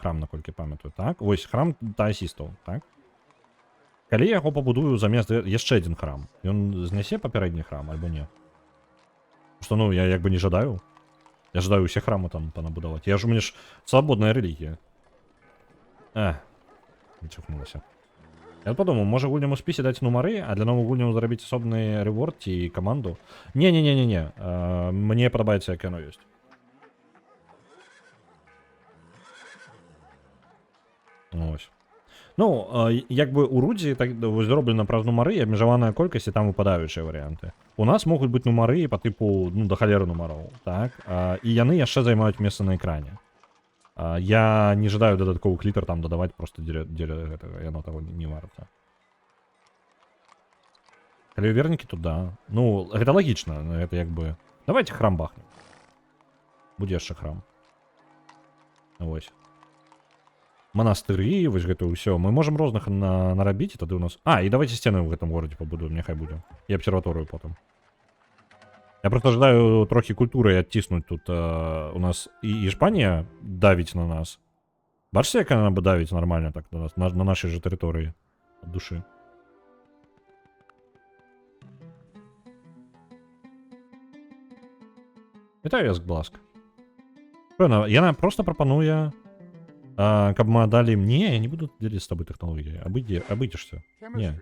храм, наколькі памятаю, так? Вось храм таасістаў, так? Калі я яго пабудую замест яшчэ адзін храм, ён знясе папярэдні храм, альбо не? Што, ну, я як бы не жадаю. Я жадаю усе храмы там панабудаваць. Я ж у мяне ж свабодная рэлігія. Не чухнулася. Я подумал, можа гульням у спісе даць нумары, а для новых гульняў зарабіць асобны рэворд ці каманду. Не. Мне падабаецца, як яно ёсць. Ось. Ну, як бы у Рудзі так зроблена праз нумары і абмежаваная колькасць, і там выпадаючыя варыянты. У нас могуць быць нумары па тыпу, ну, да халеры нумароў, так? І яны яшчэ займаюць месца на экране. Я не жадаю дадатковых літр там дадаваць, просто дзеля гэтага, яно таго не варта. Калі вернікі, то да. Ну, гэта лагічна, гэта як бы... Давайте храм бахнем. Будзе яшчэ храм. Вось. Манастыры, вось гэта ўсё. Мы можам розных нарабіць, і тады у нас... І давайте сцены ў гэтым горадзе пабудуем, няхай будзе. І абсерваторыю потым. Я просто жадаю трохи культуры адціснуць тут. У нас і Іспанія давіць на нас. Бачыце, як яна давіць нормально так на нас, на нашай же тэрыторыі ад душы. Вітаю вас, ласка. Яна просто прапануе, каб мы аддалі мне, я не буду дзеліць з табой тэхналогіяй. Абыдзешся. Не.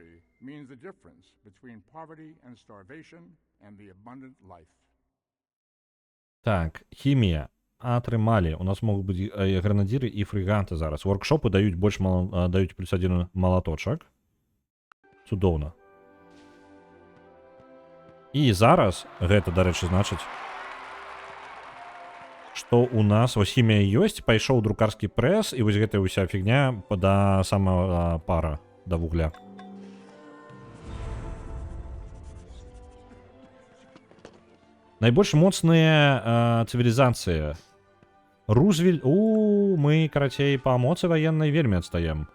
Means the difference between poverty and starvation and the abundant life. Так, хімія. Атрымалі. У нас могуць быць гранадзіры і фрыганты зараз. Воркшопы даюць больш даюць плюс 1 малаточак. Цудоўна. І зараз, гэта, дарэчы, значыць, што у нас вось хімія ёсць, пайшоў друкарскі прэс, і вось гэтая ўся фігня да самага пара, да вугля. Найбольш моцныя цывілізацыі. Рузвельт... мы, карацей, па моцы ваеннай вельмі адстаем.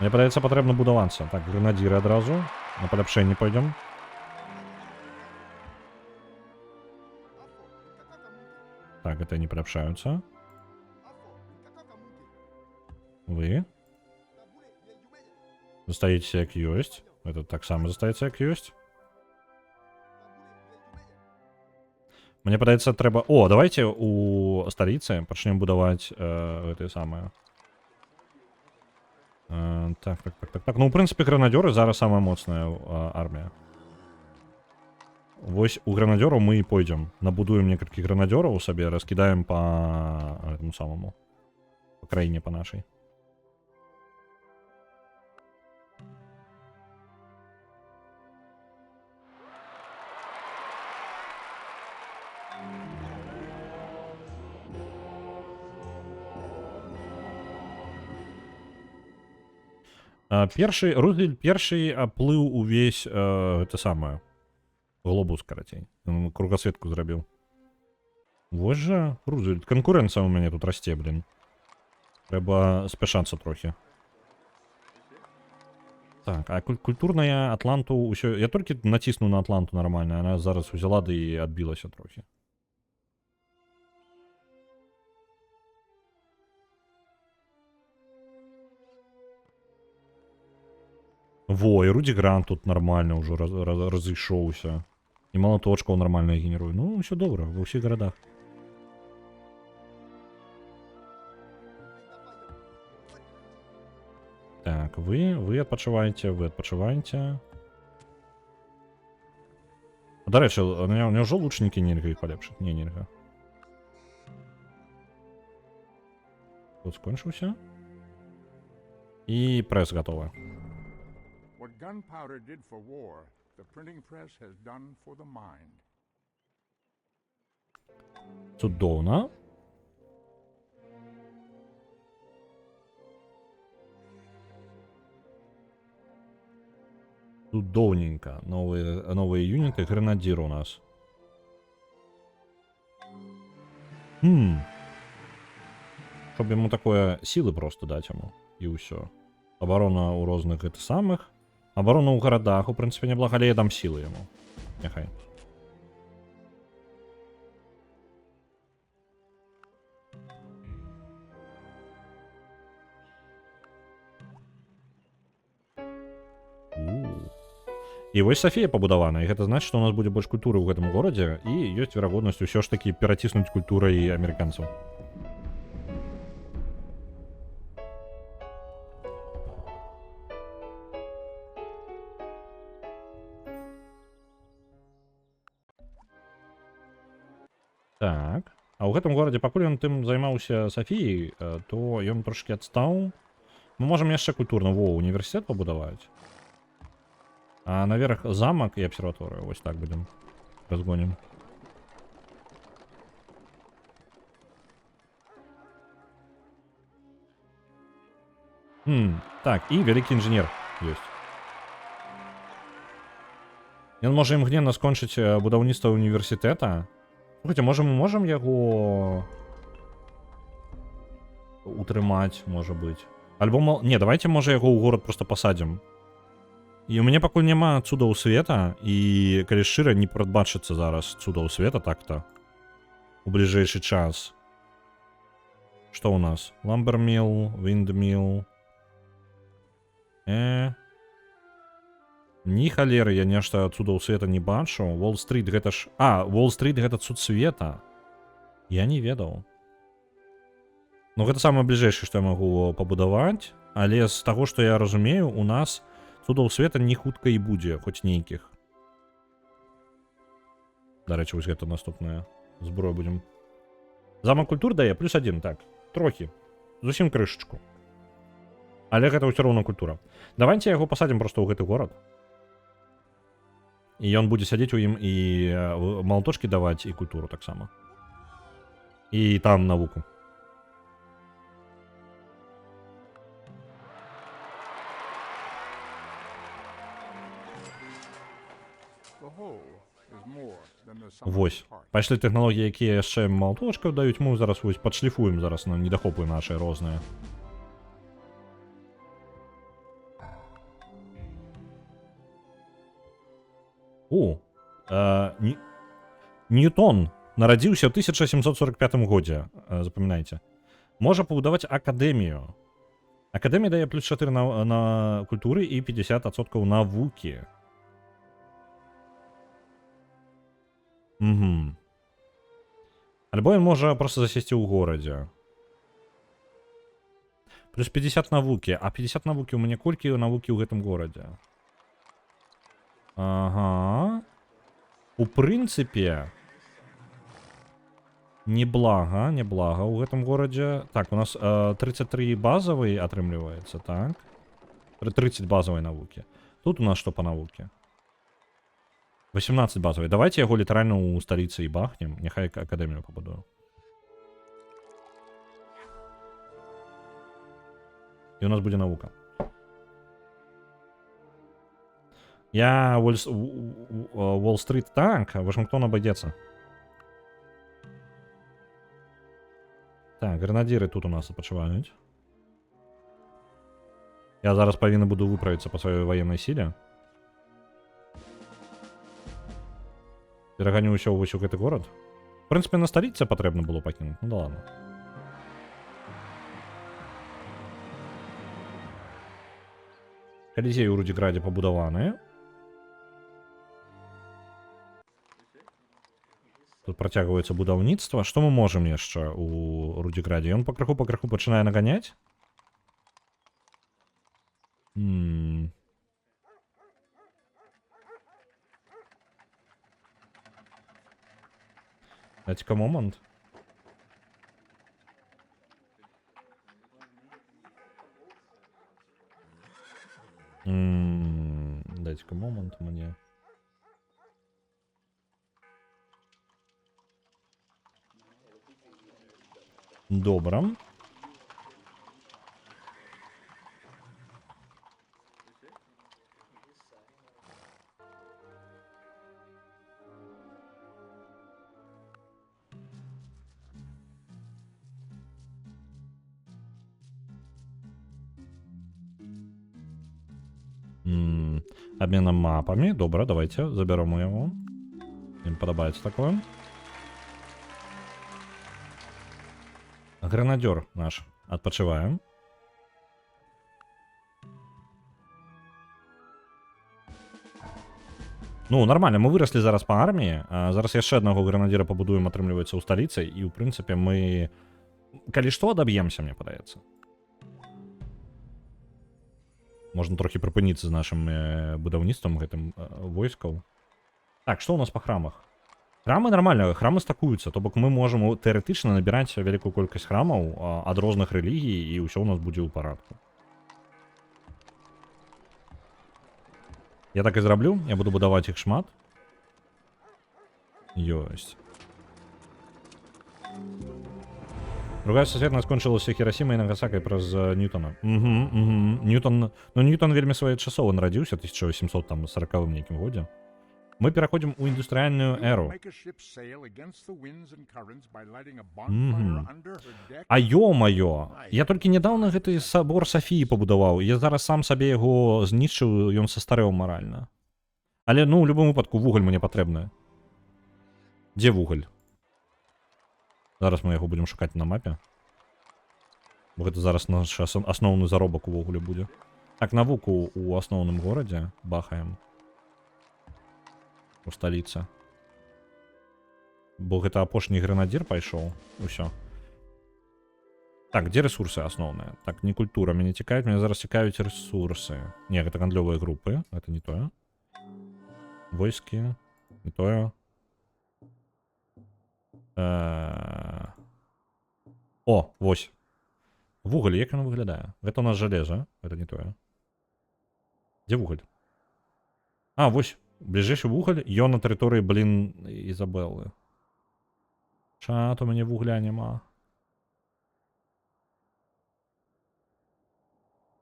Мне падаецца, патрэбна будавацца. Так, гренадзіры адразу. На паляпшэнне пойдем. Так, это не паляпшаюцца. Вы застаецеся як ёсць. Этот таксама застаецца як ёсць. Мне падаецца, трэба... О, давайте у сталіцы пачнем будаваць гэтыя самыя. Так. Ну, у прынцыпе, гранадзёры зараз самая моцная армія. Вось у гранадзёраў мы і пойдзем. Набудуем некалькі гранадзёраў сабе, раскідаем па гэтаму самаму. Па краіне па нашай. Рузвельт першы плыў увесь гэта самае глобус, карацей. Кругасветку зрабіў. Вось жа, Рузвельт. Канкурэнцыя ў мяне тут расце, блін. Трэба спяшацца трохі. Так, а культурная Атланту ўсё... Я толькі націснуў на Атланту нармальна, она зараз узяла ды і адбілася трохі. Во, і Руді Грант тут нармальна ўжо разышоўся. І малаточкаў нармальна генеруе. Ну, ўсё добра, ва ўсіх гарадах. Так, вы адпачываеце, вы адпачываеце. Дарэчы, няўжо лучнікі нельга іх палепшыць? Не, нельга. Тут скончыўся. І прэс гатова. What gunpowder did for war, the printing press has done for the mind. Цудоўна. Цудоўненька. Новыя юніты, гренадзір у нас. Каб яму такое сілы просто даць яму. І ўсё. Абарона ў розных гэтых самых. Абарона ў гарадах, у прынцыпе, няблага, але я дам сілы яму. Няхай. І вось Сафія пабудавана, і гэта значыць, што у нас будзе больш культуры ў гэтым горадзе, і ёсць верагоднасць усё ж такі пераціснуць культурай амерыканцаў. Так, а ў гэтым горадзе, пакуль ён тым займаўся Сафіяй, то ён трошкі адстаў. Мы можам яшчэ культурна універсітэт пабудаваць. А наверх замак і абсерваторыя. Вось так будем. Разгоним. Так, і вялікі інжынер ёсць. Ён можа імгненна скончыць будаўніцтва універсітэта. Слухайте, мы можам яго утрымаць, можа быць. Альбо, не, давайте, можа, яго ў горад просто пасадзім. І у мяне пакуль няма цудаў света, і, калі шчыра, не прадбачыцца зараз цудаў света так-то у бліжэйшы час. Што ў нас? Ламберміл, віндміл. Ні халеры, я нешта цудаў света не бачу. Уолл-стрит гэта ж... Уолл-стрит гэта цуд света. Я не ведаў. Ну, гэта самае бліжэйшае, што я магу пабудаваць. Але з таго, што я разумею, у нас цудаў света не хутка і будзе, хоць нейкіх. Дарэчы, вось гэта наступная зброя будзем. Замак культур дае +1, так. Трохі. Зусім крышачку. Але гэта ўсё роўна культура. Давайте яго пасадзім проста ў гэты горад. І ён будзе сядзець у ім і малаточкі даваць, і культуру таксама. І там навуку. The whole is more than the sum of Вось. its parts. Пайшлі тэхналогіі, якія яшчэ малаточкаў даюць, мы зараз вось падшліфуем зараз на недахопы нашыя розныя. О, Ньютон нарадзіўся ў 1745 годзе, запамінайце. Можа пабудаваць акадэмію. Акадэмія дае плюс 4 на культуры і 50% навукі. Угу. Альбо ён можа проста засесці ў горадзе. Плюс 50 навукі. А 50 навукі, у мяне колькі навукі ў гэтым горадзе? Ага. У прынцыпе, неблага ў гэтым горадзе. Так, у нас 33 базавыя атрымліваецца, так? 30 базавай навукі. Тут у нас што па навуке? 18 базавай. Давайте яго літаральна ў сталіцы і бахнем. Няхай акадэмію пабудую. І у нас будзе навука. Я Уолл-стрит так, Вашингтон обойдется. Так, гранадзіры тут у нас адпачываюць. Я зараз павінен буду выправіцца па сваёй ваеннай сіле. Пераганю ўсё вось у гэты горад. В прынцыпе, на сталіцы патрэбна было пакінуць. Ну да ладно. Калізей у Рудзіградзе пабудаваны. Тут працягваецца будаўніцтва. Што мы можам яшчэ у Рудзіградзе? Ён пакрыху пачынае наганяць. Дайте-ка момент. Дайте-ка момент мне. Добре. Обменом мапами. Добре, давайте заберемо його. Їм подобається такое. Гранадер наш. Отпочиваем. Ну, нормально, мы выросли зараз по армії. А зараз яшчэ аднаго гранадзіра пабудуем, атрымліваецца, ў сталіцы. І, ў прынцыпе, мы... Калі што, адаб'емся, мне падаецца. Можна трохі прыпыніцца з нашым будаўніцтвам гэтым войскаў. Так, што ў нас па храмах? Храмы нормально, храмы стакуюцца, то бок мы можам тэарэтычна набіраць вялікую колькасць храмаў ад розных рэлігій, і ўсё ў нас будзе ў парадку. Я так і зраблю, я буду будаваць іх шмат. Ёсць. Другая сусветная скончылася Хірасіма і Нагасакай праз Ньютона. Ньютон, ну Ньютон вельмі своечасова нарадзіўся, 1840 нейкім годзе. Мы пераходзім у індустрыяльную эру. А ё-маё, я толькі нядаўна гэты сабор Сафіі пабудаваў. Я зараз сам сабе яго знішчыў, ён састарэў маральна. Але, ну, у любым выпадку, вугаль мне патрэбны. Дзе вугаль? Зараз мы яго будзем шукаць на мапе. Бо гэта зараз наш асноўны заробак увогуле будзе. Так, навуку ў асноўным горадзе бахаем. У сталіцы. Бо гэта апошні гранадзір пайшоў. Усё. Так, дзе рэсурсы асноўныя? Так, не культура мяне цікавіць, мяне зараз цікавіць рэсурсы. Не, гэта гандлёвыя групы, гэта не тое. Войскі, не тое. О, вось. Вугаль, як ён выглядае? Гэта у нас жалеза, гэта не тое. Дзе вугаль? А, вось. Ближайшы вугаль, ён на тэрыторыі, блін, Ізабелы. Чат, у мяне вугля няма.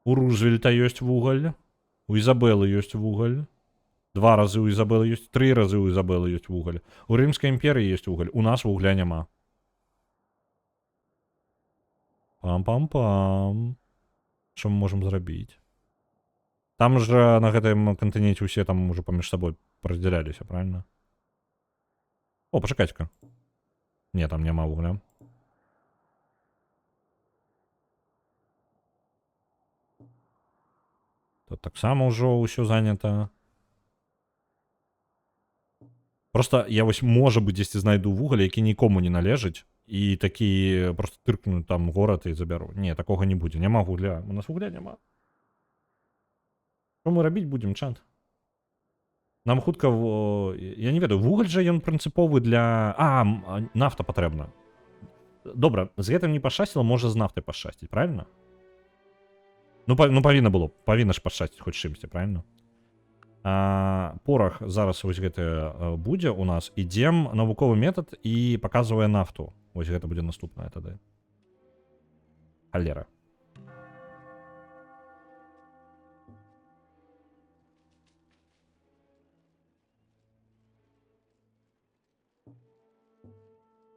У Рузвельта ёсць вугаль. У Ізабелы ёсць вугаль. 2 разы у Ізабелы ёсць, 3 разы у Ізабелы ёсць вугаль. У Рымскай імперыі ёсць вугаль. У нас вугля няма. Пам-пам-пам. Што мы можам зрабіць? Там жа на гэтым кантыненце ўсе там уже паміж сабой раздзяляліся, правильно? О, пачакайце-ка. Не, там няма вугля. Тут таксама ўжо ўсё занята. Просто я вось, можа быць, дзесьці знайду вугаль, які нікому не належыць, і такі просто тыркну там горад і забяру. Не, такога не будзе. Няма вугля. У нас вугля няма. Што мы рабіць будзем, чат? Нам хутка... Я не ведаю, вугаль жа ён прынцыповы для... нафта патрэбна. Добра, з гэтым не пашчасціла, можа з нафтай пашчасціць, правильно? Ну, павінна было. Павінна ж пашчасціць хоць чымсьці, правильно? Порах зараз вось гэты будзе у нас. Ідзем навуковы метад і паказвае нафту. Вось гэта будзе наступнае тады. Халера.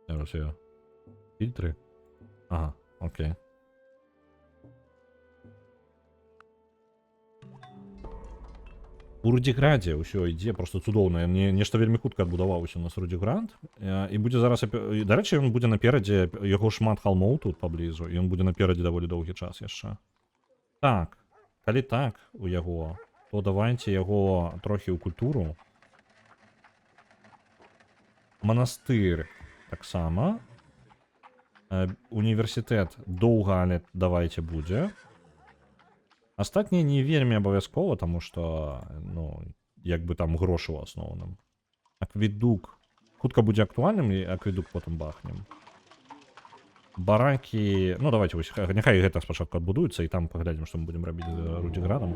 Зараз я... Фільтри? Ага, окей. У Рудзіградзе ўсё ідзе просто цудоўна. Нешта вельмі хутка адбудаваўся у нас Рудзіград. І будзе зараз... Дарэчы, ён будзе наперадзе, яго шмат халмоў тут паблізу, і ён будзе наперадзе даволі доўгі час яшчэ. Так, калі так у яго, то давайце яго трохі ў культуру. Манастыр таксама. Універсітэт доўга, але давайце будзе. Астатнія не вельмі абавязкова, таму што, ну, як бы там грошы ў асноўным. Акведук. Хутка будзе актуальным, і акведук потым бахнем. Баракі... Ну, давайте, вось, няхай гэта спачатку адбудуецца, і там паглядзім, што мы будзем рабіць з Рудзіградам.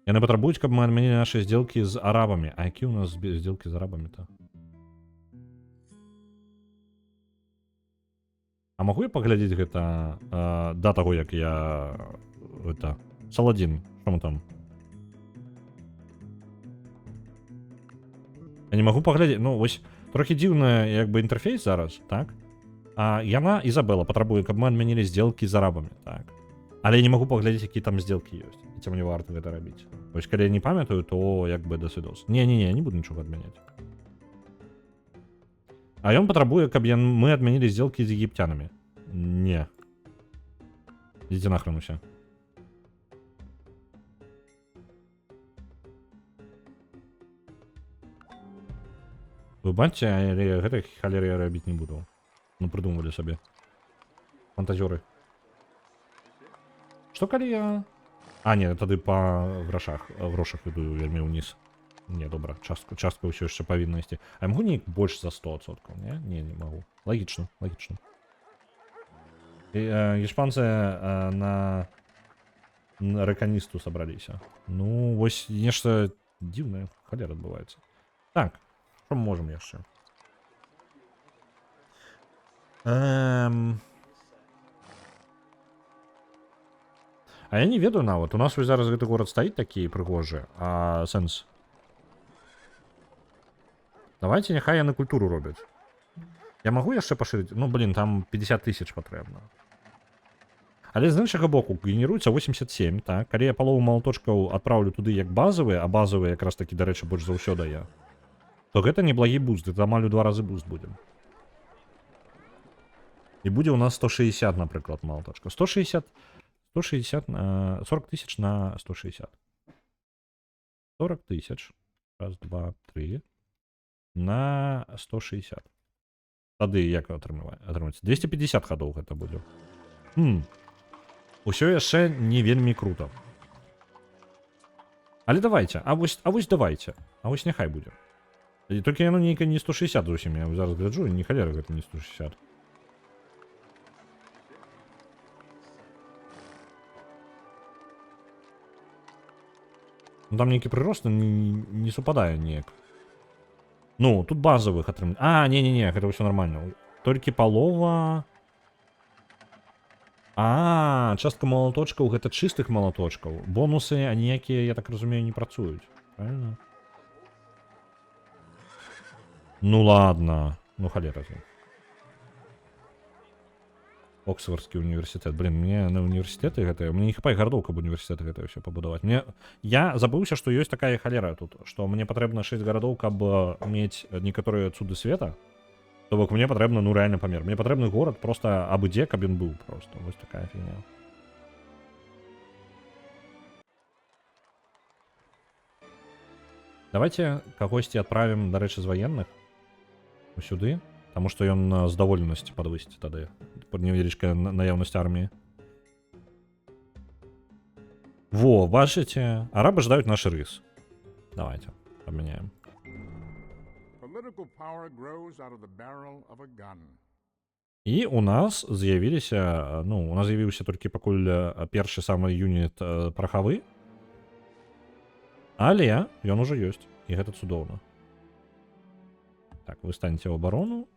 Яны патрабуюць, каб мы адмянілі нашы здзелкі з арабамі. А які ў нас здзелкі з арабамі-то? А магу я паглядзець гэта да таго, як я... Гэта... Саладзін. Што мы там? Я не магу паглядзець... Ну, вось, трохі дзіўны, як бы, інтэрфейс зараз, так? Яна, Ізабела, патрабуе, каб мы адмянілі здзелкі з арабамі, так? Але я не магу паглядзець, які там здзелкі ёсць. І ці мне варта гэта рабіць. Вось, калі я не памятаю, то як бы да свідос. Не, не буду нічога адмяняць. А ён патрабуе, каб мы адмянілі здзелкі з егіпцянамі. Не. Ідзіце нахрен усе. Вы бачыце, але гэтай халеры я рабіць не буду. Ну, прыдумвалі сабе. Фантазёры. Што калі я... Не, тады па грошах іду вельмі ўніз. Не, добра, частка ўсё яшчэ павінна ісці. А я магу неяк больш за 100%, не? Не магу. Лагічна. Іспанцы на рэканісту сабраліся. Ну, вось нешта дзіўнае, халера адбываецца. Так, што мы можам яшчэ? А я не ведаю нават. У нас вось зараз гэты горад стаіць такі прыгожы. Сэнс. Давайте няхай яны культуру робяць. Я магу яшчэ пашырыць? Ну, блин, там 50 000 патрэбна. Але з іншага боку, генеруецца 87, так? Калі я палову малаточкаў адпраўлю туды як базавыя, а базавыя якраз такі, дарэчы, больш за ўсё дае, то гэта неблагі буст. Гэта амаль у 2 разы буст будзе. І будзе у нас 160, напрыклад, малаточка. 40 000 на 160. 40 000. Раз, два, три. На 160. Тады як атрымаецца? 250 хадоў гэта будзе. Усё яшчэ не вельмі круто. Але давайте. А вось давайте. А вось няхай будзе. І тільки яно нейкае не 160 зусім, я зараз гляджу, і ні халера гэта не 160. Ну там нейкі прырост не супадае неяк. Ну, тут базовых атрымаць. А, не-не-не, гэта ўсё нормально. Толькі палова... А, частка малаточкаў гэта чыстых малаточкаў. Бонусы, а ніякія, я так разумею, не працуюць. Правильно? Ну ладно. Ну халера. Оксфордскі універсітэт. Блин, мне на універсітэты гэта... Мне не хапае гарадоў, каб універсітэты гэта ўсё пабудаваць. Я забыўся, што ёсць такая халера тут, што мне патрэбна 6 гарадоў, каб мець некаторыя цуды света. То бок мне патрэбна, ну, рэальны памер. Мне патрэбны горад просто абы-дзе, каб ён быў просто. Вось такая фігня. Давайте кагосьці адправім, дарэчы, з ваенных сюды, таму што ён здаволенасць падвысіць тады. Пад невялічкая наяўнасць арміі. Во, бачыце? Арабы ждаюць наш рыс. Давайте, памяняем. Political power grows out of the barrel of a gun. І у нас з'явіліся, ну, у нас з'явіўся толькі пакуль першы самы юніт прахавы, але ён ужо ёсць, і гэта цудоўна. Так, вы станеце ў абарону.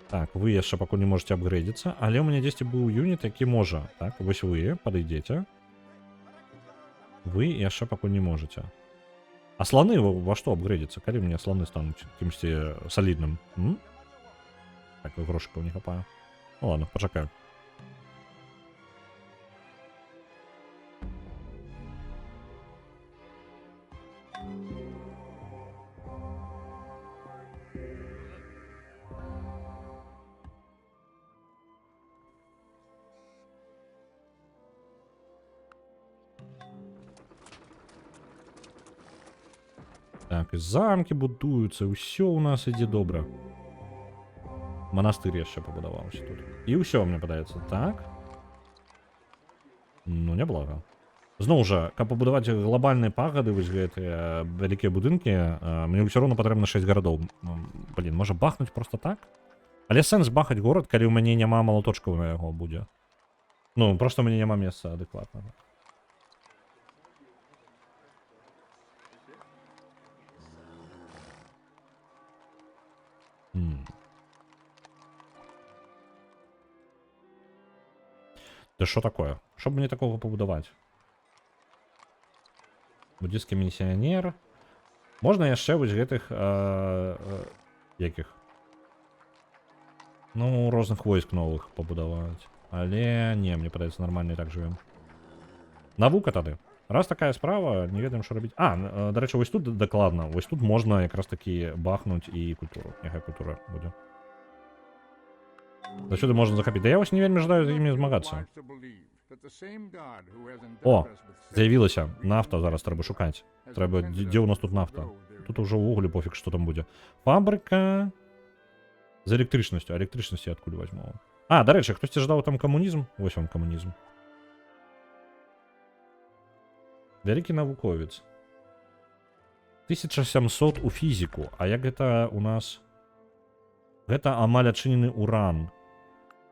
Так, вы яшчэ пакуль не можете апгрэдзіцца, але ў мяне дзесьці быў юніт, які можа. Так, вось вы падыдзеце. Вы яшчэ пакуль не можете. А слоны во што апгрэдзіцца? Калі мне слоны стануць кімсьці салідным? Так, грошыкаў не хапаю. Ну ладно, пачакаю. Так, і замкі будуюцца, ўсё ў нас ідзе добра. Манастыр яшчэ пабудаваўся тут. І ўсё, мне падаецца, так? Ну, няблага. Зноў жа, каб пабудаваць глобальныя пагады, вось гэтыя вялікія будынкі, мне ўсё роўна патрэбна 6 гарадоў. Блін, можа бахнуць проста так? Але сэнс бахаць горад, калі ў мяне няма малаточкаў на яго будзе. Ну, проста ў мяне няма месца адэкватнага. Да що такое? Що б мені такого побудувати? Буддійський місіонер. Можна яшчэ вось гэтых... якіх? Ну, розных войск новых побудаваць. Але не, мне падаецца, нормально і так живем. Навука тады. Раз такая справа, не ведаем, що робіць. А, дарэчы, вось тут дакладна. Вось тут можна якраз таки бахнуць і культуру. Няхай культура будзе. Заўсёды можна захапіць. Да я вось не вельмі жадаю з імі змагацца. О, з'явілася. Нафта зараз трэба шукаць. Трэба, дзе у нас тут нафта? Тут ужо ўвогуле пофіг, што там будзе. Фабрыка... З электрычнасцю. Электрычнасці адкуль возьму? А, дарэчы, хтосьці жадаў там камунізм? Вось вам камунізм. Вялікі навуковец. 1700 у фізіку. А як гэта у нас... Гэта амаль адчынены уран.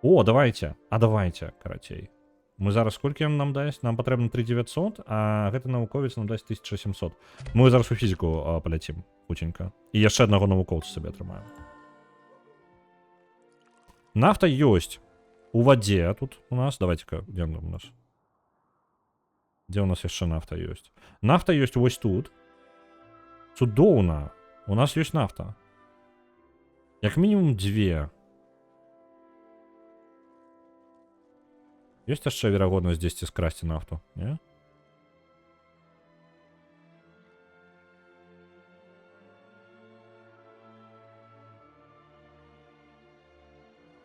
О, давайте. А давайте, карацей. Мы зараз колькі ён нам дасць? Нам патрэбна 3900, а гэты навуковец нам дасць 1700. Мы зараз у фізіку паляцім хутенька. І яшчэ аднаго навукоўца сабе атрымаем. Нафта ёсць. У вадзе тут у нас. Давайте-ка, где он у нас? Где у нас яшчэ нафта ёсць? Нафта ёсць вось тут. Цудоўна. У нас ёсць нафта. Як мінімум 2. Ёсць яшчэ верагоднасць дзесьці скрасці нафту, не?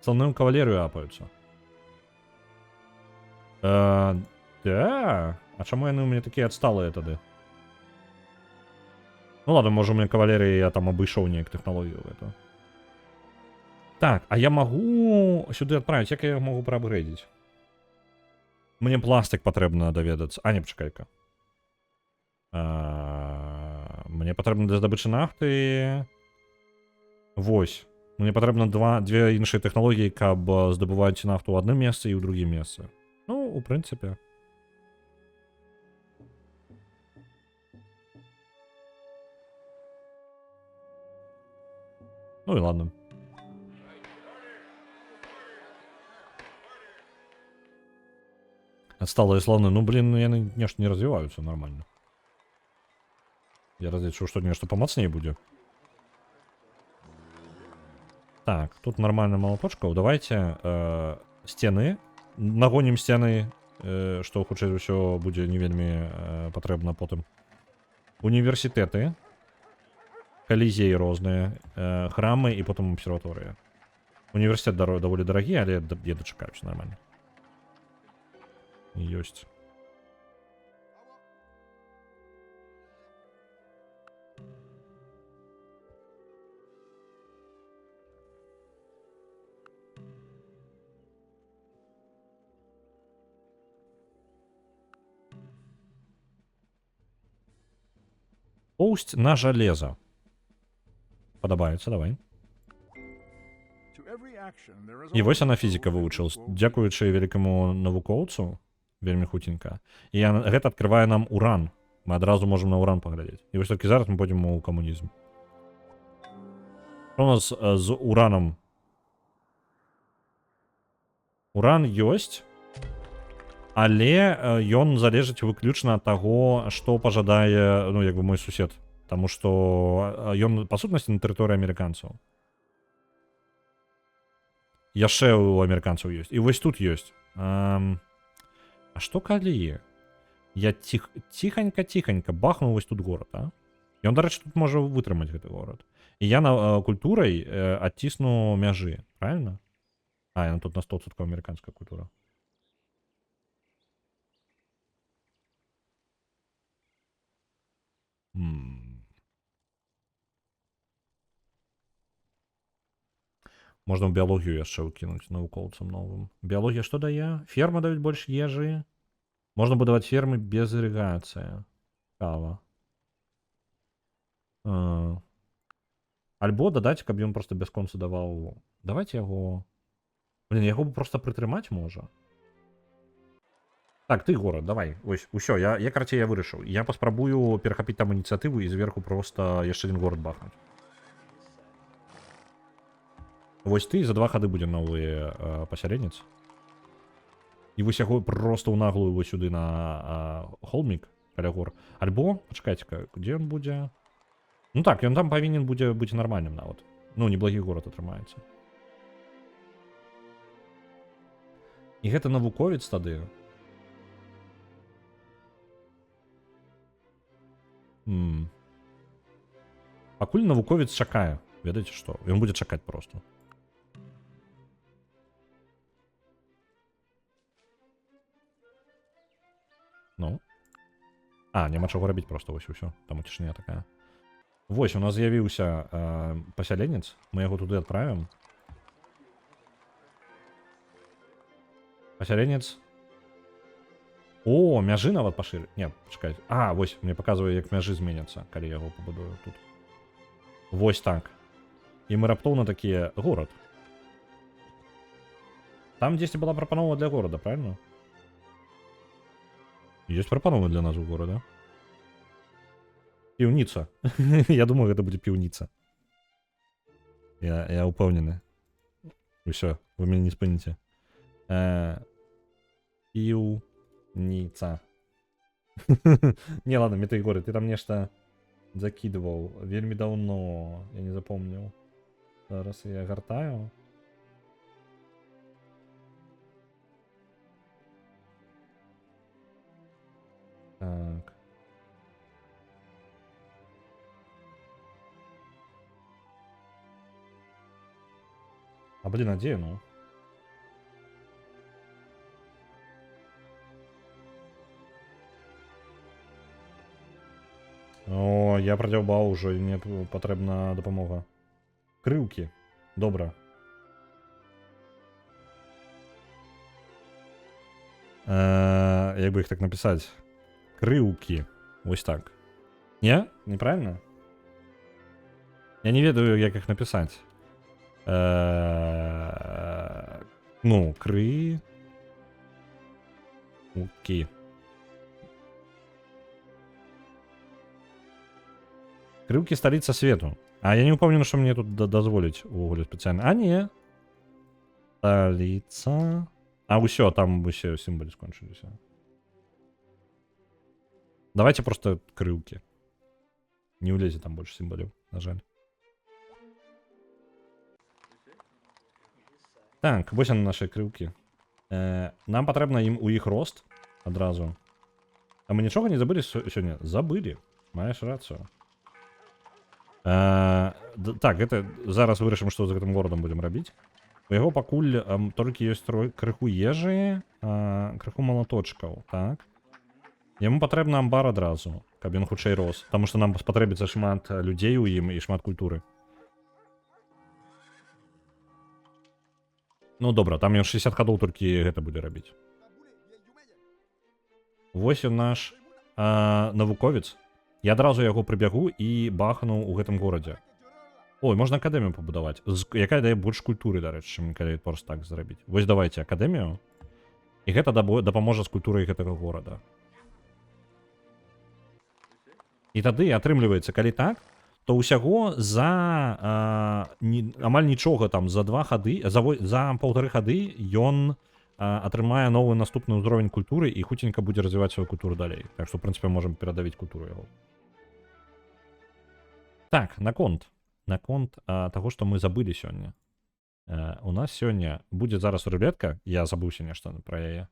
Слоную кавалерыю апаюцца. Да? А чаму яны ў мяне такія адсталыя тады? Ну ладно, можа у мяне кавалерыі, я там абышоў неяк тэхналогію гэту. Так, а я магу сюды адправіць, як я магу праапгрэдзіць? Мне пластик патрэбна даведацца. А, не, пачакай-ка. Мне патрэбна для здабычы нафты... Вось. Мне патрэбна две іншыя тэхналогіі, каб здабываць нафту ў адным месцы і ў другім месцы. Ну, у прынцыпе. Ну і ладно. Отсталые слоны, ну блин, ну яны нешта не развіваюцца нормально. Я разлічу, што нешта памацней будзе. Так, тут нормально молоточкаў. Давайте сцены. Нагонім сцены, што хутчэй за ўсё будзе не вельмі патрэбна потым. Універсітэты. Калізеі розныя. Храмы і потым абсерваторыя. Універсітэт даволі дарагі, але я дачакаюся нормально. Ёсць. Поўсць на жалеза. Падабаецца, давай. І вось яна фізіка вывучылась. Дзякуючы вялікаму навукоўцу, вельмі хутенька. І гэта адкрывае нам уран. Мы адразу можам на уран паглядзець. І вось толькі зараз мы пойдзем у камунізм. Што у нас з уранам? Уран ёсць, але ён залежыць выключна ад таго, што пажадае, ну, як бы мой сусед. Таму што ён, па сутнасці, на тэрыторыі амерыканцаў. Яшчэ у амерыканцаў ёсць. І вось тут ёсць. А што калі? Я ціханька бахнуў вось тут горад, а? Ён, дарэчы, тут можа вытрымаць гэты горад. І я на культурай адцісну мяжы, правильно? А, яна тут на 100% амерыканская культура. Можна ў біялогію яшчэ ўкінуць навукоўцам новым. Біялогія што дае? Ферма даюць больш ежы. Можна будаваць фермы без ірыгацыі. Цікава. Альбо дадаць, каб ён проста бясконца даваў. Давайце яго... Блін, яго проста прытрымаць можа. Так, ты горад, давай. Ось, усё, я карацей, я вырашыў. Я паспрабую перахапіць там ініцыятыву і зверху проста яшчэ адзін горад бахнуць. Вось ты за 2 хады будзе новы пасяленец. І вось яго проста ў наглую вось сюды на холмік каля гор. Альбо, пачакайце-ка, дзе ён будзе? Ну так, ён там павінен будзе быць нармальным нават. Ну, неблагі горад атрымаецца. І гэта навуковец тады. Пакуль навуковец чакае. Ведаеце што? Ён будзе чакаць проста. Ну. А, няма чаго рабіць проста, вось усё. Там цішыня такая. Вось, у нас з'явіўся пасяленец. Мы яго туды адправім. Пасяленец. О, мяжы нават пашыры. Не, пачакайце. А, вось, мне паказвае, як мяжы зменяцца, калі яго пабудую тут. Вось так. І мы раптоўна такія... Горад. Там дзесьці была прапанова для горада, правильно? Есть прапановы для назвы горада. Піўніца. Я думаю, гэта будзе піўніца. Я упэўнены. Усё, вы мяне не спыніце. Піўніца. Не, ладно, Метэйгоры, ты там нешта закидываў вельмі даўно. Я не запомніў. Зараз я гартаю. Так. А блин, а где оно? О, я продзяўбаў ужо, і мне патрэбна дапамога. Крыўкі. Добра. Як бы іх так напісаць? Крыўкі. Вось так. Не? Неправильно? Я не ведаю, як іх напісаць. Ну, кры... Укі. Крылкі сталіца свету. А я не упомню, што мне тут дазволіць увогуле спецыяльна. А, не. Сталіца... А, ўсё, там усе сімвалы скончыліся. Давайте просто крылкі. Не ўлезе там больше сімвалів, на жаль. Так, вось яны наши крылкі. Нам патрэбна ім у іх рост адразу. А мы нічога не забылі сёння? Забылі. Маеш рацыю. Так, это зараз вырашым, што з гэтым горадам будзем рабіць. У яго пакуль толькі ёсць крыху ежы, крыху малаточкаў, так. Яму патрэбна амбар адразу, каб ён хутчэй рос, таму што нам спатрэбіцца шмат людзей у ім і шмат культуры. Ну добра, там ён 60 гадоў толькі гэта будзе рабіць. Вось ён наш навуковец. Я адразу яго прыбягу і бахну ў гэтым горадзе. Ой, можна акадэмію пабудаваць. Якая дае больш культуры, дарэчы, чым калі проста так зрабіць. Вось давайте акадэмію. І гэта дапаможа з культурай гэтага горада. І тады атрымліваецца, калі так, то ўсяго за амаль нічога там, за 2 хады, за 1,5 хады ён атрымае новы наступны ўзровень культуры і хуценька будзе развіваць сваю культуру далей. Так што, в прынцыпе, можам перадавіць культуру яго. Так, наконт таго, што мы забылі сёння. У нас сёння будзе зараз рулетка, я забыўся нешта пра яе.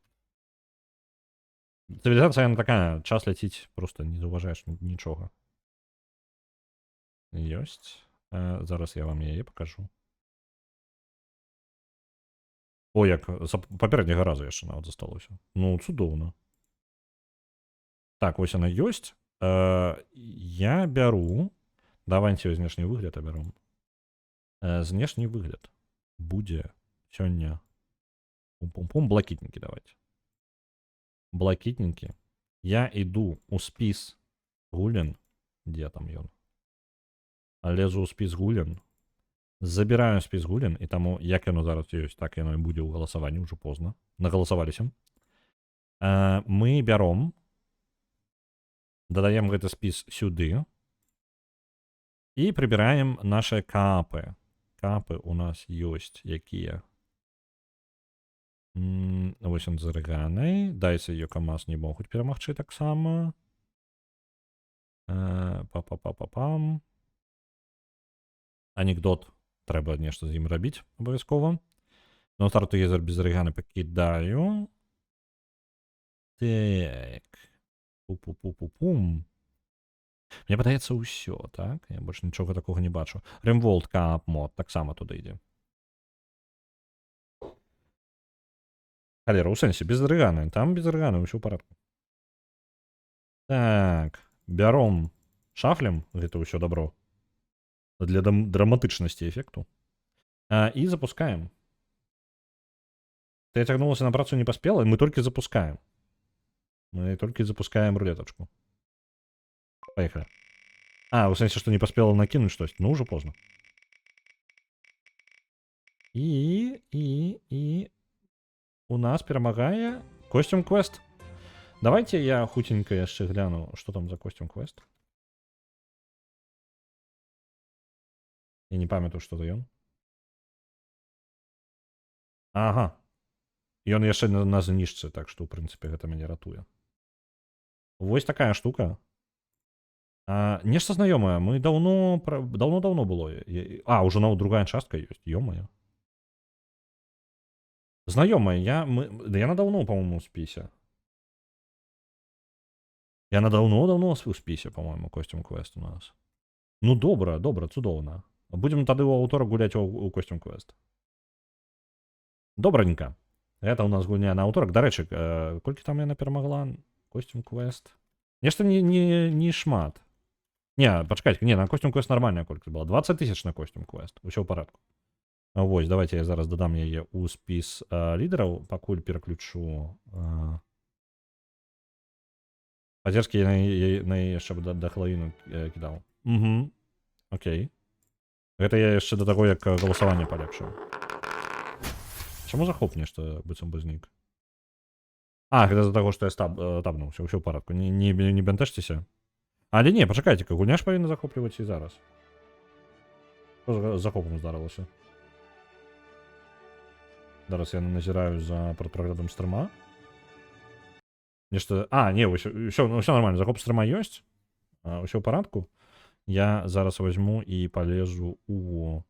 Цывілізацыя яна такая, час ляціць, просто не заўважаеш нічога. Ёсць. Зараз я вам яе пакажу. О, як з папярэдняга разу яшчэ нават засталося. Ну, цудоўна. Так, вось яна ёсць. Я бяру... Давайте знешні выгляд абяром. Знешні выгляд будзе сёння... Пум-пум-пум, блакітнікі давайте. Блакітнікі. Я іду ў спіс гулен. Дзе там ён? Лезу ў спіс гулен. Забіраю спіс гулен, і таму, як яно зараз ёсць, так яно і будзе ў галасаванні, ўжо позна. Нагаласаваліся. Мы бяром, дадаем гэты спіс сюды, і прыбіраем наши капы. Капы у нас ёсць якія. Вось он з арыганай. Дайся і Йокамас не могуць перамагчы таксама. Па-па-па-па-пам. Анекдот. Трэба нешта з ім рабіць абавязкова. Но старту езер без арыганы пакідаю. Так. Пу-пу-пу-пу-пум. Мне падаецца ўсё, так? Я больш нічога такога не бачу. Ремволд кап мод таксама туды ідзе. Халера, у сэнсе, без арыганы. Там без арыганы, ўсё ў парадку. Так, бяром шафлем гэта ўсё добро. Для драматычнасці эфекту. І запускаем. Ты цягнулася на працу не паспела, мы толькі запускаем. Мы толькі запускаем рулетачку. Поехали. У сэнсе, што не паспела накінуць штось. Ну, ўжо позна. І у нас перамагае костюм квест. Давайте я хутенька яшчэ гляну, што там за костюм квест. Я не памятаю, што за ён. Ага. Ён яшчэ на знішцы, так што, ў прынцыпе, гэта мяне ратуе. Вось такая штука. Нешта знаёмае. Мы давно было. Уже нават другая частка ёсць. Ё-моё. Знаёмая. Яна даўно, па-моему, у спісе. Яна даўно у спісе, па-моему, костюм квест у нас. Ну, добра, цудоўна. Будзем тады ў аўторак гуляць у костюм квест. Добраненька. Гэта у нас гульня на аўторак. Дарэчы, колькі там яна перамагла? Костюм квест. Нешта не шмат. Не, пачакайце, на костюм квест нармальная колькасць была. 20 000 на костюм квест. Усё ў парадку. Вось, давайте я зараз дадам яе ў спіс лідараў, пакуль пераключу. Азерскі я на яшчэ да хлавіну кідаў. Окей. Гэта я яшчэ да таго, як галасаванне палепшыў. Чаму захоп нешта быццам бы знік? А, гэта з-за таго, што я табнуўся, ўсё ў парадку. Не бянтэжцеся. Але не, пачакайце-ка, гульня ж павінна захопліваць і зараз. Што з захопам здарылася? Зараз я назіраю за прадпраглядам стрыма. Нешта... А, не, ўсё нормально, захоп стрыма ёсць. Усё ў парадку. Я зараз возьму і палезу у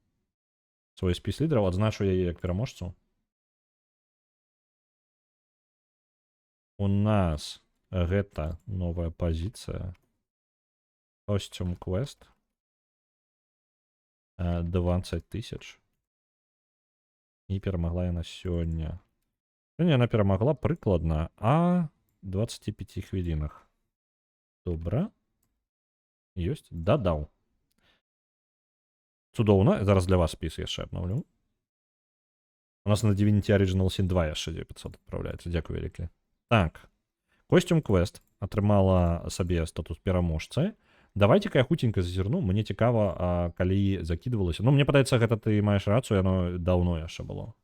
свой спіс лідараў, адзначу яе як пераможцу. У нас гэта новая пазіцыя. Costume Quest. 20 тысяч. І перамагла яна сёння. Сёння яна перамагла прыкладна а 25 хвілінах. Добра. Ёсць. Дадаў. Цудоўна. Зараз для вас спіс яшчэ абнаўлю. У нас на Divinity Original Sin 2 яшчэ 900 адпраўляецца. Дзякуй вялікі. Так. Costume Quest атрымала сабе статус пераможцы. Давайте-ка я хутенька зазірну. Мне цікава, калі закидывалася. Ну, мне падаецца, гэта ты маеш рацыю, яно даўно яшчэ было.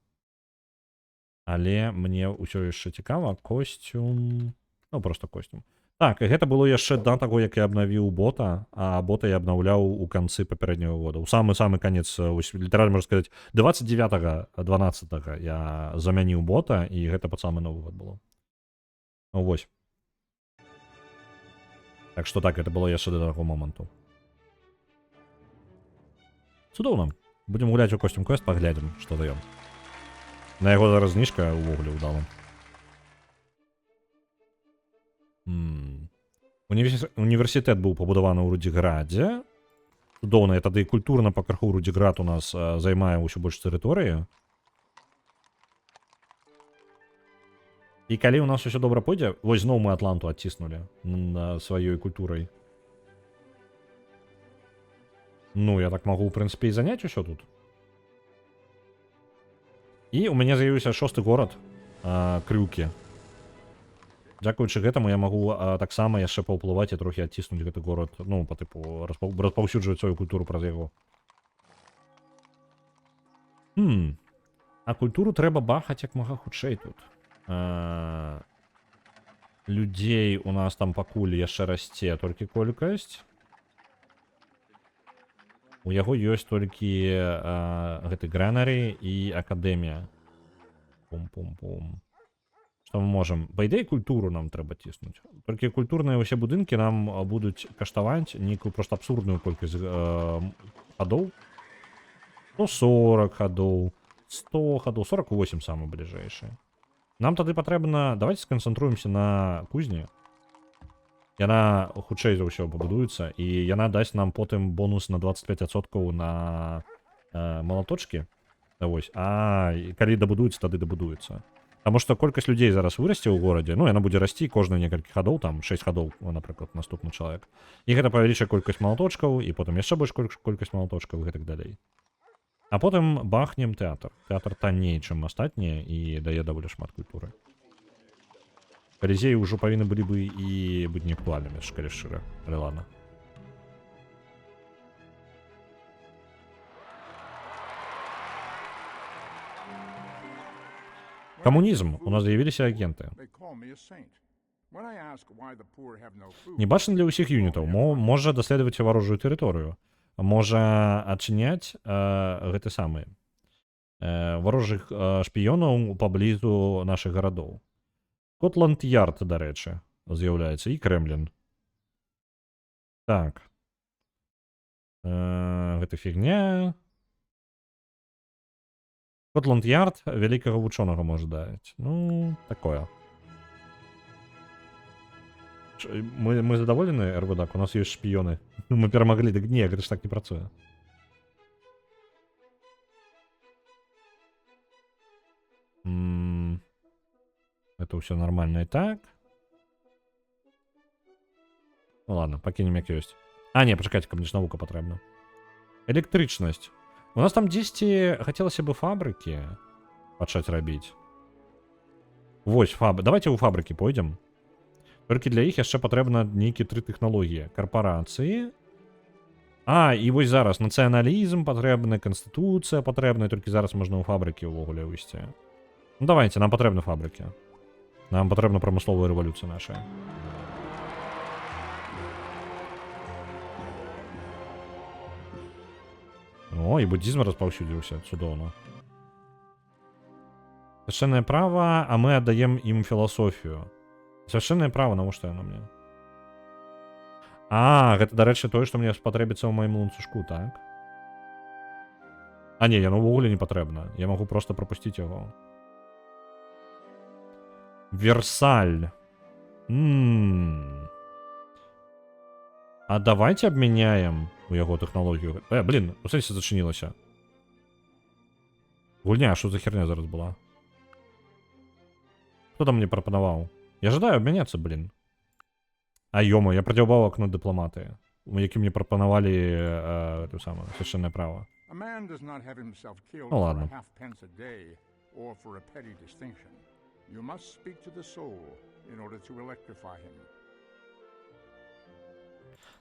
Але мне ўсё яшчэ цікава. Костюм... Ну, просто костюм. Так, і гэта было яшчэ да таго, як я абнавіў бота, а бота я абнаўляў у канцы папярэдняга года. У самы-самы канец, літаральна можна сказаць, 29-12 я замяніў бота, і гэта пад самы новы год было. Ну, вось. Так што так, гэта было яшчэ да таго моманту. Цудоўна. Будзем гуляць у Costume Quest, паглядзім, што даём. На яго зараз зніжка ўвогуле ўдала. Універсітэт быў пабудаваны ў Рудзіградзе. Цудоўна, і тады культурна па крыху Рудзіград у нас займае ўсё больш тэрыторыі. І калі ў нас усё добра пойдзе, вось зноў мы Атланту адціснулі сваёй культурай. Ну, я так магу, ў прынцыпе, і заняць усё тут. І ў мяне з'явіўся 6-ы горад, Крюкі. Дзякуючы гэтаму я магу таксама яшчэ паўплываць і трохі адціснуць гэты горад, ну, па тыпу, распаўсюджваць сваю культуру праз яго. А культуру трэба бахаць як мага хутчэй тут. Людзей у нас там пакуль яшчэ расце толькі колькасць. У яго ёсць толькі гэты Грэнары і Акадэмія. Пум-пум-пум. Што мы можам? Па ідэі культуру нам трэба ціснуць. Толькі культурныя ўсе будынкі нам будуць каштаваць нейкую проста абсурдную колькасць хадоў. 140 хадоў, 100 хадоў, 48 самы бліжэйшыя. Нам тады патрэбна... Давайте сканцэнтруемся на кузні. Яна хутчэй за ўсё пабудуецца, і яна дасць нам потым бонус на 25% на малаточкі. Вось. А калі дабудуецца, тады дабудуецца. Таму што колькасць людзей зараз вырасце ў горадзе, ну, яна будзе расці кожныя некалькі хадоў, там 6 хадоў, напрыклад, наступны чалавек. І гэта павялічае колькасць малаточкаў, і потым яшчэ больш колькасць малаточкаў і гэтак далей. А потым бахнем тэатр. Тэатр танней, чым астатнія, і дае даволі шмат культуры. Калізеі ўжо павінны былі бы і быць неактуальнымі, калі шчыра, але ладно. Камунізм. У нас з'явіліся агенты. Не бачна для ўсіх юнітаў. Можа даследаваць варожую тэрыторыю. Можа адчыняць гэты самы варожых шпіёнаў паблізу нашых гарадоў. Скотланд-Ярд, дарэчы, з'яўляецца, і Крэмлін. Так. Гэта фігня. Скотланд-Ярд вялікага вучонага можа даць. Ну, такое. Мы задаволены, РВДАК? У нас ёсць шпіёны. Мы перамаглі, дык не, гэта ж так не працуе. Это ўсё нормально і так. Ну ладно, пакінем як ёсць. А, не, пачакайце, мне ж навука патрэбна. Электрычнасць. У нас там дзесьці хацелася бы фабрыкі пачаць рабіць. Вось, давайте ў фабрыкі пойдзем. Толькі для іх яшчэ патрэбна нейкі 3 тэхналогіі. Карпорацыі, А, і вось зараз нацыяналізм патрэбны, канстытуцыя патрэбна, і толькі зараз можна ў фабрыкі ўвогуле выйсці. Ну давайте, нам патрэбны фабрыкі. Нам патрэбна прамысловая рэвалюцыя наша. О, і буддізм распаўсюдзіўся, цудоўна. Свяшчэннае права, а мы аддаем ім філасофію. Свяшчэннае права, навошта яно мне? А, гэта, дарэчы, тое, што мне спатрэбіцца ў маім ланцужку, так? А не, яно ўвогуле не патрэбна. Я магу проста прапусціць яго. Версаль. А давайте обменяем у яго тэхналогію. Блин, у сэнсе зачынілася. Гульня, што за херня зараз была? Хто там мне прапанаваў? Я жадаю обмяняцца, блин. А ёма, я прадзяўбаў акно дыпламатыі, у якім мне прапанавалі свяшчэннае права. Ну ладно. You must speak to the soul in order to electrify him.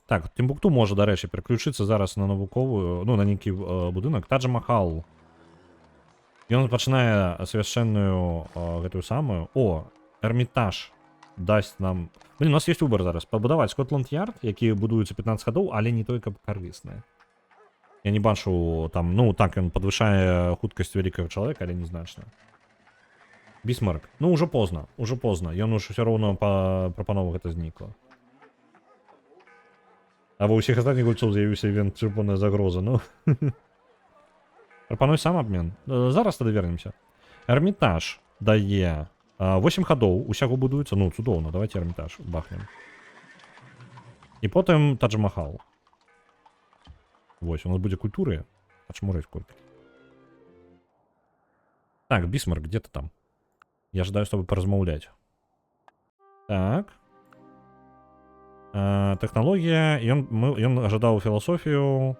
Так, Тимбукту може, до речі, переключитися зараз на навукову, ну, на некий будинок. Тадж-Махал. Ён починає священную гэтую самую. О, Эрмітаж дасть нам... Блін, у нас є вибір зараз. Побудувати Скотланд-Ярд, які будуються 15 ходов, але не тільки корисне. Я не бачу там, ну, так, він підвищає хуткость великого чоловіка, але незначно. Бісмарк. Ну, уже поздно, Ён уже все равно прапанову гэта знікло. А ва ўсіх астатніх гульцоў з'явіўся івент чырвоная загроза, ну. Прапануй сам абмен. Зараз тады вернемся. Эрмітаж дае 8 ходов, усяго будуецца, ну, цудоўна, давайте Эрмітаж бахнем. І потым Тадж-Махал. Вось, у нас будзе культуры. Ачмурыць колькі. Так, Бісмарк, где ты там? Я ожидаю с тобой поразмаўлять. Так. Технологія. Ён ожидал философию.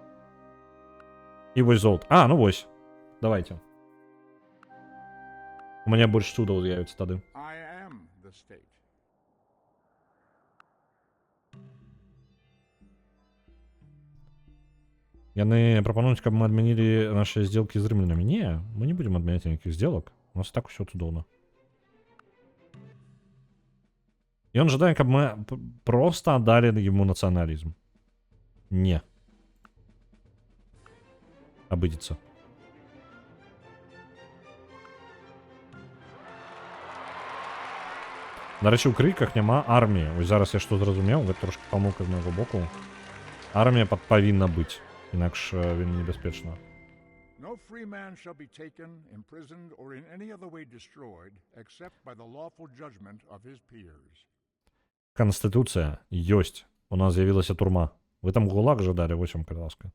И вось золото. А, ну вось. Давайте. У меня больше чудов з'явится тады. Яны прапануюць, каб мы адмянілі наши сделки з рымлянамі. Не, мы не будем адмяняць никаких сделок. У нас так все цудоўна. И он ожидает, как мы просто отдали ему национализм. Не. Обыдется. До речі, у криках нема армії. Ось зараз я що зрозумів, це трошки помилка з мого боку. Армія повинна бути, інакше він небезпечно. No free man shall be taken, imprisoned, or in any other way destroyed, except by the lawful judgment of his peers. Конституція ёсць. У нас з'явилася турма. Ви там ГУЛАГ жадали, ось вам, будь ласка.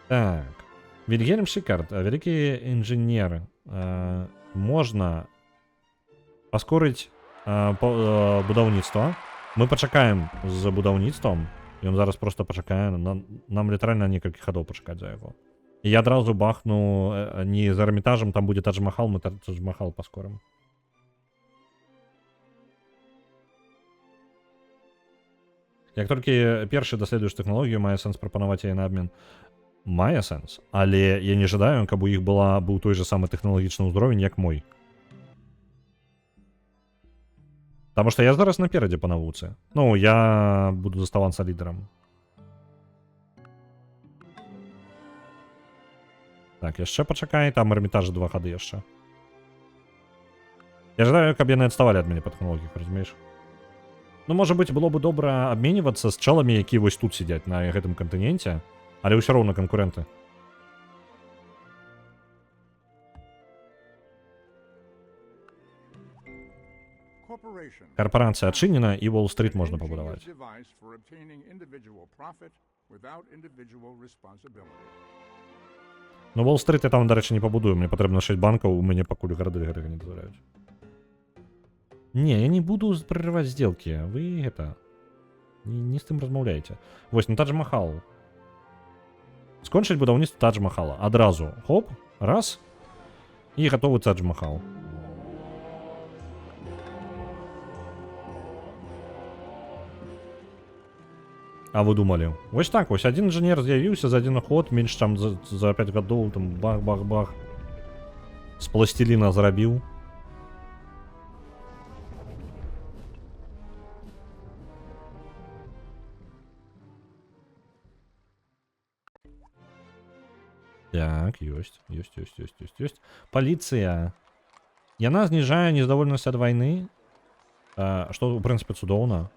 Так. Вільгельм Шикард, великий інженер. Можна паскорить будаўніцтва. Мы пачакаем з будаўніцтвам. Ён зараз просто пачакае. Нам літаральна некалькі ходов пачакаць за яго. І я адразу бахну не з Эрмітажам, там будзе Тадж-Махал, мы Тадж-Махал паскорим. Як толькі першы даследуеш тэхналогію, мае сэнс прапанаваць яе на абмен. Мае сэнс, але я не жадаю, каб у іх быў той же самы тэхналагічны ўзровень, як мой. Таму што я зараз наперадзе па навуцы. Ну, я буду заставацца лідарам. Так, яшчэ пачакай, там Эрмітажа 2 хады яшчэ. Я жадаю, каб яны адставалі ад мяне па тэхналогіях, разумееш? Ну, можа быць, было бы добра абменьвацца з чаламі, якія вось тут сидзяць на гэтым кантыненце, але ўсё роўна канкурэнты. Карпорацыя адчынена, і Уолл-стрит можна пабудаваць. Ну, Уолл-стрит я там, дарэчы, не пабудую. Мне патрэбна 6 банкаў, у мяне пакуль гарады гэтага не дазваляюць. Не, я не буду прерывать сделки. Вы это... Не с тым размаўляеце. Вось, на Тадж-Махал. Скончыць будаўніцтва Тадж-Махала. Адразу. Хоп, раз. І гатовы Тадж-Махал. А вы думали? Вось так, вось один інженер з'явіўся за один ход, менш там за 5 гадоў, там бах-бах-бах. З пласціліна зрабіў. Так, ёсць. Паліцыя. Яна зніжае незадаволенасць ад вайны, што, у прынцыпе, цудоўна.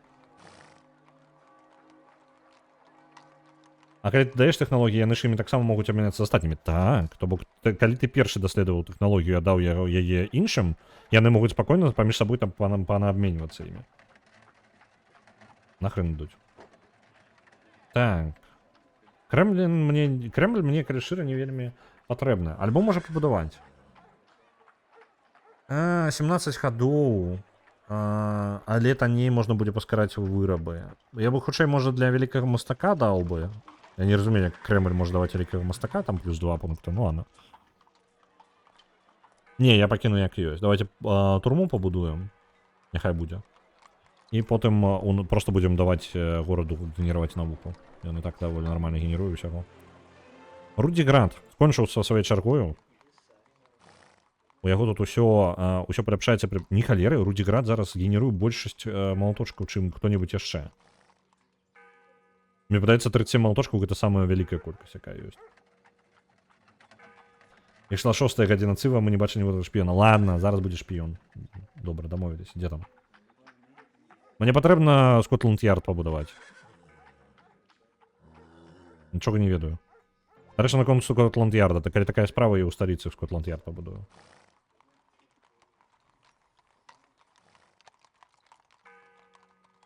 А калі ты даеш тэхналогіі, яны ж імі таксама могуць абмяняцца з астатнімі. Так, то бок, калі ты першы даследаваў тэхналогію, аддаў яе іншым, яны могуць спакойна паміж сабой там панаабменьвацца імі. Нахрен ідуць. Так. Крэмль мне, калі шчыра, не вельмі патрэбны. Альбо можа пабудаваць. 17 гадоў. Але танней можна будзе паскараць вырабы. Я бы хутчэй, можа, для вялікага мастака даў бы. Я не разумею, як Крэмль можа даваць вялікага мастака, там плюс 2 пункта, ну ладно. Не, я пакіну як ёсць. Давайте турму пабудуем. Няхай будзе. І потым просто будзем даваць гораду генераваць навуку. Ён і так даволі нармальна генеруе ўсяго. Рудзіград скончыў са сваёй чаргою. У яго тут усё паляпшаецца пры... Не халеры, Рудзіград зараз генеруе большасць малаточкаў, чым хто-небудзь яшчэ. Мне падаецца, 37 малаточкаў гэта самая вялікая колькасць, якая ёсць. Ішла 6-я гадзіна цыва, мы не бачылі ніводнага шпіёна. Ладно, зараз будзе шпіён. Добра, дамовіліся. Дзе там? Мне патрэбна Скотланд-Ярд пабудаваць. Нічога не ведаю. Дарэчы, наконт Скотланд-Ярда, калі такая справа, я ў сталіцы Скотланд-Ярд пабудую.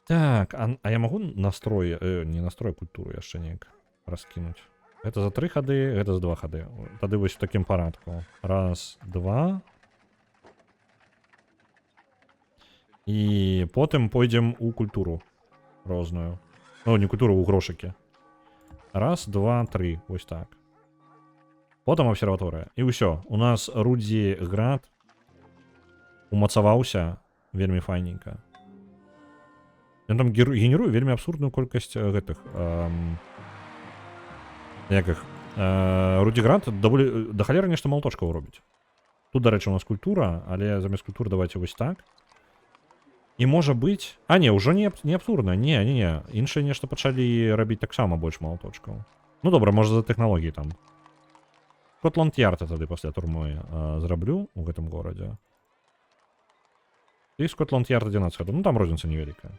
Так, а я магу настрой, не настрой культуру яшчэ неяк раскінуць. Гэта за 3 хады, гэта за 2 хады. Тады вось у такім парадку. Раз, два. І потым пойдзем у культуру розную. Ну, не культуру, у грошыкі. Раз, два, 3. Вось так. Потым абсерваторыя. І ўсё. У нас Рудзіград умацаваўся вельмі файненька. Ён там генеруе вельмі абсурдную колькасць гэтых... Як іх? Рудзіград даволі... Да халеры нешта малаточкаў робіць. Тут, дарэчы, у нас культура, але замест культуры давайте вось так. І можа быць... А, не, ўжо не абсурдна. Не. Іншыя нешта пачалі рабіць таксама больш малаточкаў. Ну, добра, можа за тэхналогіі там. Скотланд-Ярд я тады пасля турмы зраблю у гэтым горадзе. І Скотланд-Ярд 11 гадоў. Ну, там розніца невялікая.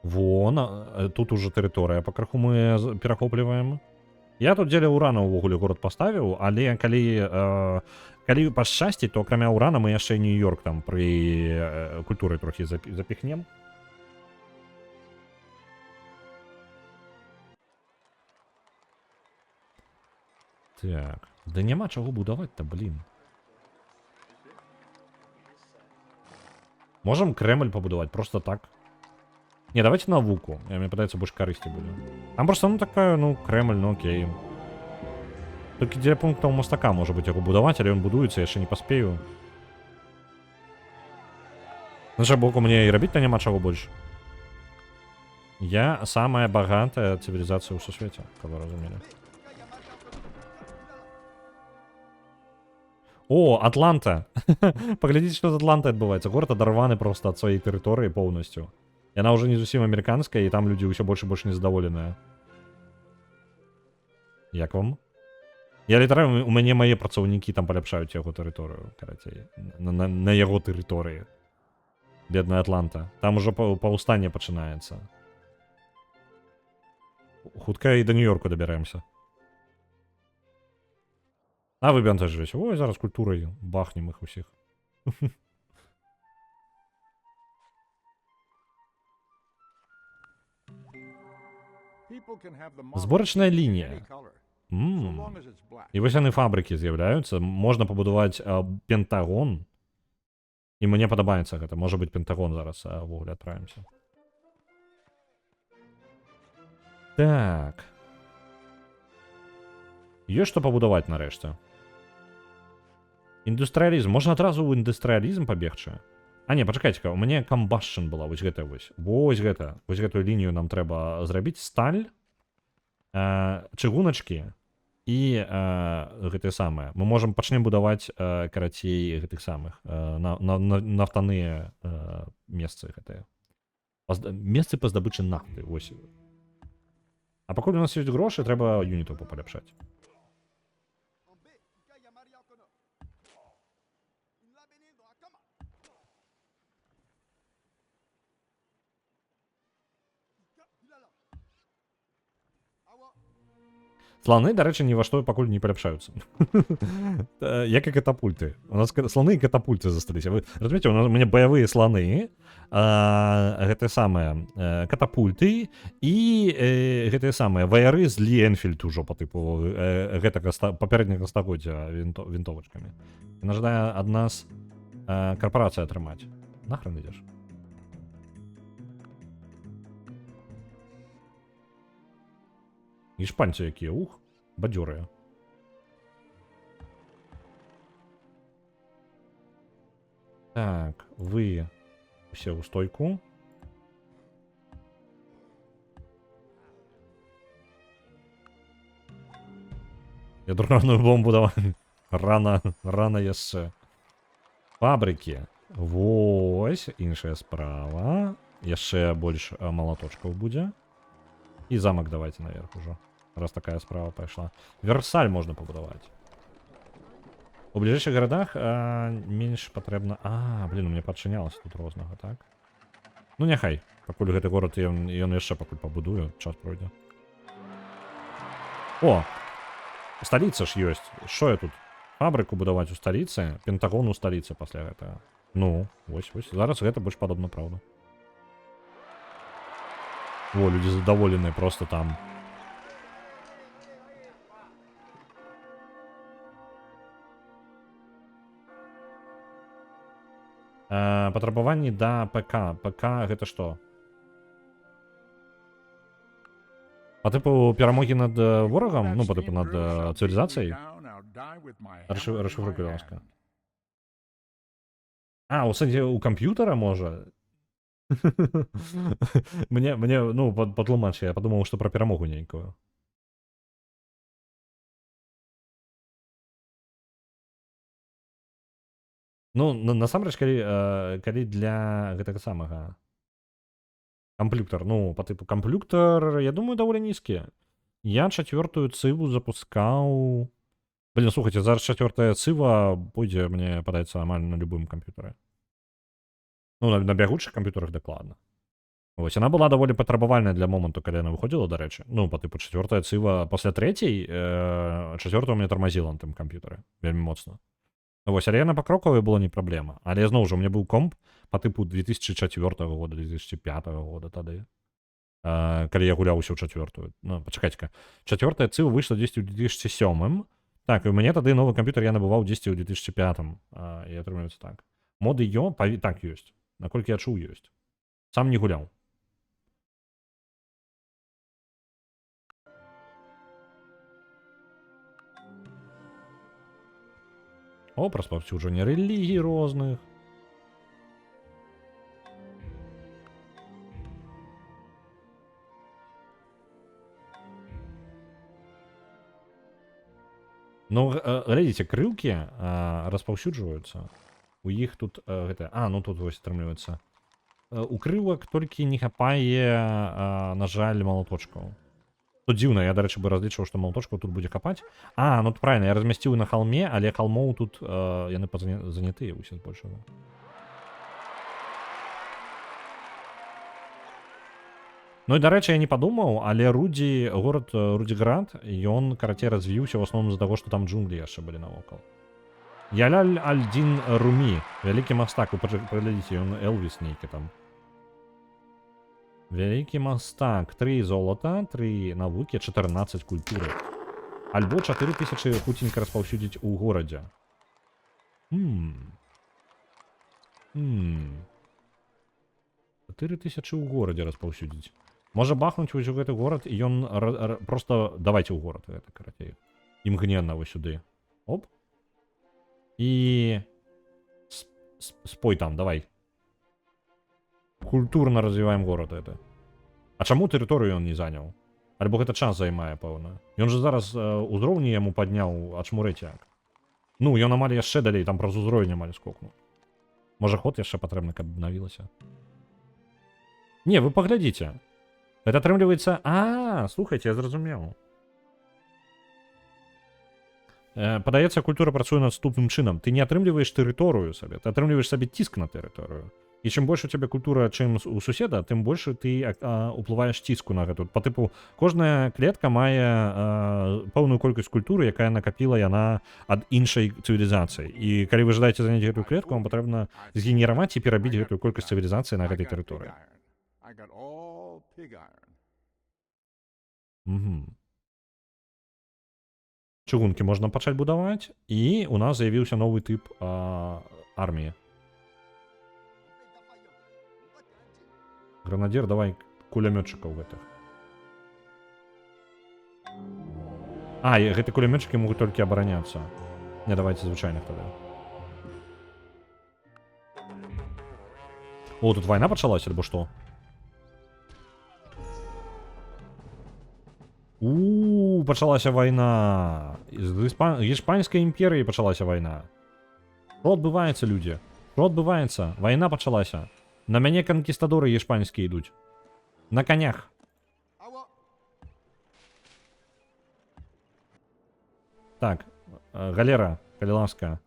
Вон, тут уже тэрыторыя пакрыху мы перахопліваем. Я тут дзеля урана ўвогуле горад паставіў, але калі пашчасціць, то акрамя урана мы яшчэ Нью-Йорк там пры культуры трохі запіхнем. Так, да няма чаго будаваць-то, блін. Можам Крэмль пабудаваць просто так. Не, давайте навуку. Мне падаецца, больш карысці будзе. Там просто, ну, такая, ну, Крэмль, ну, окей. Толькі дзеля пунктаў мастака, можа быць, яго будаваць, але ён будуецца, яшчэ не паспею. З іншага боку, мне і рабіць-то няма чаго больш. Я самая багатая цывілізацыя ў сусвеце, каб вы разумелі. О, Атланта! Паглядзіце, што з Атлантай адбываецца. Горад адарваны проста ад сваёй тэрыторыі поўнасцю. Яна ўжо не зусім амерыканская, і там людзі ўсё больш і больш незадаволеныя. Як вам? Я літаральна, у мяне мае працаўнікі там паляпшаюць яго тэрыторыю, карацей, на яго тэрыторыі. Бедная Атланта. Там ужо паўстанне пачынаецца. Хутка і да Нью-Йорку дабяремся. А вы бянтажыце. Ой, зараз культурай бахнем іх усіх. Зборачная лінія. І вось яны фабрыкі з'яўляюцца. Можна пабудаваць Пентагон. І мне падабаецца гэта. Можа быць, Пентагон зараз ввогуле адправімся. Так. Ёсць што пабудаваць нарэшце. Індустрыялізм. Можна адразу ў індустрыялізм пабегчы. А не, пачакайце-ка, у мяне камбашн была, вось гэта вось. Вось гэта. Вось гэтую лінію нам трэба зрабіць. Сталь, чыгуначкі і гэтыя самыя. Мы можам пачнем будаваць, карацей, гэтых самых, нафтаныя месцы гэтыя. Месцы па здабычы нафты, вось. А пакуль у нас ёсць грошы, трэба юнітаў папаляпшаць. Слоны, дарэчы, ні ва што пакуль не паляпшаюцца. Як і катапульты. У нас слоны і катапульты засталіся. Вы разумееце, у мяне баявыя слоны, гэтыя самыя катапульты і гэтыя самыя ваяры з Ленфельд ужо па тыпу гэтага папярэдняга стагоддзя вінтовачкамі. Яна жадае ад нас карпорацыю атрымаць. Нахрен ідзеш? Іспанцы якія, ух, бадзёрыя. Так, вы усе ў стойку. Ядерную бомбу давай. Рана яшчэ. Фабрыкі. Вось, іншая справа. Яшчэ больш малаточкаў будзе. І замак давайте наверх ужо. Раз такая справа пайшла. Версаль можна пабудаваць. У бліжэйшых гарадах менш патрэбна... блін, у мяне падчынялася тут рознага, так? Ну, няхай. Пакуль гэты горад, ён яшчэ пакуль пабудую, час пройдзе. О! Сталіца ж ёсць. Што я тут? Фабрыку будаваць у сталіцы, Пентагон у сталіцы пасля гэтага. Ну, вось. Зараз гэта больш падобна праўду. О, люди задоволены просто там. Патрабаванні да ПК. ПК гэта што? Па тыпу перамогі над ворагам? Ну, па тыпу над цывілізацыяй? Расшифруй, будь ласка. У сэнсе у камп'ютара можа? Мне, ну, патлумач, я падумаў, што пра перамогу нейкую. Ну, насамрэч, калі для гэтага самага камплюктар, ну, па тыпу камплюктар, я думаю, даволі нізкі. Я 4-ю цыву запускаў... Блин, слухайте, зараз 4-я цыва пойдзе, мне падаецца, амаль на любым камп'ютары. Ну, на бягучых камп'ютарах дакладна. Вось, яна была даволі патрабавальная для моманту, калі яна выходзіла, дарэчы. Ну, па тыпу 4-я цыва пасля 3-й, 4-я мне тармазіла на тым камп'ютары. Вельмі моцна. Вось, але яна пакрокавая была не праблема. Але зноў жа, у мяне быў комп па тыпу 2004 года, 2005 года тады. Калі я гуляў усё ў 4-ю. Ну, пачакайце-ка. 4-я цыва выйшла дзесьці ў 2007. Так, і у мяне тады новы камп'ютар я набываў дзесьці ў 2005. І атрымліваецца так. Моды так ёсць. Наколькі я чуў, ёсць. Сам не гуляў. О, распаўсюджванне рэлігій розных. Ну, глядзіце, крылкі распаўсюджваюцца. У іх тут гэта... ну тут вось атрымліваецца. У крылак толькі не хапае, на жаль, малаточкаў. Тут дзіўна, я, дарэчы, бы разлічваў, што малаточкаў тут будзе капаць. Ну правильно, я размясціў на халме, але халмоў тут яны занятыя усе збольшага. Ну і, дарэчы, я не падумаў, але горад Рудзіград, ён, карацей, развіўся ў асноўным з-за таго, што там джунглі яшчэ былі навокал. Яляль Аль-Дін Румі, вялікі мастак, вы паглядзіце, ён Элвіс нейкі там. Вялікі мастак, 3 золата, 3 навукі, 14 культуры. Альбо 4000 хуценька распаўсюдзіць у горадзе. 4000 у горадзе распаўсюдзіць. Можа бахнуць вось у гэты горад, і ён просто... Давайте ў горад, гэта, карацей. Імгненна вось сюди. Оп. І... Спой там, давай. Культурно развиваем город это. А чаму тэрыторыю ён не заняў? Альбо гэта час займае, пэўна. Ён же зараз узроўні яму падняў ачмурэцяк. Ну, ён амаль яшчэ далей, там праз узровень амаль скокнуў. Можа, ход яшчэ патрэбны, каб абнавілася. Не, вы паглядзіце. Это атрымліваецца... Слухайце, я зразумеў. Падаецца, культура працуе наступным чынам. Ты не атрымліваеш тэрыторыю сабе, ты атрымліваеш сабе ціск на тэрыторыю. І чым больш у цябе культура, чым у суседа, тым больш ты уплываеш ціску на гэту. Па тыпу, кожная клетка мае пэўную колькасць культуры, якая накапіла яна ад іншай цывілізацыі. І калі вы жадаеце заняць гэтую клетку, вам патрэбна згенераваць і перабіць гэтую колькасць цывілізацыі на гэтай тэрыторыі. Чыгункі можна пачаць будаваць, і у нас з'явіўся новы тып арміі. Гранадзір, давай кулямётчыкаў гэтых. І гэты кулямётчыкі могуць толькі абараняцца. Не, давайте звычайных тады. О, тут вайна пачалась, альбо што? Пачалася вайна. З Іспанскай імперіяй пачалася вайна. Што адбываецца, людзі? Што адбываецца? Вайна пачалася. На мяне канкістадоры іспанскія ідуць. На конях. Так, галера, калі ласка.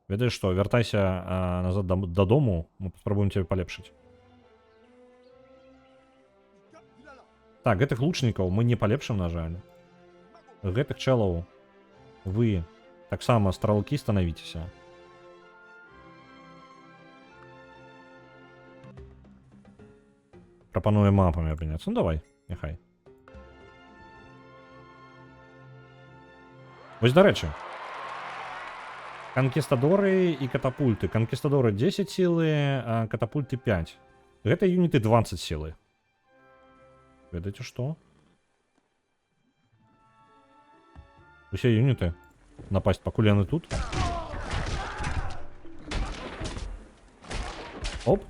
Ведаеш што, вяртайся назад дадому, мы паспрабуем цябе палепшыць. Так, гэтых лучнікаў мы не палепшым, на жаль. Гэтых чэлаў вы таксама стралкі станавіцеся. Прапануе мапамі абмяняцца. Ну давай, няхай. Вось дарэчы. Канкістадоры і катапульты. Канкістадоры 10 сілы, а катапульты 5. Гэта юніты 20 сілы. Ведаеце што? Усе юніты напасть, пакуль яны тут. Оп.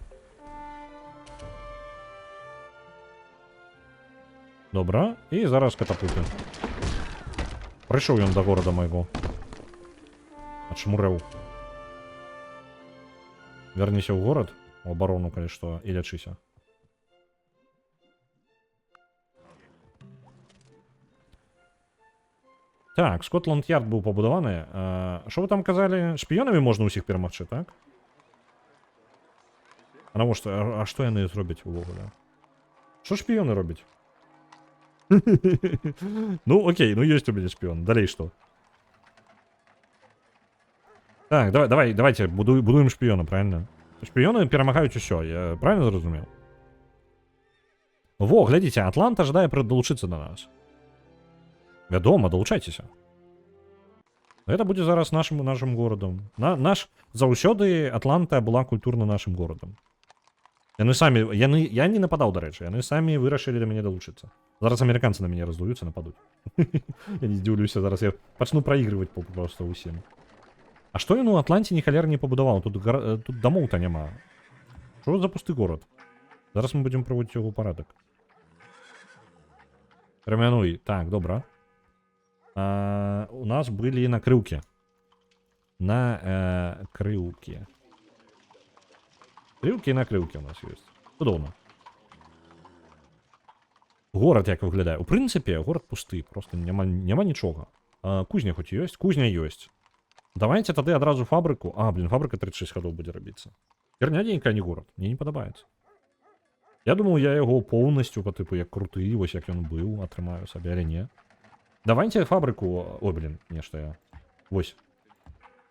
Добра, і зараз катапульты. Прыйшоў ён да горада майго. Ачмурэў. Верніся ў горад, у абарону, калі што, і лячыся. Так, Скотланд-Ярд быў пабудаваны. Што вы там казалі? Шпіёнамі можна ўсіх перамагчы, так? А навошта? А што яны зробяць увогуле? Што шпіёны робяць? Ну, окей, ну есть у меня шпион. Далей что? Так, давайте будуем шпиона, правильно? Шпіёны перамагаюць усё, я правильно зразумеў? Во, глядзіце, Атланта жадае далучыцца да нас. Вядома, далучайцеся. Гэта будзе зараз нашым горадам. Заўсёды Атланта была культурна нашым горадам. Яны самі, я не нападаў, дарэчы, яны самі вырашылі да мяне далучыцца. Зараз амерыканцы на мяне раздуюцца, нападуць. Я не здзіўлюся, зараз я пачну праігрываць проста ўсім. А што ён у Атланце ні халер не пабудаваў? Тут дамоў-то няма. Што за пусты горад? Зараз мы будзем праводзіць яго парадак. Рамянуй. Так, добра. У нас былі накрыўкі. Накрыўкі. Крылки и накрылки у нас есть. Удобно. Город як выглядае. У прынцыпе, город пусты. Просто няма нічога. Кузня хоць ёсць? Кузня ёсць. Давайте тады адразу фабрыку. Блин, фабрыка 36 гадоў будзе рабіцца. Херня денька, не город. Мне не падабаецца. Я думал, я яго поўнасцю по тыпу як круты, вось як ён быў, атрымаю сабе, але не. Давайте фабрыку... Ой, блин, нешта я... Вось.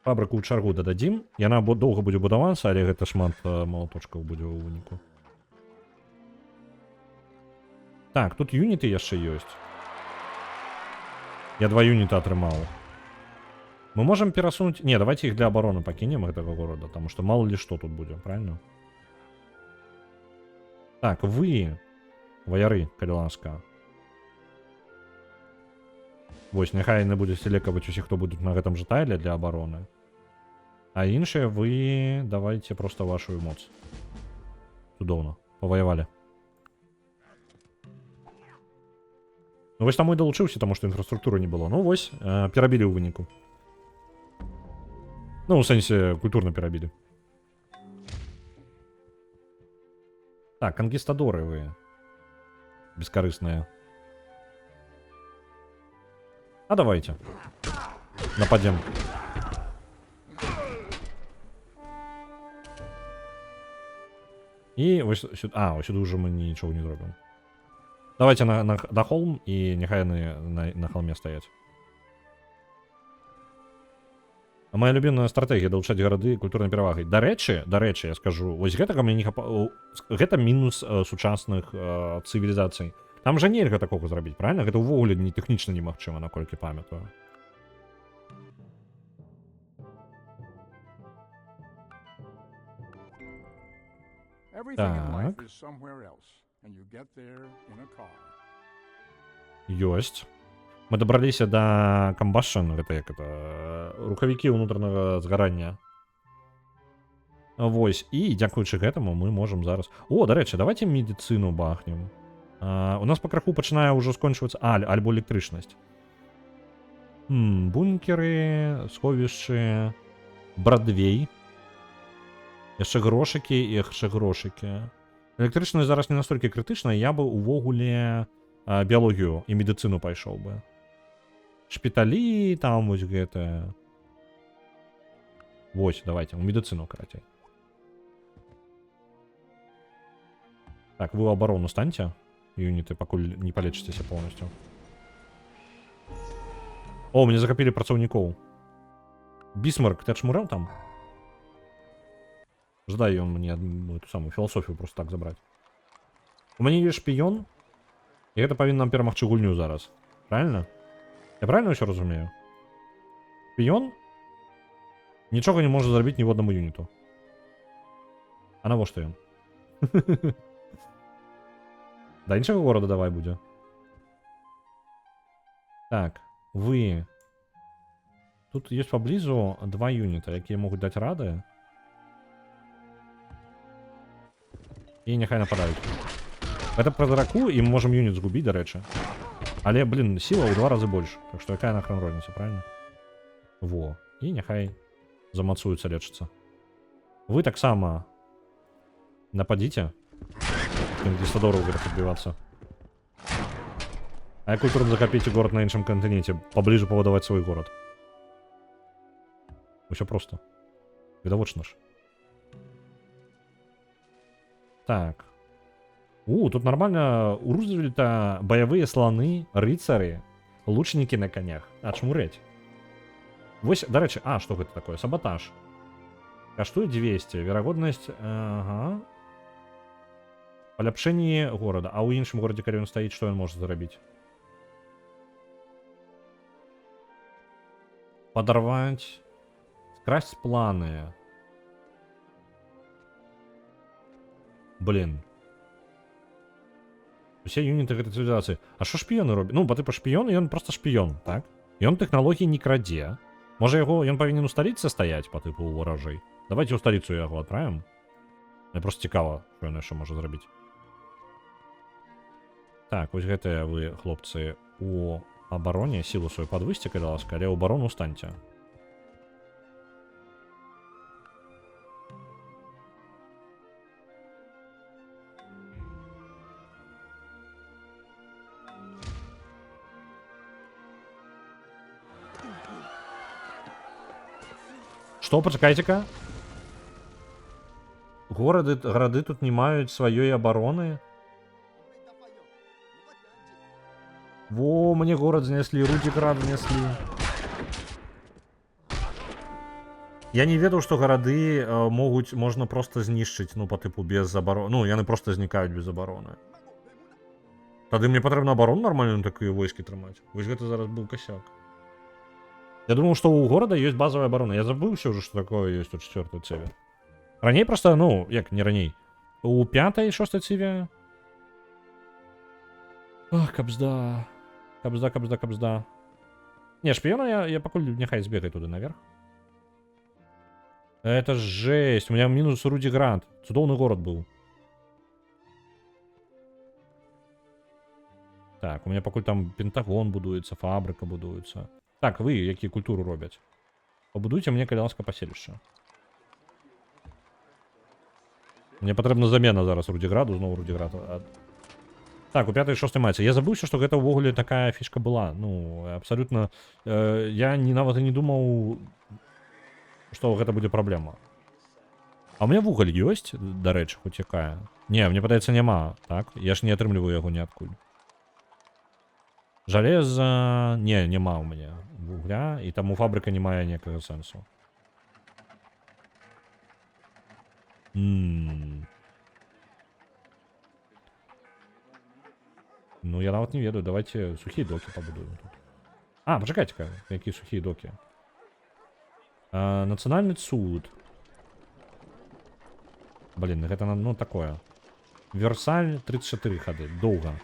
Фабрыку ў чаргу дададзім. Яна доўга будзе будавацца, але гэта шмат малаточкаў будзе ў выніку. Так, тут юніты яшчэ ёсць. Я 2 юніта атрымаў. Мы можам перасунуць... Не, давайте іх для абароны пакінем гэтага горада, таму што мало ли што тут будзе, правильно? Так, вы, ваяры, калі ласка. Вось, няхай не будзе селекаваць усіх, хто будуць на гэтым жа тайле для абароны. А іншыя вы давайте просто вашу моц. Цудоўна. Паваявалі. Ну вось таму і далучыўся, таму што інфраструктуры не было. Ну вось, перабілі ў выніку. Ну, у сэнсе, культурна перабілі. Так, канкістадоры вы. Бескарысныя. А давайте. Нападем. І ось сюди. А, ось сюди вже ми нічого не зробимо. Давайте на холм, і нехай на холме стоять. А моя любимая стратегія долучаць гарады культурнай перавагай. До речі, я скажу, ось гэтага мне не хапа... Гэта мінус сучасных цывілізацый. Там жа нельга такога зрабіць, правильно? Гэта ўвогуле не тэхнічна немагчыма, наколькі памятаю. Everything in life is somewhere else, and you get there in a car. Ёсць. Мы дабраліся да камбашн, гэта як это, рухавікі ўнутранага згарання. Вось, і дзякуючы гэтаму мы можам зараз... О, дарэчы, давайте медыцыну бахнем. У нас па краху пачынае ўжо скончвацца альбо электрычнасць. Бункеры, сховішчы, Брадвей. Яшчэ грошыкі і яшчэ грошыкі. Электрычнасць зараз не настолькі крытычная, я бы увогуле біялогію і медыцыну пайшоў бы. Шпіталі, там вось гэта. Вось, давайте, у медыцыну карацей. Так, вы ў абарону станьце. Юніты, пакуль не палечыцеся полностью. О, мне закапілі працаўнікоў. Бісмарк, ты адшмураў там? Ждай ён мне эту самую філасофію просто так забраць. У мяне ёсць шпіён, і гэта павінна нам перамагчы гульню зараз. Правильно? Я правильно ўсё разумею? Шпіён нічога не можа зрабіць ніводнаму юніту. А навошта ён? Да іншага горада давай будзе. Так, вы... Тут ёсць паблізу 2 юніта, якія могуць даць рады. І няхай нападаюць. Гэта праз раку, і мы можам юніт згубіць, дарэчы. Але, блин, сіла ў 2 разы больш. Так што якая нахрен розніца, правильно? Во. І няхай замацуюцца, лечыцца. Вы таксама нападзіце. Канкістадораў гэта падбівацца. А я культурна закапіць горад на іншым кантыненце. Пабліжу пабудаваць свой горад. Усё просто. Відавочна ж. Так. Тут нормально. У Рузвельта баявыя сланы, рыцары, лучнікі на конях. А чмурэць. Вось, дарэчы, што гэта такое? Саботаж. Каштуе 200. Верагоднасць... Ага. Паляпшэнне горада. А ў іншым горадзе, калі ён стаіць, што ён можа зарабіць? Падарваць. Скрасць планы. Блин. Усе юніты гэтай цывілізацыі. А што шпіёны робяць? Ну, па тыпу шпіён, ён просто шпіён, так? Ён тэхналогіі не крадзе. Можа яго, ён павінен у сталіцы стаяць па тыпу варажэй. Давайте ў сталіцу яго адправім. Мне просто цікава, што ён яшчэ можа зрабіць. Так, вось гэтыя вы, хлопцы, у абароне сілу сваю падвысьце, калі ласка, але ў абарону станьце. Што, пачакайце-ка? Гарады тут не маюць сваёй абароны? Во, мне горад знеслі, Рудзіград знеслі. Я не ведаў, што гарады можна проста знішчыць, ну, па тыпу, без абароны. Ну, яны проста знікаюць без абароны. Тады мне патрэбна абарону нармальную такія войскі трымаць. Вось гэта зараз быў касяк. Я думаў, што ў горада ёсць базавая абарона. Я забыўся ўжо, што такое ёсць у 4-й цыве. Раней проста, ну, як не раней. У 5-й, 6-й цыве... Ах, кабзда. Кабзда. Не, шпиона я пакуль няхай збегай туды наверх. Это жесть, у меня минус Руди Грант. Цудоўны город был. Так, у меня пакуль там Пентагон будуецца, фабрика будуецца. Так, вы якія культуру робяць? Пабудуйце мне, калі ласка, паселішча. Мне патрэбна замена зараз Рудзіграду, зноў Рудзіград. Так, у 5-6 маці. Я забыўся, што гэта ўвогуле такая фішка была. Ну, абсалютна... я нават і не думаў, што гэта будзе праблема. А ў меня вугаль ёсць, дарэчы, хоць якая? Не, мне падаецца, няма, так? Я ж не атрымліваю яго ніадкуль. Жалеза... Не, няма ў мяне вугля, і таму фабрика не мае ніякага сэнсу. Ну, я нават не ведаю, давайте сухие доки побудуем тут. А, пачакайце-ка, якія сухие доки. Нацыянальны цуд. Блин, гэта, ну, такое. Версаль 34 хады, доўга.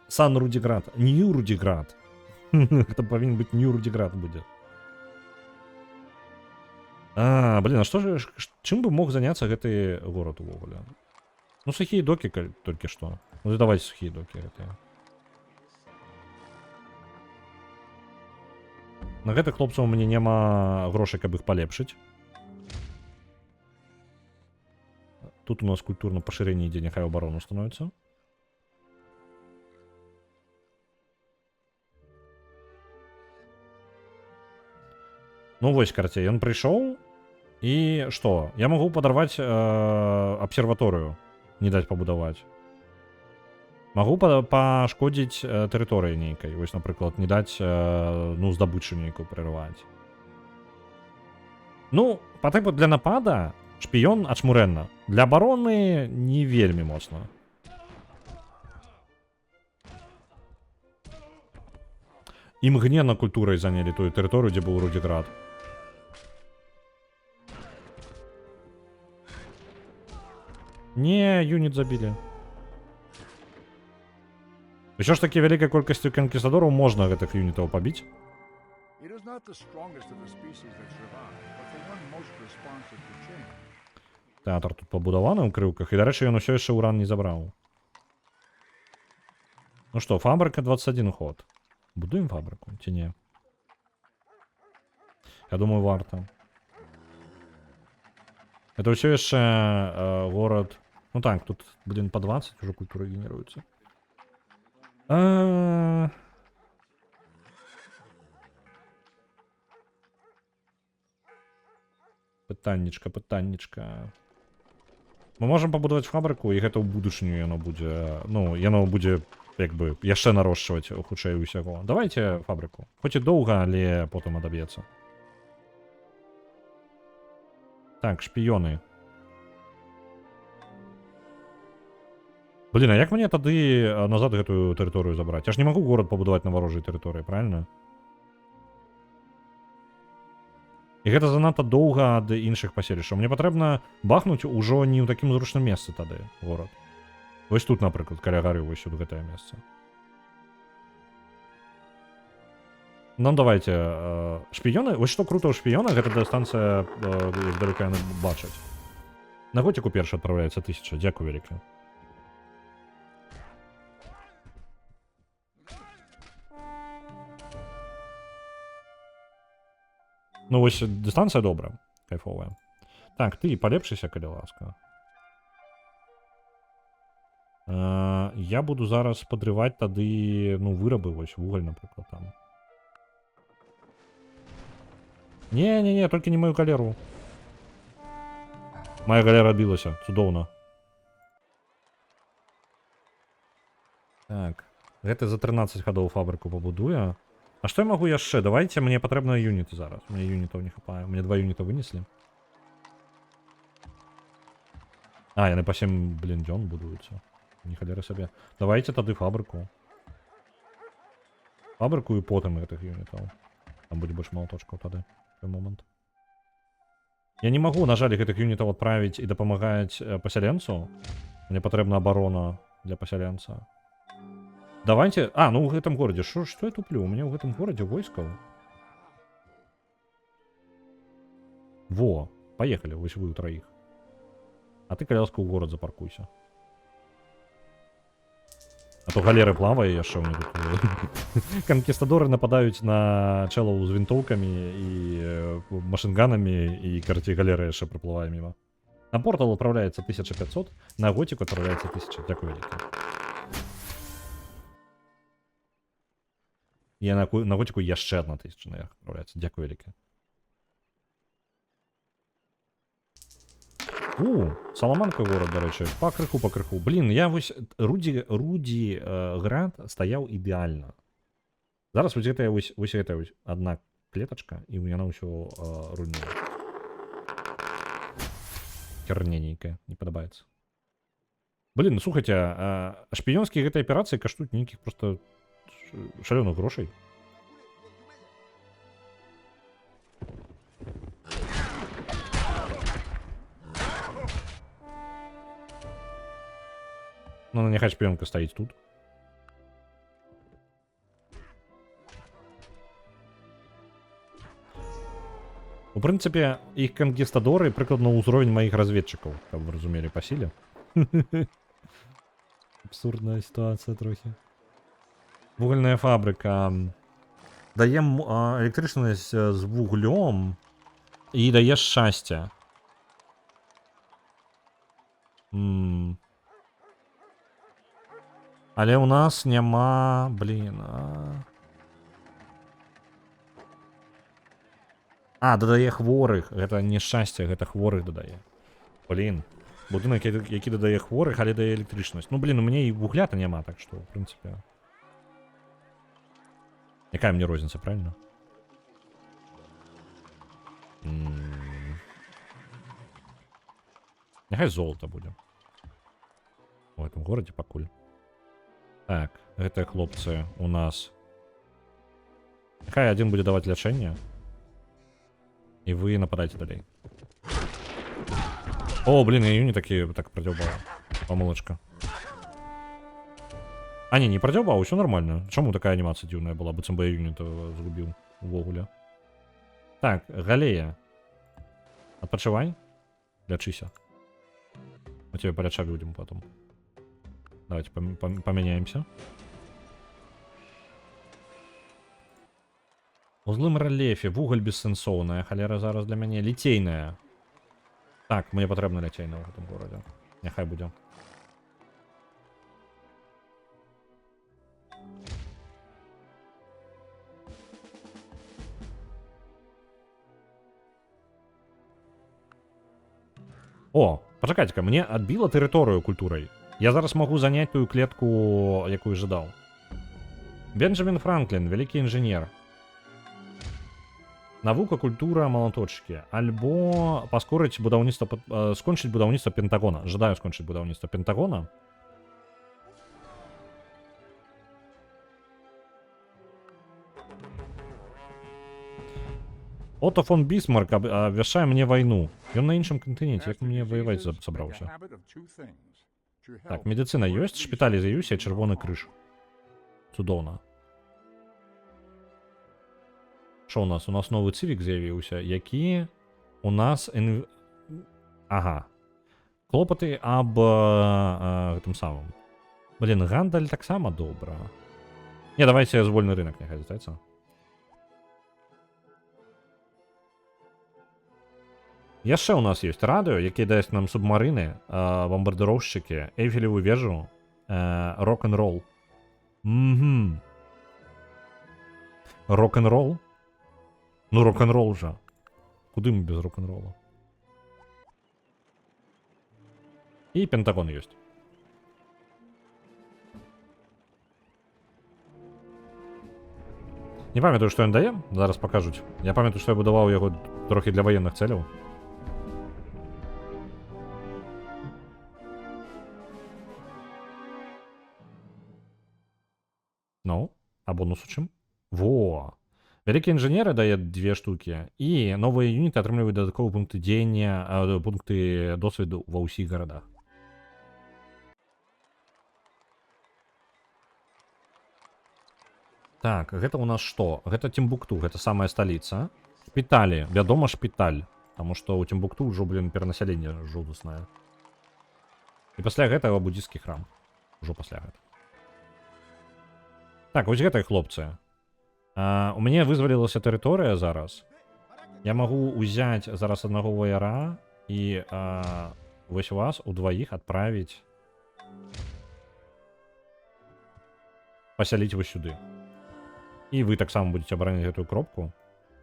Сан Рудзіград. Нью Рудзіград. Это павінен быць Нью Рудзіград будзе. Блин, а што ж, чым бы мог заняцца гэты горад увогуле? Ну, сухие доки толькі што. Ну, давайте сухие доки гэтыя. На гэтых хлопцаў у мяне няма грошай, каб іх палепшыць. Тут у нас культурно пашырэнне ідзе, няхай абарону становіцца. Ну, вось, карацей, ён прыйшоў. І што? Я магу падарваць абсерваторыю, не даць пабудаваць. Магу пашкодзіць тэрыторыі нейкай. Вось, напрыклад, не даць, ну, здабычу нейкую прерываць. Ну, па тыпу для напада шпіён ачмурэнна. Для абароны не вельмі моцна. Імгненна культурай занялі тую тэрыторыю, дзе быў Рудзіград. Не, юніт забілі. Еще ж таки вялікай колькасцю канкістадораў можна гэтых юнітаў пабіць. Тэатр тут пабудаваны ў крыўках, і, дарэчы, ён усё яшчэ ўран не забраў. Ну што, фабрика 21 ход. Будуем фабрику, ці не? Я думаю, варта. Это ўсё яшчэ город... Ну так, тут, блин, по 20 уже культура генеруется. Пытаннічка. Мы можем пабудаваць фабрику, і гэта ў будучыню яно будзе... Ну, яно будзе, як бы, яшчэ нарошчваць хутчэй усяго. Давайте фабрику. Хоць і доўга, але потым адаб'ецца. Так, шпіёны. Блин, а як мне тады назад гэтую тэрыторыю забраць? Я ж не магу горад пабудаваць на варожай тэрыторыі, правильно? І гэта занадта доўга ад іншых паселішчаў. Мне патрэбна бахнуць ужо не ў такім зручным месцы тады горад. Вось тут, напрыклад, каля гары, вось сюды гэтае месца. Ну, давайте. Шпіёны? Вось што крута ў шпіёнах, гэта дыстанцыя здалёка яны бачаць. На готіку першы адпраўляецца 1000. Дзякую вяліка. Ну, вось дыстанцыя добра, кайфовая. Так, ты палепшыся, калі ласка. Я буду зараз падрываць тады, ну, вырабы, вось, вугаль, напрыклад, там. Не, толькі не мою галеру. Моя галера адбілася, цудоўна. Так, гэта за 13 гадоў фабрыку пабудуе. А што я магу яшчэ? Давайте, мне патрэбна юніты зараз. Мне юнітаў не хапае. Мне 2 юніта вынеслі. А, яны па 7, блин, дзён будуюцца. Не халера сабе. Давайте тады фабрыку. Фабрыку і потым гэтых юнітаў. Там будзе больш малаточкаў тады. Той момант. Я не магу, на жаль, гэтых юнітаў адправіць і дапамагаць пасяленцу. Мне патрэбна абарона для пасяленца. Давайте... А, ну в этом городе. Что я туплю? У меня в этом городе войско. Во, поехали, вы у троих. А ты, коляска, у город запаркуйся. А то галеры плаває, я що в них тут. Конкістадори нападають на челов з винтовками і машинганами, і короче, галери ще припливає мимо. На портал відправляється 1500, на готику відправляється 1000. Дякую велике. І на готику є ще 1000 наверх відправляється. Дякую велике. Соломанка город, до речі. По криху. Блін, я ось... Руді град стояв ідеально. Зараз ось це одна клеточка, і вона все руйнує. Хернененько, не подобається. Блін, ну слухайте, шпіонські гэтай операції коштують ніяких просто шаленых грошей. Ну, нехай шпіонка стоїть тут. У принципі, їх конкістадори прикладно уровень моїх розвідчиків, як ви розуміли, по силі. Абсурдна ситуація трохи. Вугільна фабрика. Даємо електричність з вуглем і дає щастя. Але у нас нема, блін. Додає хворих. Це не щастя, це хворих додає. Блін. Будинок, який додає хворих, але дає електричність. Ну, блін, у мене і вугля-то нема, так що, в принципі. Яка мені розниця, правильно? Нехай золото буде. В этом городе покуль. Так, это хлопцы у нас. Нехай один буде давати лечення. І ви нападайте далі. О, блін, я юні таки так продёбала. Помилочка. А, не продёбал, все нормально. Чому така анімація дивна була? Бо я юніта згубив у вогуля. Так, Галея. Отпочивай. Лячися. Мы тебе полечать будем потом. Давайте поменяемся. У злым рельефе, вуголь бессенсовная, холера зараз для меня литейная. Так, мне потрібно литейна в этом городе. Нехай буде. О, почекайте-ка, мне отбило територію культурою. Я зараз можу зайняти ту клетку, яку ждав. Бенджамін Франклін, великий інженер. Наука, культура, молоточки. Альбо поскорить будівництво, скончить будівництво Пентагона. Жадаю скончить будівництво Пентагона. Отто фон Бісмарк обвящає мені війну. Він на іншому континенті, як мені воювати собрався. Так, медицина є, шпиталі з'явився, червоний криш. Чудовно. Що у нас? У нас новий цивік з'явився, які у нас... Ага. Клопоти об... тим самим. Блін, Гандаль так само добре. Ні, давайте звольний ринок нехай здається. Є ще у нас є радіо, яке дасть нам субмарини, бомбардировщики, Ейфелеву вежу, рок-н-рол. Угу. Рок-н-рол? Ну, рок-н-рол же. Куди ми без рок-н-ролу? І Пентагон є. Не пам'ятаю, що він дає, зараз покажуть. Я пам'ятаю, що я будував його трохи для воєнних целей. Ну, а бонус у чим? Во! Великі інженери дає 2 штуки, і нові юніти отримують додаткові пункти діяння, пункти досвіду во усіх городах. Так, гэта у нас што? Гэта Тимбукту, гэта самая сталіца. Шпіталі, вядома шпіталь. Таму што ў Тимбукту ўжо, блін, перанаселенне жудаснае. І пасля гэтага буддійскі храм. Ужо пасля гэта. Так, вось гэтыя хлопцы. У мяне вызвалілася тэрыторыя зараз. Я магу ўзяць зараз аднаго ваяра і вось вас удваіх адправіць пасяліць вось сюды. І вы таксама будете абараняць гэтую кропку.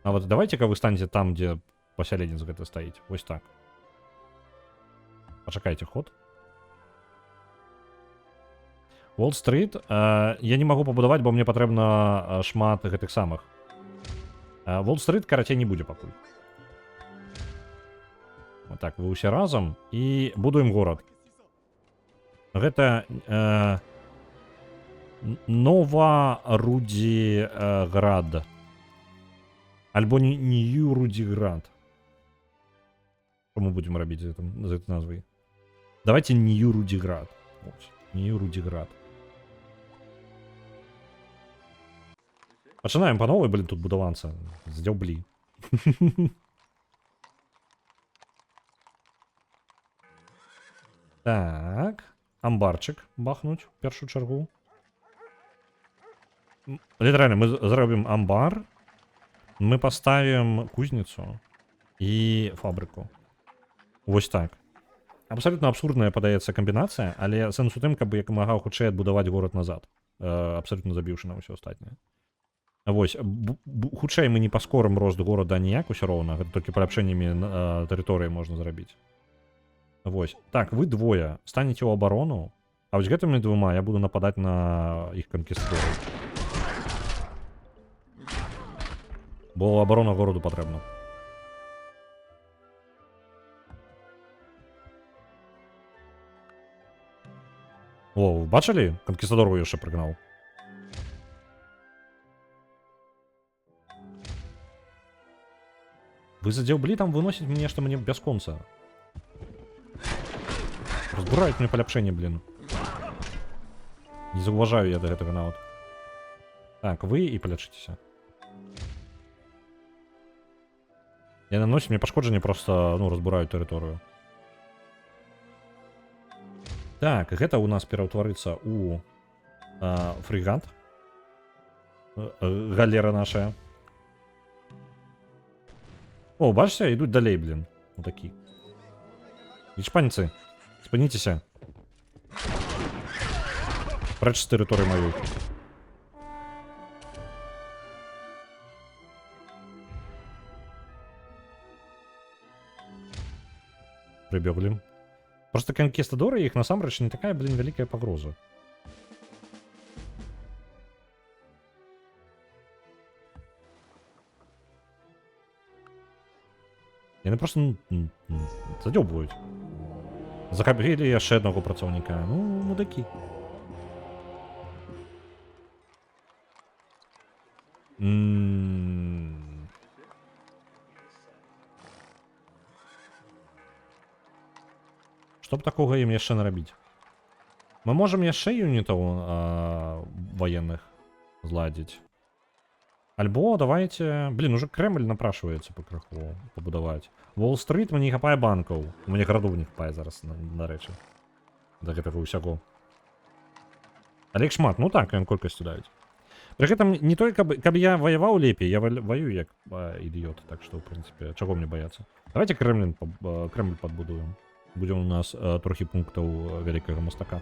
А вот давайте-ка вы станеце там, дзе пасяленец гэта стаіць. Вось так. Пачакайце ход. Уолл-стрит я не магу пабудаваць, бо мне патрэбна шмат гэтых самых. Уолл-стрит, карацей, не будзе пакуль. Вот так, вы ўсе разам і будуем горад. Гэта Нова-Рудзіград. Альбо Нью-Рудзіград. Што мы будзем рабіць з гэтай назвай? Давайте Нью-Рудзіград. Нью-Рудзіград. Пачынаем па новай, блин, тут будавацца. Здзяўблі. Так. Амбарчык бахнуць в першую чаргу. Літаральна, мы зробім амбар. Мы паставім кузніцу і фабрыку. Вось так. Абсолютно абсурдная падаецца камбінацыя, але сэнс у тым, каб як мага хутчэй адбудаваць горад назад. Абсолютно забіўшы на ўсё астатняе. Вось, хутчэй мы не паскорым рост горада ніяк усё роўна, гэта толькі паляпшэннямі тэрыторыі можна зрабіць. Вось. Так, вы двое станеце ў абарону, а вось гэтымі двума я буду нападаць на іх канкістадораў. Бо абарона гораду патрэбна. О, бачылі? Канкістадору яшчэ прыгнаў. Вы задзяўблі там выносіць мне нешта мне бясконца. Разбураюць мне паляпшэнне, блин. Не заўважаю я да гэтага нават. Так, вы і палячыцеся. Я наносіць мне пашкоджанне, просто, ну, разбураю тэрыторыю. Так, гэта у нас пераўтварыцца у фрегат. Галера наша. О, бачыце, ідуць далей, блин. Вот такі. Іспанцы, спыніцеся. Прэч з тэрыторыі маю. Прыбеглі. Просто канкістадоры іх насамрэч не такая, блин, вялікая пагроза. Яны просто задёбваюць. Захапілі яшчэ аднаго працаўніка. Ну, мудакі. Што б такога ім яшчэ нарабіць? Мы можам яшчэ юнітаў ваенных зладзіць. Альбо давайте... Блин, уже Кремль напрашивается по краху побудаваць. Уолл-стрит мне не хапае банкаў. У мяне гарадоў не хапае зараз, на рэчы. Да гэтага ўсяго. Але іх шмат, ну так, ён колькасцю даюць. Пры гэтым не толькі, каб я ваяваў лепей, я ваю як ідыёт, так што, в прынцыпе, чаго мне баяцца. Давайте Кремль падбудуем. Будзе у нас трохі пунктаў вялікага мастака.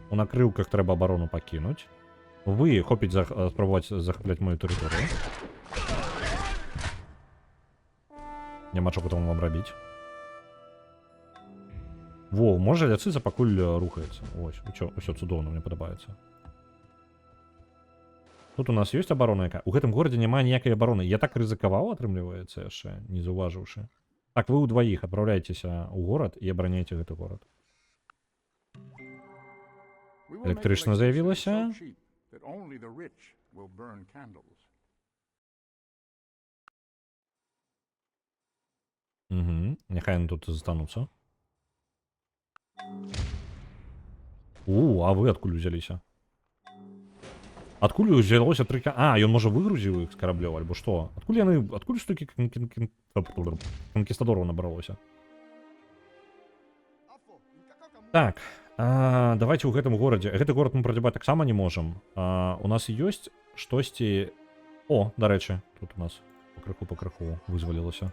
У накрыўках трэба абарону пакінуць. Вы хопіць спрабаваць захапляць мою тэрыторыю. Няма чаго там вам рабіць. Во, можа ляцыца пакуль рухаецца. Ось, усё цудоўна, мне падабаецца. Тут у нас ёсць абарона якая? У гэтым горадзе няма ніякай абароны. Я так рызыкаваў, атрымліваецца яшчэ, не заўважыўшы. Так, вы ўдваіх адпраўляйцеся ў горад і абараняйце гэты горад. Электрычна заявілася. Няхай яны тут застануцца. А вы адкуль узяліся? Адкуль узялося 3 А, ён можа выгрузіў іх з караблёў, альбо што? Адкуль столькі канкістадораў набралося? Так, давайте ў гэтым горадзе. Гэты горад мы прадзябаць таксама не можам. У нас ёсць штосьці... О, дарэчы, тут у нас пакрыху вызвалілася.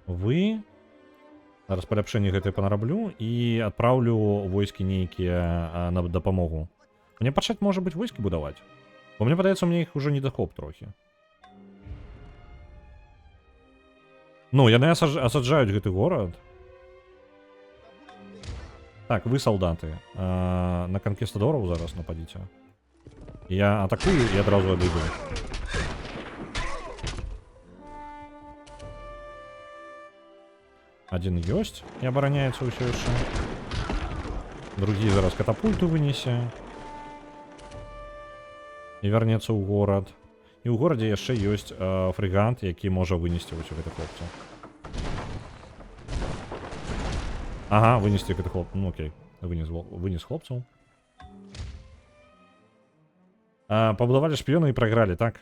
Вы... Зараз паляпшэнне гэтай панараблю і адпраўлю войскі нейкія на дапамогу. Мне пачаць, можа быць, войскі будаваць. Бо мне падаецца, мне іх ужо недахоп трохі. Ну, яны асаджаюць гэты горад. Так, вы салдаты. На канкістадораў зараз нападзіце. Я атакую і адразу адыду. Один ёсць і абараняецца ўсё яшчэ. Другі зараз катапульту вынесе. І вярнецца ў горад. І ў горадзе яшчэ ёсць фрыгант, які можа вынесці ўсё гэта хлопца. Ага, вынесці гэты хлоп. Ну окей, вынес хлопцаў. Пабудавалі шпіёны і прайгралі, так?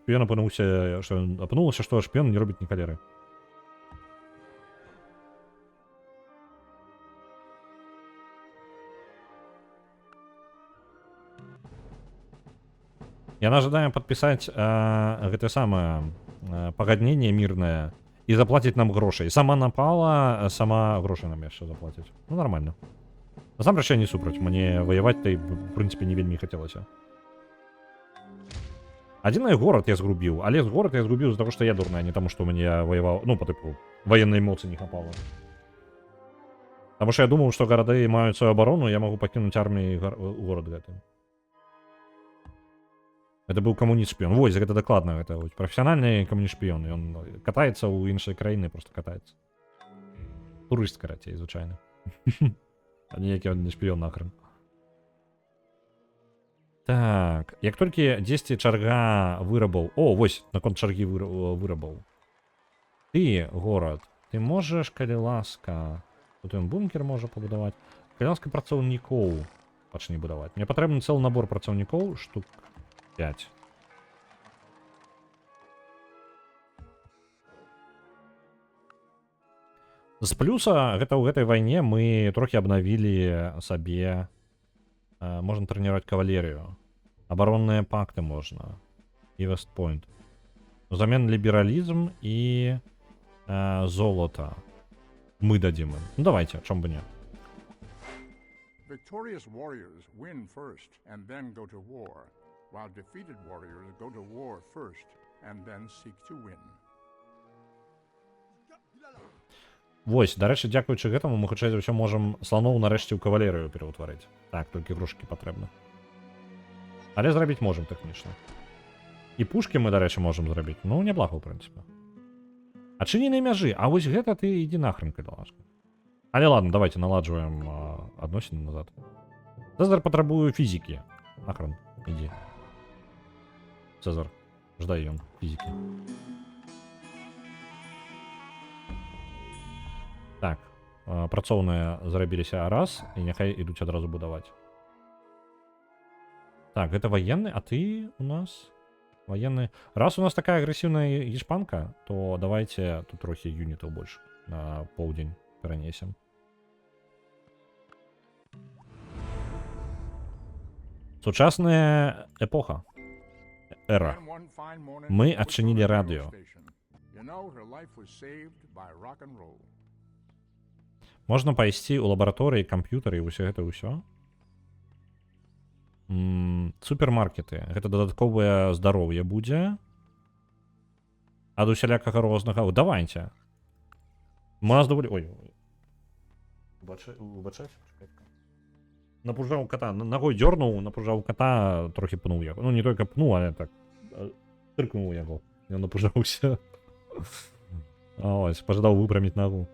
Шпіён апынулася, што шпіён не робіць ні калеры. Яна жадае падпісаць гэтае самае пагадненне мірнае і заплаціць нам грошай. Сама напала, сама грошай нам яшчэ заплаціць. Ну, нормально. Насамрэч я не супраць, мне ваяваць-то, в прынцыпе, не вельмі хацелася. Адзіны горад я згубіў, але горад я згубіў з-за таго, што я дурная, не таму, што мне ваяваў, ну, па тыпу, ваеннай моцы не хапала. Таму што я думаў, што гарады маюць сваю абарону, я магу пакінуць арміі горад гэты. Это быў камуніст-шпіён. Вось, гэта дакладна, гэта прафесіянальны камуніст-шпіён. Ён катаецца ў іншай краіны, просто катаецца. Турыст, карацей, звычайна. А ніякі не шпіён нахрен. Так, як толькі дзесьці чарга вырабаў... О, вось, наконт чаргі вырабаў. Ты, горад, ты можаш, калі ласка... Тут ён бункер можа пабудаваць. Калі ласка працаўнікоў пачне будаваць. Мне патрэбны цэлы набор працаўнікоў, штук 5. З плюса гэта ў гэтай вайне мы трохі абнавілі сабе, можна трэніраваць кавалерыю, абаронныя пакты можна і вестпойнт. Узамен лібералізм і золата мы дадзім ім. Ну давайте, чом бы не. Victorious warriors win first and then go to war, while defeated warriors go to war first and then seek to win. Вось, дарэчы, дзякуючы гэтаму мы хутчэй за ўсё можам сланоў нарэшце ў кавалерыю пераўтварыць. Так, толькі грошкі патрэбна. Але зрабіць можам тэхнічна. І пушкі мы, дарэчы, можам зрабіць. Ну, няблага, ў прынцыпе. Адчыненыя мяжы. А вось гэта ты ідзі нахрен, калі ласка. Але ладно, давайте наладжваем адносіны назад. Цезар патрабую фізікі. Нахрен, ідзі. Цезар, ждай ён фізікі. Так, працоўныя зрабіліся раз, і няхай ідуць адразу будаваць. Так, гэта ваенны, а ты у нас ваенны. Раз у нас такая агрэсіўная гішпанка, то давайте тут трохі юнітаў больш на поўдзень перанесем. Сучасная эпоха. Эра. Мы адчынілі радыё. Можна пайсці ў лабараторыі, камп'ютары і ўсё гэта ўсё. Супермаркеты. Гэта дадатковае здароўе будзе. Ад усялякага рознага. Давайте. У нас даволі... Ой. Убачаць? Напужаў кота. Ногой дёрнуў, напужаў кота, трохі пнуў яго. Ну, не толькі пнуў, але так. Тыркнуў яго. Ён напужаўся. Ось, пажадаў выпраміць ногу.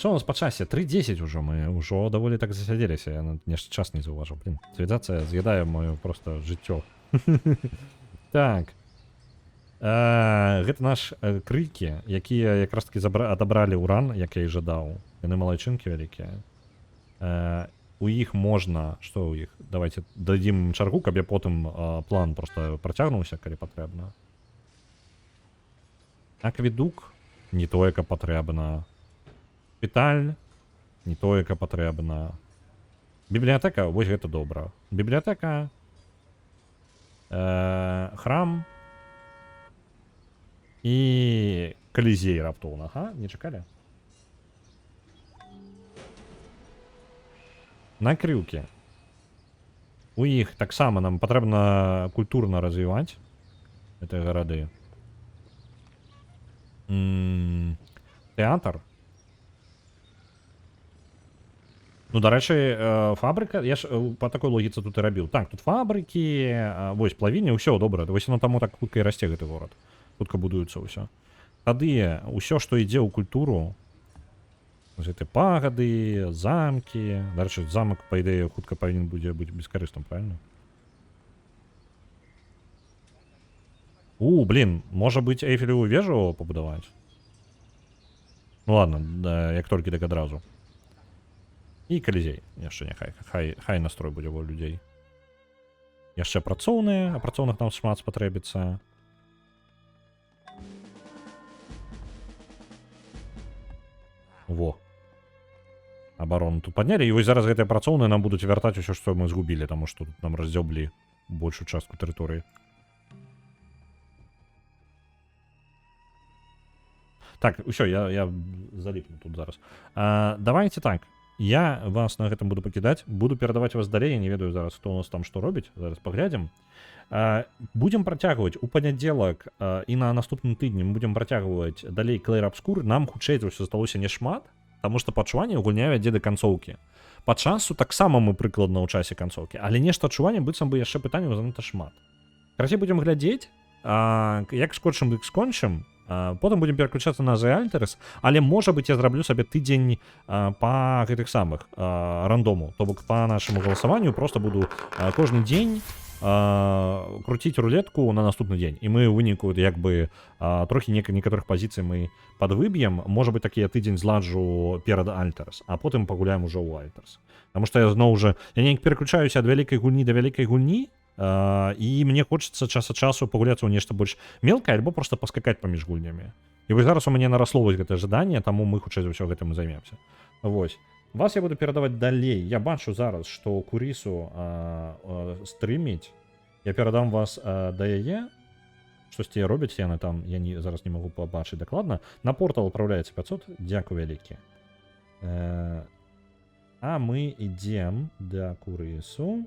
Що у нас по часе? 3:10 уже, мы уже доволі так засядзеліся, я нешта час не заўважыў. Блин, цивілізацыя з'ядае моё просто жыццё. Так. Гэта наш крыкі, якія якраз таки адабралі уран, як я і жадаў. Яны малайчынкі вялікія. У іх можна, што ў іх? Давайте дадзім чаргу, каб я потым план просто працягнуўся, калі патрэбна. Акведук не тое, каб патрэбна. Шпіталь не тое, каб патрэбна. Бібліятэка, вось гэта добра. Бібліятэка, храм і калізей раптоўна. Ага, не чакалі? Накрыўкі. У іх таксама нам патрэбна культурна развіваць гэтыя гарады. Тэатр. Ну, дарэчы, фабрыка, я ж па такой логіцы тут і рабіў. Так, тут фабрыкі, вось плавільня, ўсё добра. Вось яно таму так хутка і расце гэты горад. Хутка будуецца ўсё. Тады ўсё, што ідзе ў культуру, гэты пагады, замкі. Дарэчы, замак, па ідэі, хутка павінен будзе быць бескарысным, правильно? Блін, можа быць Эйфелевую вежу пабудаваць? Ну ладно, як толькі так адразу. І калізей. Яшчэ няхай. Хай настрой будзе у людзей. Яшчэ працоўныя, а працоўных нам шмат спатрэбіцца. Во. Абарону тут паднялі. І вось зараз гэтыя працоўныя нам будуць вяртаць усё, што мы згубілі, таму што тут нам раздзёблі большую частку тэрыторыі. Так, усё, я заліпну тут зараз. Давайте так. Я вас на гэтым буду пакідаць, буду перадаваць вас далей, я не ведаю зараз, хто у нас там што робіць, зараз паглядзім. Будзем працягваць у панядзелак і на наступным тыдні мы будзем працягваць далей Clair Obscur. Нам хутчэй ўсё засталося няшмат, таму што па адчуванню гульня вядзе да канцоўкі. Па часу таксама мы прыкладна ў часе канцоўкі, але нешта адчуванне быццам бы яшчэ пытанняў занадта шмат. Карацей, будзем глядзець, як скончым, дык скончым. Потым будем пераключацца на The Alters, але можа быць я зраблю сабе тыдзень па гэтых самых рандому, то бок па нашаму галасаванню просто буду кожны дзень круціць рулетку на наступны дзень, і мы ў выніку як бы трохі некаторых пазіцый мы падвыб'ем, можа быць такі я тыдзень зладжу перад Alters, а потым пагуляем ужо ў Alters, таму што я зноў жа я неяк пераключаюся ад вялікай гульні да вялікай гульні. І мне хочацца час ад часу пагуляцца ў нешта больш мелкае альбо просто паскакаць паміж гульнямі. І вось зараз у мяне нарасло вось гэтае жаданне, таму мы хутчэй за ўсё гэтым і займемся. Вось. Вас я буду перадаваць далей. Я бачу зараз, што Курісу стрыміць. Я перадам вас да яе. Штосьці робяць яны там, я зараз не магу пабачыць дакладна. На портал адпраўляецца 500. Дзякуй вялікі. А мы ідзем да Курісу.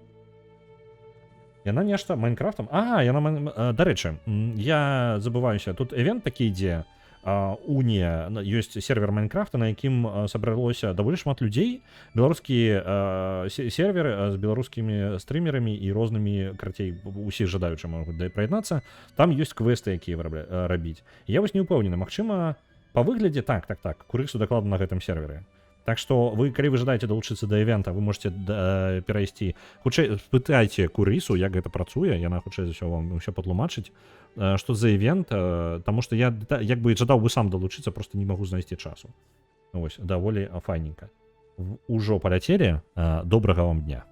Яна нешта Майнкрафтам. Дарэчы, я забываюся, тут івент такі ідзе. Унія, ёсць сервер Майнкрафта, на якім сабралося даволі шмат людзей. Беларускія серверы з беларускімі стрымерамі і рознымі, карацей, усе жадаючыя могуць прыяднацца. Там ёсць квесты, якія рабіць. Я вось не ўпэўнены, магчыма, па выглядзе так, Курысу дакладна на гэтым серверы. Так што вы, калі вы жадаеце далучыцца да івента, вы можете перайсці. Хутчэй спытайце Курысу, як гэта працуе, яна хутчэй за ўсё вам ўсё патлумачыць, што за івент, таму што я як бы жадаў бы сам далучыцца, просто не магу знайсці часу. Вось, даволі файненька. Ужо паляцелі, добрага вам дня.